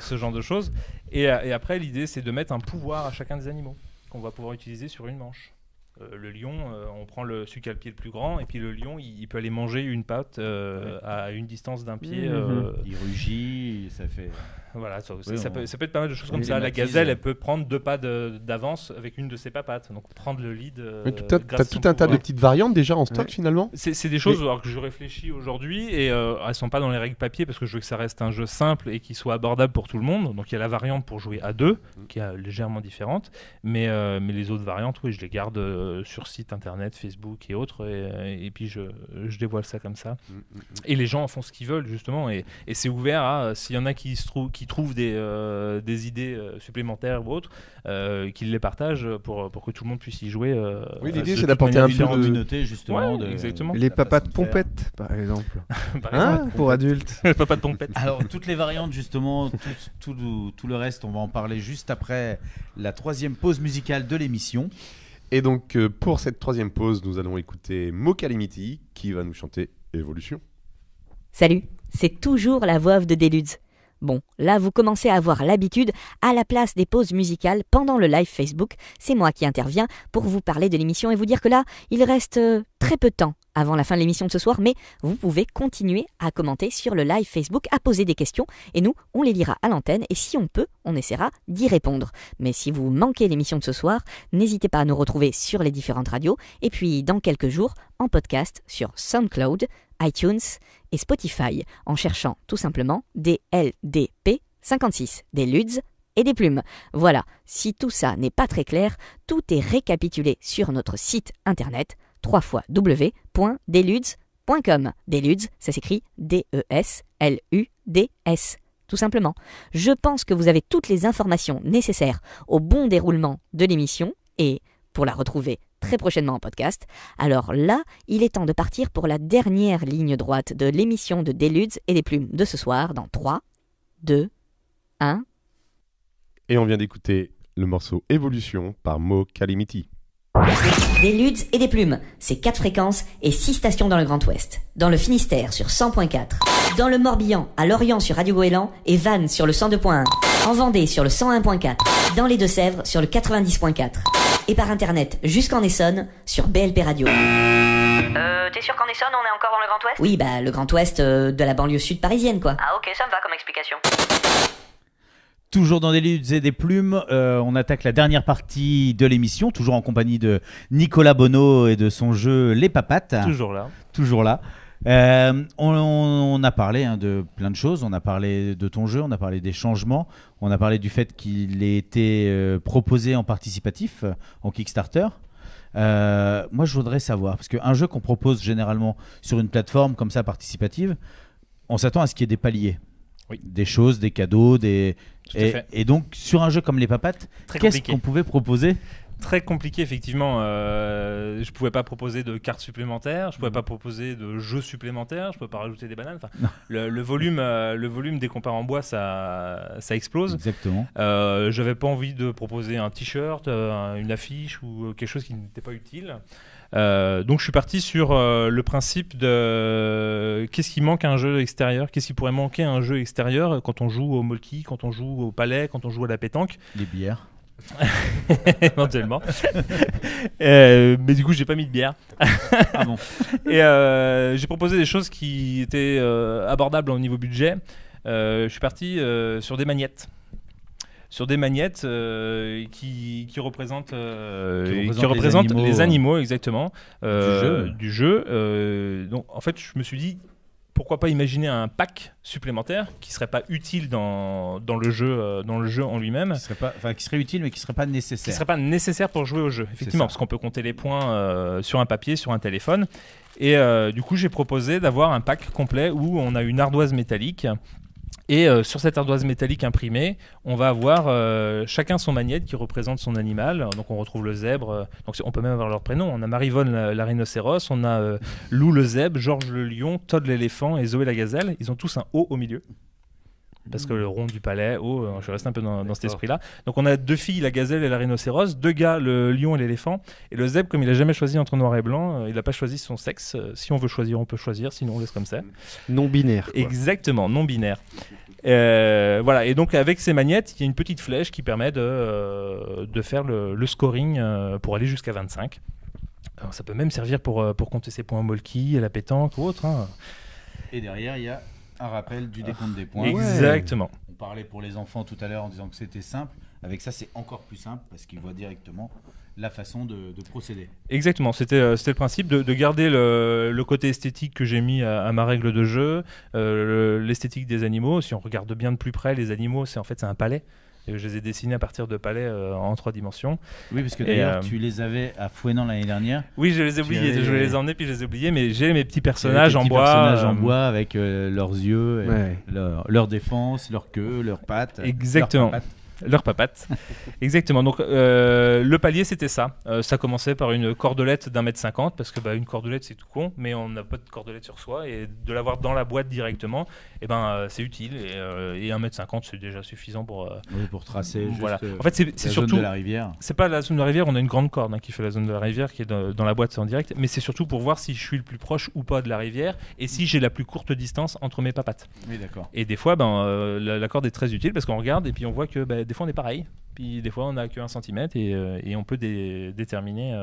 ce genre de choses. Et après, l'idée, c'est de mettre un pouvoir à chacun des animaux qu'on va pouvoir utiliser sur une manche. Le lion, on prend celui qui a le pied le plus grand, et puis le lion, il peut aller manger une patte à une distance d'un pied. Il rugit, ça fait. Voilà, ça Oui, peut être pas mal de choses comme il ça. La dématise. gazelle, elle peut prendre 2 pas d'avance avec une de ses papates, donc prendre le lead. Mais t'as grâce à tout son un tas de pouvoir. petites variantes déjà en stock finalement. C'est des choses alors que je réfléchis aujourd'hui et elles sont pas dans les règles papier parce que je veux que ça reste un jeu simple et qui soit abordable pour tout le monde. Donc il y a la variante pour jouer à 2 qui est légèrement différente, mais les autres variantes, oui, je les garde sur site internet, Facebook et autres, et puis je dévoile ça comme ça. Et les gens en font ce qu'ils veulent justement, et c'est ouvert à s'il y en a qui trouvent des idées supplémentaires ou autres, qu'ils les partagent pour que tout le monde puisse y jouer. Oui, l'idée de c'est toute d'apporter manière, un une peu de communauté justement. Ouais, exactement. Les la papates façon de faire. pompettes, par exemple. Par Hein, exemple. pour adultes. Papa de pompette. Alors, toutes les variantes, justement, tout le reste, on va en parler juste après la 3e pause musicale de l'émission. Et donc pour cette 3e pause, nous allons écouter Mokalimiti qui va nous chanter Évolution. Salut, c'est toujours la voix off de Deludes. Bon, là vous commencez à avoir l'habitude, à la place des pauses musicales pendant le live Facebook, c'est moi qui interviens pour vous parler de l'émission et vous dire que là, il reste très peu de temps avant la fin de l'émission de ce soir, mais vous pouvez continuer à commenter sur le live Facebook, à poser des questions, et nous, on les lira à l'antenne, et si on peut, on essaiera d'y répondre. Mais si vous manquez l'émission de ce soir, n'hésitez pas à nous retrouver sur les différentes radios, et puis dans quelques jours, en podcast sur SoundCloud, iTunes et Spotify, en cherchant tout simplement des LDP 56, des Luds et des plumes. Voilà, si tout ça n'est pas très clair, tout est récapitulé sur notre site internet www.deluds.com. Deluds, ça s'écrit D-E-S-L-U-D-S, tout simplement. Je pense que vous avez toutes les informations nécessaires au bon déroulement de l'émission et pour la retrouver très prochainement en podcast. Alors là, il est temps de partir pour la dernière ligne droite de l'émission de Deluds et des plumes de ce soir dans 3, 2, 1... Et on vient d'écouter le morceau Évolution par Mo Calamity. Des Luds et des plumes, c'est 4 fréquences et 6 stations dans le Grand Ouest. Dans le Finistère sur 100.4. Dans le Morbihan, à Lorient sur Radio Goéland et Vannes sur le 102.1. En Vendée sur le 101.4. Dans les Deux-Sèvres sur le 90.4. Et par internet jusqu'en Essonne sur BLP Radio. T'es sûr qu'en Essonne on est encore dans le Grand Ouest? Oui, le Grand Ouest de la banlieue sud parisienne, quoi. Ah ok, ça me va comme explication. Toujours dans des Luds et des plumes, on attaque la dernière partie de l'émission, toujours en compagnie de Nicolas Bonneau et de son jeu Les Papates. Toujours là. Toujours là. On a parlé de plein de choses, on a parlé de ton jeu, on a parlé des changements, on a parlé du fait qu'il ait été proposé en participatif, en Kickstarter. Moi je voudrais savoir, parce qu'un jeu qu'on propose généralement sur une plateforme comme ça participative, on s'attend à ce qu'il y ait des paliers. Oui. Des choses, des cadeaux, et donc sur un jeu comme Les Papates, qu'est-ce qu'on pouvait proposer? Très compliqué, effectivement. Je pouvais pas proposer de cartes supplémentaires, je pouvais pas proposer de jeux supplémentaires, je pouvais pas rajouter des bananes. Enfin, le volume dès qu'on part en bois, ça explose. Exactement. J'avais pas envie de proposer un t-shirt, une affiche ou quelque chose qui n'était pas utile. Donc je suis parti sur le principe de qu'est-ce qui manque à un jeu extérieur, qu'est-ce qui pourrait manquer à un jeu extérieur quand on joue au molki, quand on joue au palais, quand on joue à la pétanque. Les bières. Éventuellement. Mais du coup j'ai pas mis de bière. Ah bon. Et j'ai proposé des choses qui étaient abordables au niveau budget. Je suis parti sur des magnettes. Sur des magnettes qui représentent, les animaux exactement du jeu. Donc en fait je me suis dit pourquoi pas imaginer un pack supplémentaire qui serait pas utile dans le jeu en lui-même, qui serait utile mais qui serait pas nécessaire. Qui serait pas nécessaire pour jouer au jeu, effectivement, parce qu'on peut compter les points sur un papier, sur un téléphone. Et du coup j'ai proposé d'avoir un pack complet où on a une ardoise métallique. Et sur cette ardoise métallique imprimée, on va avoir chacun son magnète qui représente son animal. Donc on retrouve le zèbre, donc on peut même avoir leur prénom. On a Marivonne la rhinocéros, on a Lou le zèbre, Georges le lion, Todd l'éléphant et Zoé la gazelle. Ils ont tous un O au milieu. Parce que le rond du palais, je reste un peu dans cet esprit-là. Donc on a 2 filles, la gazelle et la rhinocéros, 2 gars, le lion et l'éléphant. Et le zèbre, comme il n'a jamais choisi entre noir et blanc, il n'a pas choisi son sexe. Si on veut choisir, on peut choisir, sinon on laisse comme ça. Non-binaire. Quoi. Exactement, non-binaire. Voilà, et donc avec ces magnettes, il y a une petite flèche qui permet de faire le scoring pour aller jusqu'à 25. Alors, ça peut même servir pour compter ses points au molki, à la pétanque ou autre. Hein. Et derrière, il y a un rappel du décompte des points. Exactement. On parlait pour les enfants tout à l'heure en disant que c'était simple. Avec ça, c'est encore plus simple parce qu'ils voient directement la façon de procéder. Exactement, c'était le principe de garder le côté esthétique que j'ai mis à ma règle de jeu, l'esthétique des animaux. Si on regarde bien de plus près, les animaux, c'est un palais. Et je les ai dessinés à partir de palais en 3 dimensions. Oui, parce que d'ailleurs, tu les avais à Fouesnant l'année dernière. Oui, je les ai oubliés. Je les ai emmenés puis je les ai oubliés. Mais j'ai mes petits personnages en bois. Personnages en bois avec leurs yeux, leur défense, leur queue, leurs pattes. Exactement. Leur papate. Exactement. Donc le palier, c'était ça. Ça commençait par une cordelette d'1,50 m parce que une cordelette, c'est tout con, mais on n'a pas de cordelette sur soi et de l'avoir dans la boîte directement, c'est utile. Et 1,50 m, c'est déjà suffisant pour tracer. Voilà. Juste, en fait, c'est la surtout zone de la rivière. C'est pas la zone de la rivière. On a une grande corde qui fait la zone de la rivière qui est dans la boîte, c'est en direct. Mais c'est surtout pour voir si je suis le plus proche ou pas de la rivière et si j'ai la plus courte distance entre mes papates. Oui, d'accord. Et des fois, la corde est très utile parce qu'on regarde et puis on voit que des fois on est pareil. Puis des fois on n'a que 1 cm et on peut déterminer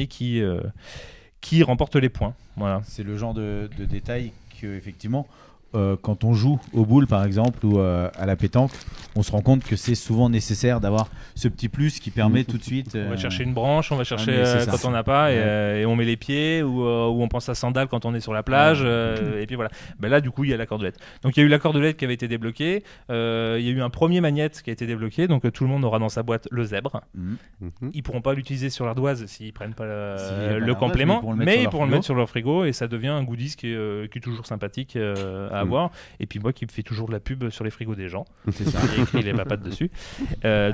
qui remporte les points. Voilà. C'est le genre de détail que effectivement. Quand on joue au boule par exemple ou à la pétanque, on se rend compte que c'est souvent nécessaire d'avoir ce petit plus qui permet tout de suite. On va chercher une branche, on va chercher quand on n'a pas et on met les pieds ou on pense à sandales quand on est sur la plage et puis voilà. Là du coup il y a la cordelette. Donc il y a eu la cordelette qui avait été débloquée. Il y a eu un premier magnète qui a été débloqué. Donc tout le monde aura dans sa boîte le zèbre. Ils pourront pas l'utiliser sur l'ardoise s'ils prennent pas le complément, mais ils pourront le mettre sur leur frigo et ça devient un goodies qui est toujours sympathique à avoir. Et puis moi qui me fais toujours de la pub sur les frigos des gens, c'est ça, il y a écrit les papates dessus.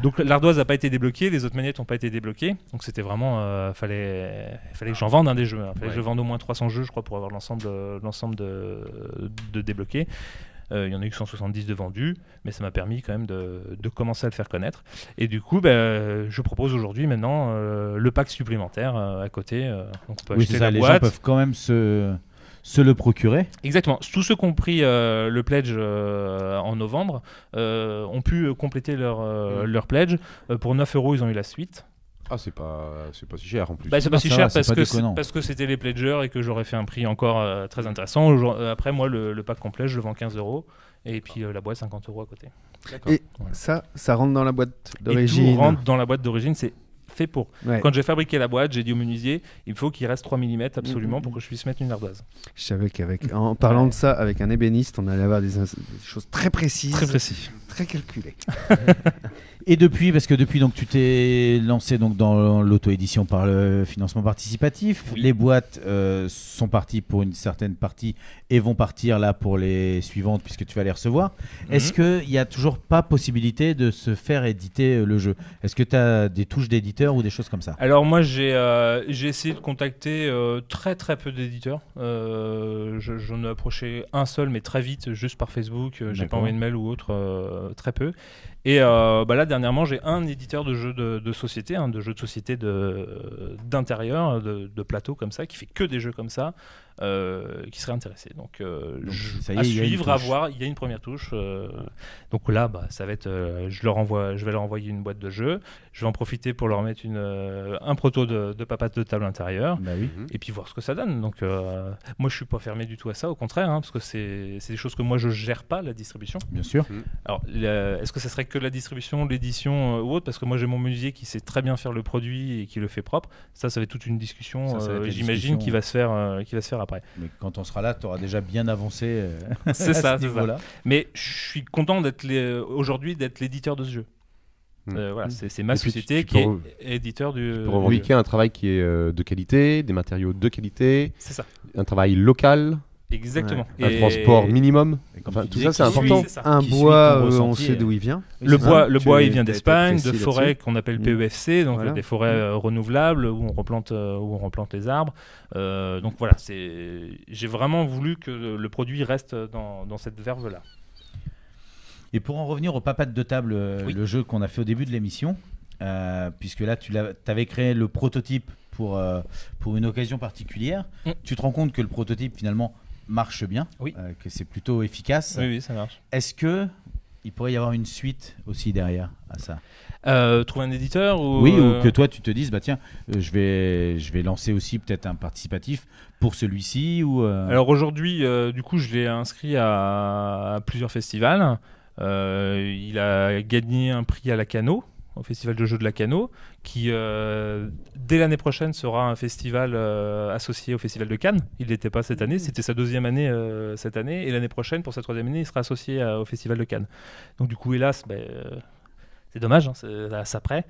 Donc l'ardoise n'a pas été débloquée, les autres manettes n'ont pas été débloquées, donc c'était vraiment fallait que j'en vende des jeux, fallait que je vende au moins 300 jeux je crois pour avoir l'ensemble de débloqués. Il y en a eu 170 de vendus, mais ça m'a permis quand même de commencer à le faire connaître. Et du coup, je propose aujourd'hui maintenant le pack supplémentaire à côté. Donc on peut acheter la les boîte. gens peuvent quand même se le procurer. Exactement. Tous ceux qui ont pris le pledge en novembre ont pu compléter leur pledge. Pour 9 €, ils ont eu la suite. Ah, c'est pas si cher en plus. C'est pas si cher parce que c'était les pledgers et que j'aurais fait un prix encore très intéressant. Après, moi, le pack complet, je le vends 15 €. Et puis la boîte, 50 € à côté. Et voilà. ça rentre dans la boîte d'origine. Et tout rentre dans la boîte d'origine. C'est fait pour. Ouais. Quand j'ai fabriqué la boîte, j'ai dit au menuisier, il faut qu'il reste 3 mm absolument pour que je puisse mettre une ardoise. Je savais qu'en parlant de ça avec un ébéniste, on allait avoir des choses très précises. Très précis. Très calculées. Et depuis, donc tu t'es lancé donc dans l'auto-édition par le financement participatif. Oui. Les boîtes sont parties pour une certaine partie et vont partir là pour les suivantes puisque tu vas les recevoir. Est-ce qu'il n'y a toujours pas possibilité de se faire éditer le jeu? Est-ce que tu as des touches d'éditeur ou des choses comme ça? Alors moi j'ai essayé de contacter très très peu d'éditeurs. J'en ai approché un seul mais très vite juste par Facebook. J'ai pas envoyé de mail ou autre, très peu. Et là dernièrement j'ai un éditeur de jeux de société, de jeux de société d'intérieur, de plateau comme ça, qui fait que des jeux comme ça, qui serait intéressé. Donc ça y est, à suivre, à voir, il y a une première touche. Donc là ça va être, je vais leur envoyer une boîte de jeux, je vais en profiter pour leur mettre un proto de papate de table intérieure, et puis voir ce que ça donne. Donc moi je suis pas fermé du tout à ça, au contraire, parce que c'est des choses que moi je gère pas, la distribution. Bien sûr. Alors est-ce que ça serait que la distribution, l'édition ou autre, parce que moi j'ai mon menuisier qui sait très bien faire le produit et qui le fait propre. Ça va être toute une discussion, j'imagine, qui va se faire après. Mais quand on sera là, tu auras déjà bien avancé c'est ça, ce niveau-là. Mais je suis content aujourd'hui d'être l'éditeur de ce jeu. Voilà, c'est ma société qui est éditeur du... Tu peux revendiquer un travail qui est de qualité, des matériaux de qualité, c'est ça. Un travail local. Exactement. Un transport minimum. Enfin, tout ça, c'est important. Un bois, on sait d'où il vient. Le bois, il vient d'Espagne, de forêts qu'on appelle PEFC, donc des forêts renouvelables où on replante les arbres. Donc voilà, j'ai vraiment voulu que le produit reste dans cette verve-là. Et pour en revenir au papate de table, le jeu qu'on a fait au début de l'émission, puisque là, tu avais créé le prototype pour une occasion particulière, tu te rends compte que le prototype, finalement, marche bien, que c'est plutôt efficace. Oui, ça marche. Est-ce qu'il pourrait y avoir une suite aussi derrière à ça? Trouver un éditeur ou ou que toi tu te dises je vais lancer aussi peut-être un participatif pour celui-ci ou Alors aujourd'hui du coup je l'ai inscrit à plusieurs festivals. Il a gagné un prix à la Cano, au festival de jeux de la Cano, qui dès l'année prochaine sera un festival associé au festival de Cannes. Il n'était pas cette année, c'était sa 2e année cette année, et l'année prochaine pour sa 3e année il sera associé au festival de Cannes. Donc du coup hélas C'est dommage, hein, c'est à ça près.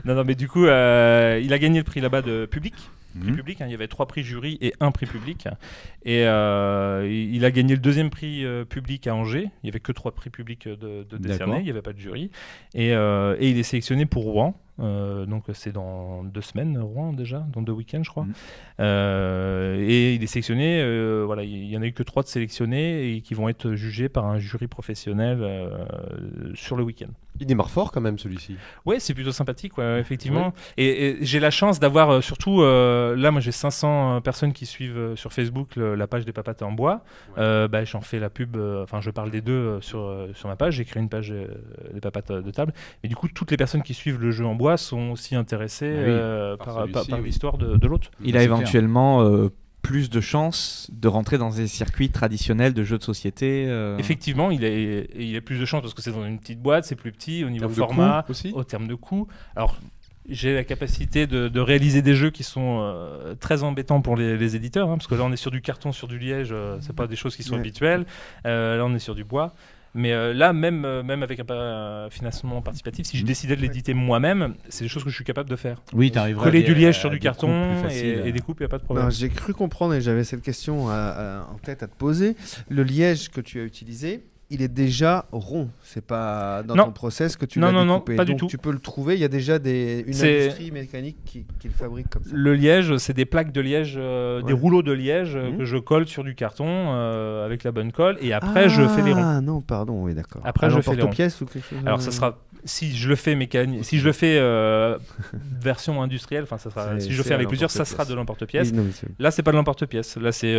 Non, mais du coup, il a gagné le prix là-bas de public. Prix public, hein, il y avait 3 prix jury et 1 prix public. Et il a gagné le 2e prix public à Angers. Il n'y avait que 3 prix publics de décerner, il n'y avait pas de jury. Et il est sélectionné pour Rouen. Donc c'est dans 2 semaines, Rouen déjà, dans 2 week-ends je crois. Et il est sélectionné, voilà, il y en a eu que 3 de sélectionnés et qui vont être jugés par un jury professionnel sur le week-end. Il démarre fort quand même celui-ci. Ouais, c'est plutôt sympathique, ouais, effectivement. Ouais. Et j'ai la chance d'avoir surtout, là moi j'ai 500 personnes qui suivent sur Facebook la page des Papates en bois. Ouais. J'en fais la pub, enfin je parle des deux sur ma page, j'ai créé une page des Papates de table. Et du coup toutes les personnes qui suivent le jeu en bois sont aussi intéressées par l'histoire de l'autre. Il a éventuellement plus de chances de rentrer dans des circuits traditionnels de jeux de société. Effectivement, il a plus de chances parce que c'est dans une petite boîte, c'est plus petit au niveau format, au terme de coût. Alors, j'ai la capacité de réaliser des jeux qui sont très embêtants pour les éditeurs, hein, parce que là, on est sur du carton, sur du liège, c'est pas des choses qui sont habituelles. Là, on est sur du bois. Mais là, même avec un financement participatif, si je décidais de l'éditer moi-même, c'est des choses que je suis capable de faire. Oui, t'arriveras coller du liège sur du carton et des coupes, il n'y a pas de problème. Ben, j'ai cru comprendre et j'avais cette question en tête à te poser. Le liège que tu as utilisé, il est déjà rond. C'est pas dans ton process que tu l'as découpé. Non, pas du tout. Tu peux le trouver. Il y a déjà une industrie mécanique qui le fabrique comme ça. Le liège, c'est des plaques de liège, des rouleaux de liège que je colle sur du carton avec la bonne colle et après je fais les ronds. Ah non, pardon, oui, d'accord. Après je fais les ronds. Pièce ou quelque chose. Alors ça sera si je le fais si je le fais version industrielle, enfin ça sera si je le fais avec plusieurs, ça sera de l'emporte-pièce. Oui, là c'est pas de l'emporte-pièce. Là c'est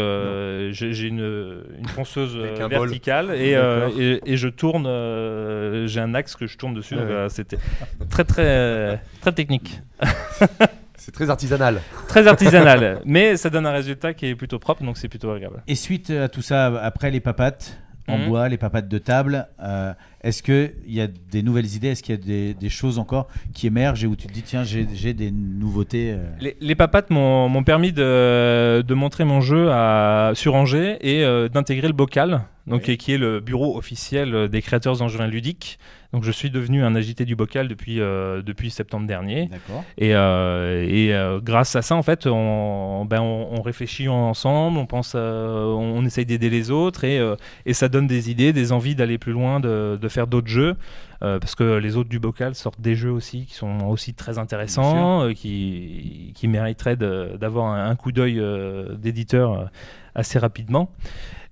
j'ai une ponceuse verticale et je tourne, j'ai un axe que je tourne dessus. C'était très technique. C'est très artisanal. Très artisanal, mais ça donne un résultat qui est plutôt propre, donc c'est plutôt agréable. Et suite à tout ça, après les papates en bois, les papates de table, est-ce qu'il y a des nouvelles idées? Est-ce qu'il y a des choses encore qui émergent et où tu te dis tiens j'ai des nouveautés Les papates m'ont permis de montrer mon jeu sur Angers et d'intégrer le bocal, donc, qui est le bureau officiel des créateurs angevins ludiques. Donc je suis devenu un agité du bocal depuis septembre dernier. D'accord. Et grâce à ça, en fait, on réfléchit ensemble, on pense, on essaye d'aider les autres et ça donne des idées, des envies d'aller plus loin, de faire d'autres jeux. Parce que les autres du bocal sortent des jeux aussi qui sont aussi très intéressants, qui mériteraient d'avoir un coup d'œil d'éditeur assez rapidement.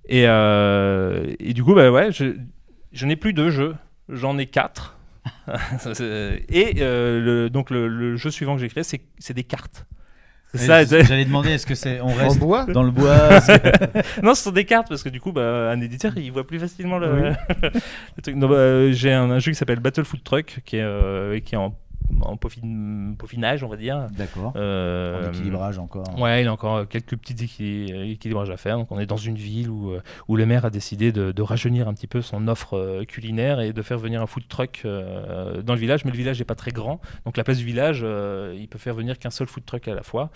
Et du coup, je n'ai plus 2 jeux. J'en ai 4. Et donc le jeu suivant que j'ai créé, c'est des cartes. J'allais demander, est-ce que on reste dans le bois Non, ce sont des cartes parce que du coup, un éditeur, il voit plus facilement le truc. J'ai un jeu qui s'appelle Battle Food Truck qui est en peaufinage, on va dire. D'accord. En équilibrage encore. Ouais, il y a encore quelques petits équilibrages à faire. Donc on est dans une ville où le maire a décidé de rajeunir un petit peu son offre culinaire et de faire venir un food truck dans le village. Mais le village n'est pas très grand. Donc la place du village, il peut faire venir qu'un seul food truck à la fois.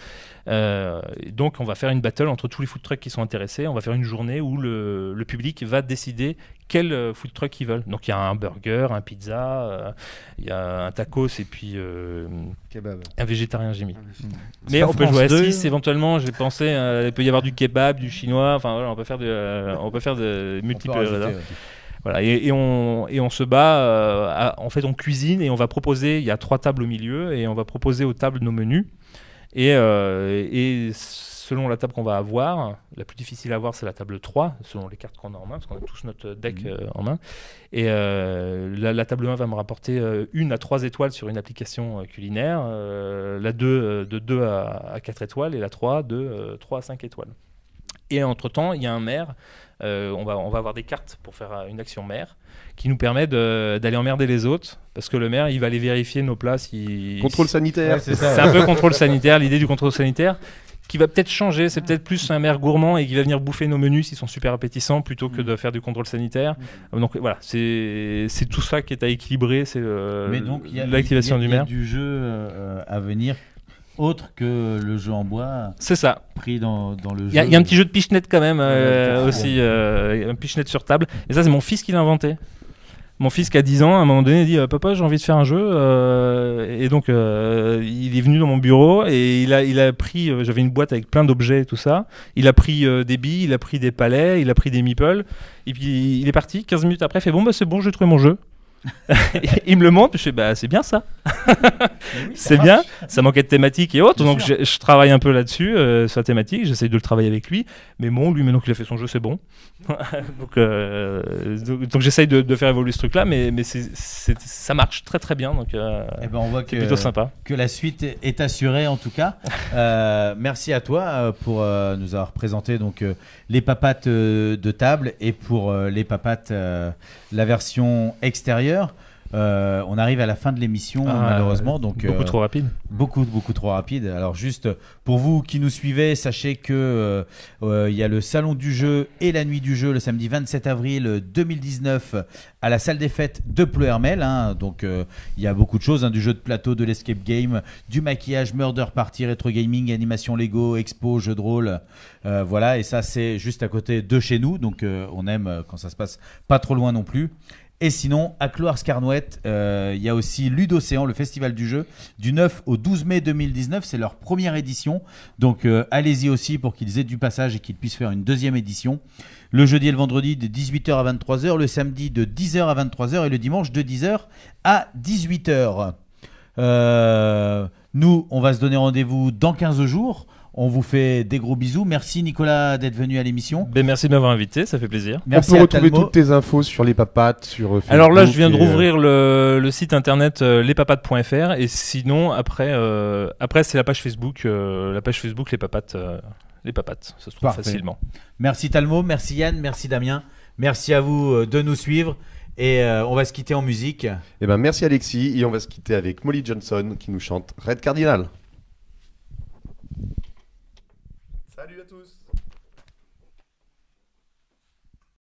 Donc on va faire une battle entre tous les food trucks qui sont intéressés. On va faire une journée où le public va décider quel food truck ils veulent. Donc il y a un burger, un pizza, il y a un tacos et puis kebab. Un végétarien j'ai mis. Mais on peut jouer à 6 éventuellement. J'ai pensé, il peut y avoir du kebab, du chinois. Enfin voilà, on peut faire de multiples. Voilà, et on se bat. En fait, on cuisine et on va proposer. Il y a 3 tables au milieu et on va proposer aux tables nos menus. Et selon la table qu'on va avoir, la plus difficile à avoir, c'est la table 3, selon les cartes qu'on a en main, parce qu'on a tous notre deck en main. Et la table 1 va me rapporter 1 à 3 étoiles sur une application culinaire, la 2 de 2 à 4 étoiles, et la 3 de 3 à 5 étoiles. Et entre-temps, il y a un maire, on va avoir des cartes pour faire une action maire, qui nous permet d'aller emmerder les autres, parce que le maire, il va aller vérifier nos plats. Contrôle sanitaire. Ouais, c'est un peu contrôle sanitaire, l'idée du contrôle sanitaire, qui va peut-être changer. C'est peut-être plus un maire gourmand et qui va venir bouffer nos menus s'ils sont super appétissants, plutôt que de faire du contrôle sanitaire. Donc voilà, c'est tout ça qui est à équilibrer, c'est l'activation du maire. Il y a du jeu à venir autre que le jeu en bois. C'est ça. Pris dans le jeu. Il y a un petit jeu de pichenette quand même aussi, un pichenette sur table. Et ça, c'est mon fils qui l'a inventé. Mon fils qui a 10 ans, à un moment donné, dit Papa, j'ai envie de faire un jeu. Et donc, il est venu dans mon bureau et il a pris. J'avais une boîte avec plein d'objets et tout ça. Il a pris des billes, il a pris des palets, il a pris des meeples. Et puis, il est parti. 15 minutes après, il fait Bon, c'est bon, j'ai trouvé mon jeu. Il me le montre, je fais c'est bien ça. C'est bien, ça manquait de thématique et autres, donc je travaille un peu là-dessus, sur la thématique, j'essaye de le travailler avec lui, mais bon, lui maintenant qu'il a fait son jeu, c'est bon. donc j'essaye de faire évoluer ce truc-là, mais ça marche très très bien, donc on voit c'est plutôt sympa. Que la suite est assurée en tout cas. Merci à toi pour nous avoir présenté donc les papates de table et pour les papates la version extérieure. On arrive à la fin de l'émission malheureusement, donc beaucoup trop rapide. Beaucoup trop rapide. Alors juste pour vous qui nous suivez, sachez que il y a le salon du jeu et la nuit du jeu le samedi 27 avril 2019 à la salle des fêtes de Pleuhermel. Donc il y a beaucoup de choses, du jeu de plateau, de l'escape game, du maquillage, murder party, rétro gaming, animation Lego, expo, jeu de rôle. Voilà, et ça c'est juste à côté de chez nous, donc on aime quand ça se passe pas trop loin non plus. Et sinon, à Cloars-Carnouët, il y a aussi Ludocéan, le festival du jeu, du 9 au 12 mai 2019. C'est leur première édition. Donc, allez-y aussi pour qu'ils aient du passage et qu'ils puissent faire une deuxième édition. Le jeudi et le vendredi de 18h à 23h, le samedi de 10h à 23h et le dimanche de 10h à 18h. Nous, on va se donner rendez-vous dans 15 jours. On vous fait des gros bisous. Merci Nicolas d'être venu à l'émission. Merci de m'avoir invité, ça fait plaisir. Merci. On peut retrouver toutes tes infos sur les papates, sur Facebook. Alors là, je viens de rouvrir le site internet lespapates.fr et sinon après c'est la page Facebook Les Papates. Les Papates, ça se trouve facilement. Merci Talmo, merci Yann, merci Damien. Merci à vous de nous suivre. Et on va se quitter en musique. Merci Alexis et on va se quitter avec Molly Johnson qui nous chante Red Cardinal.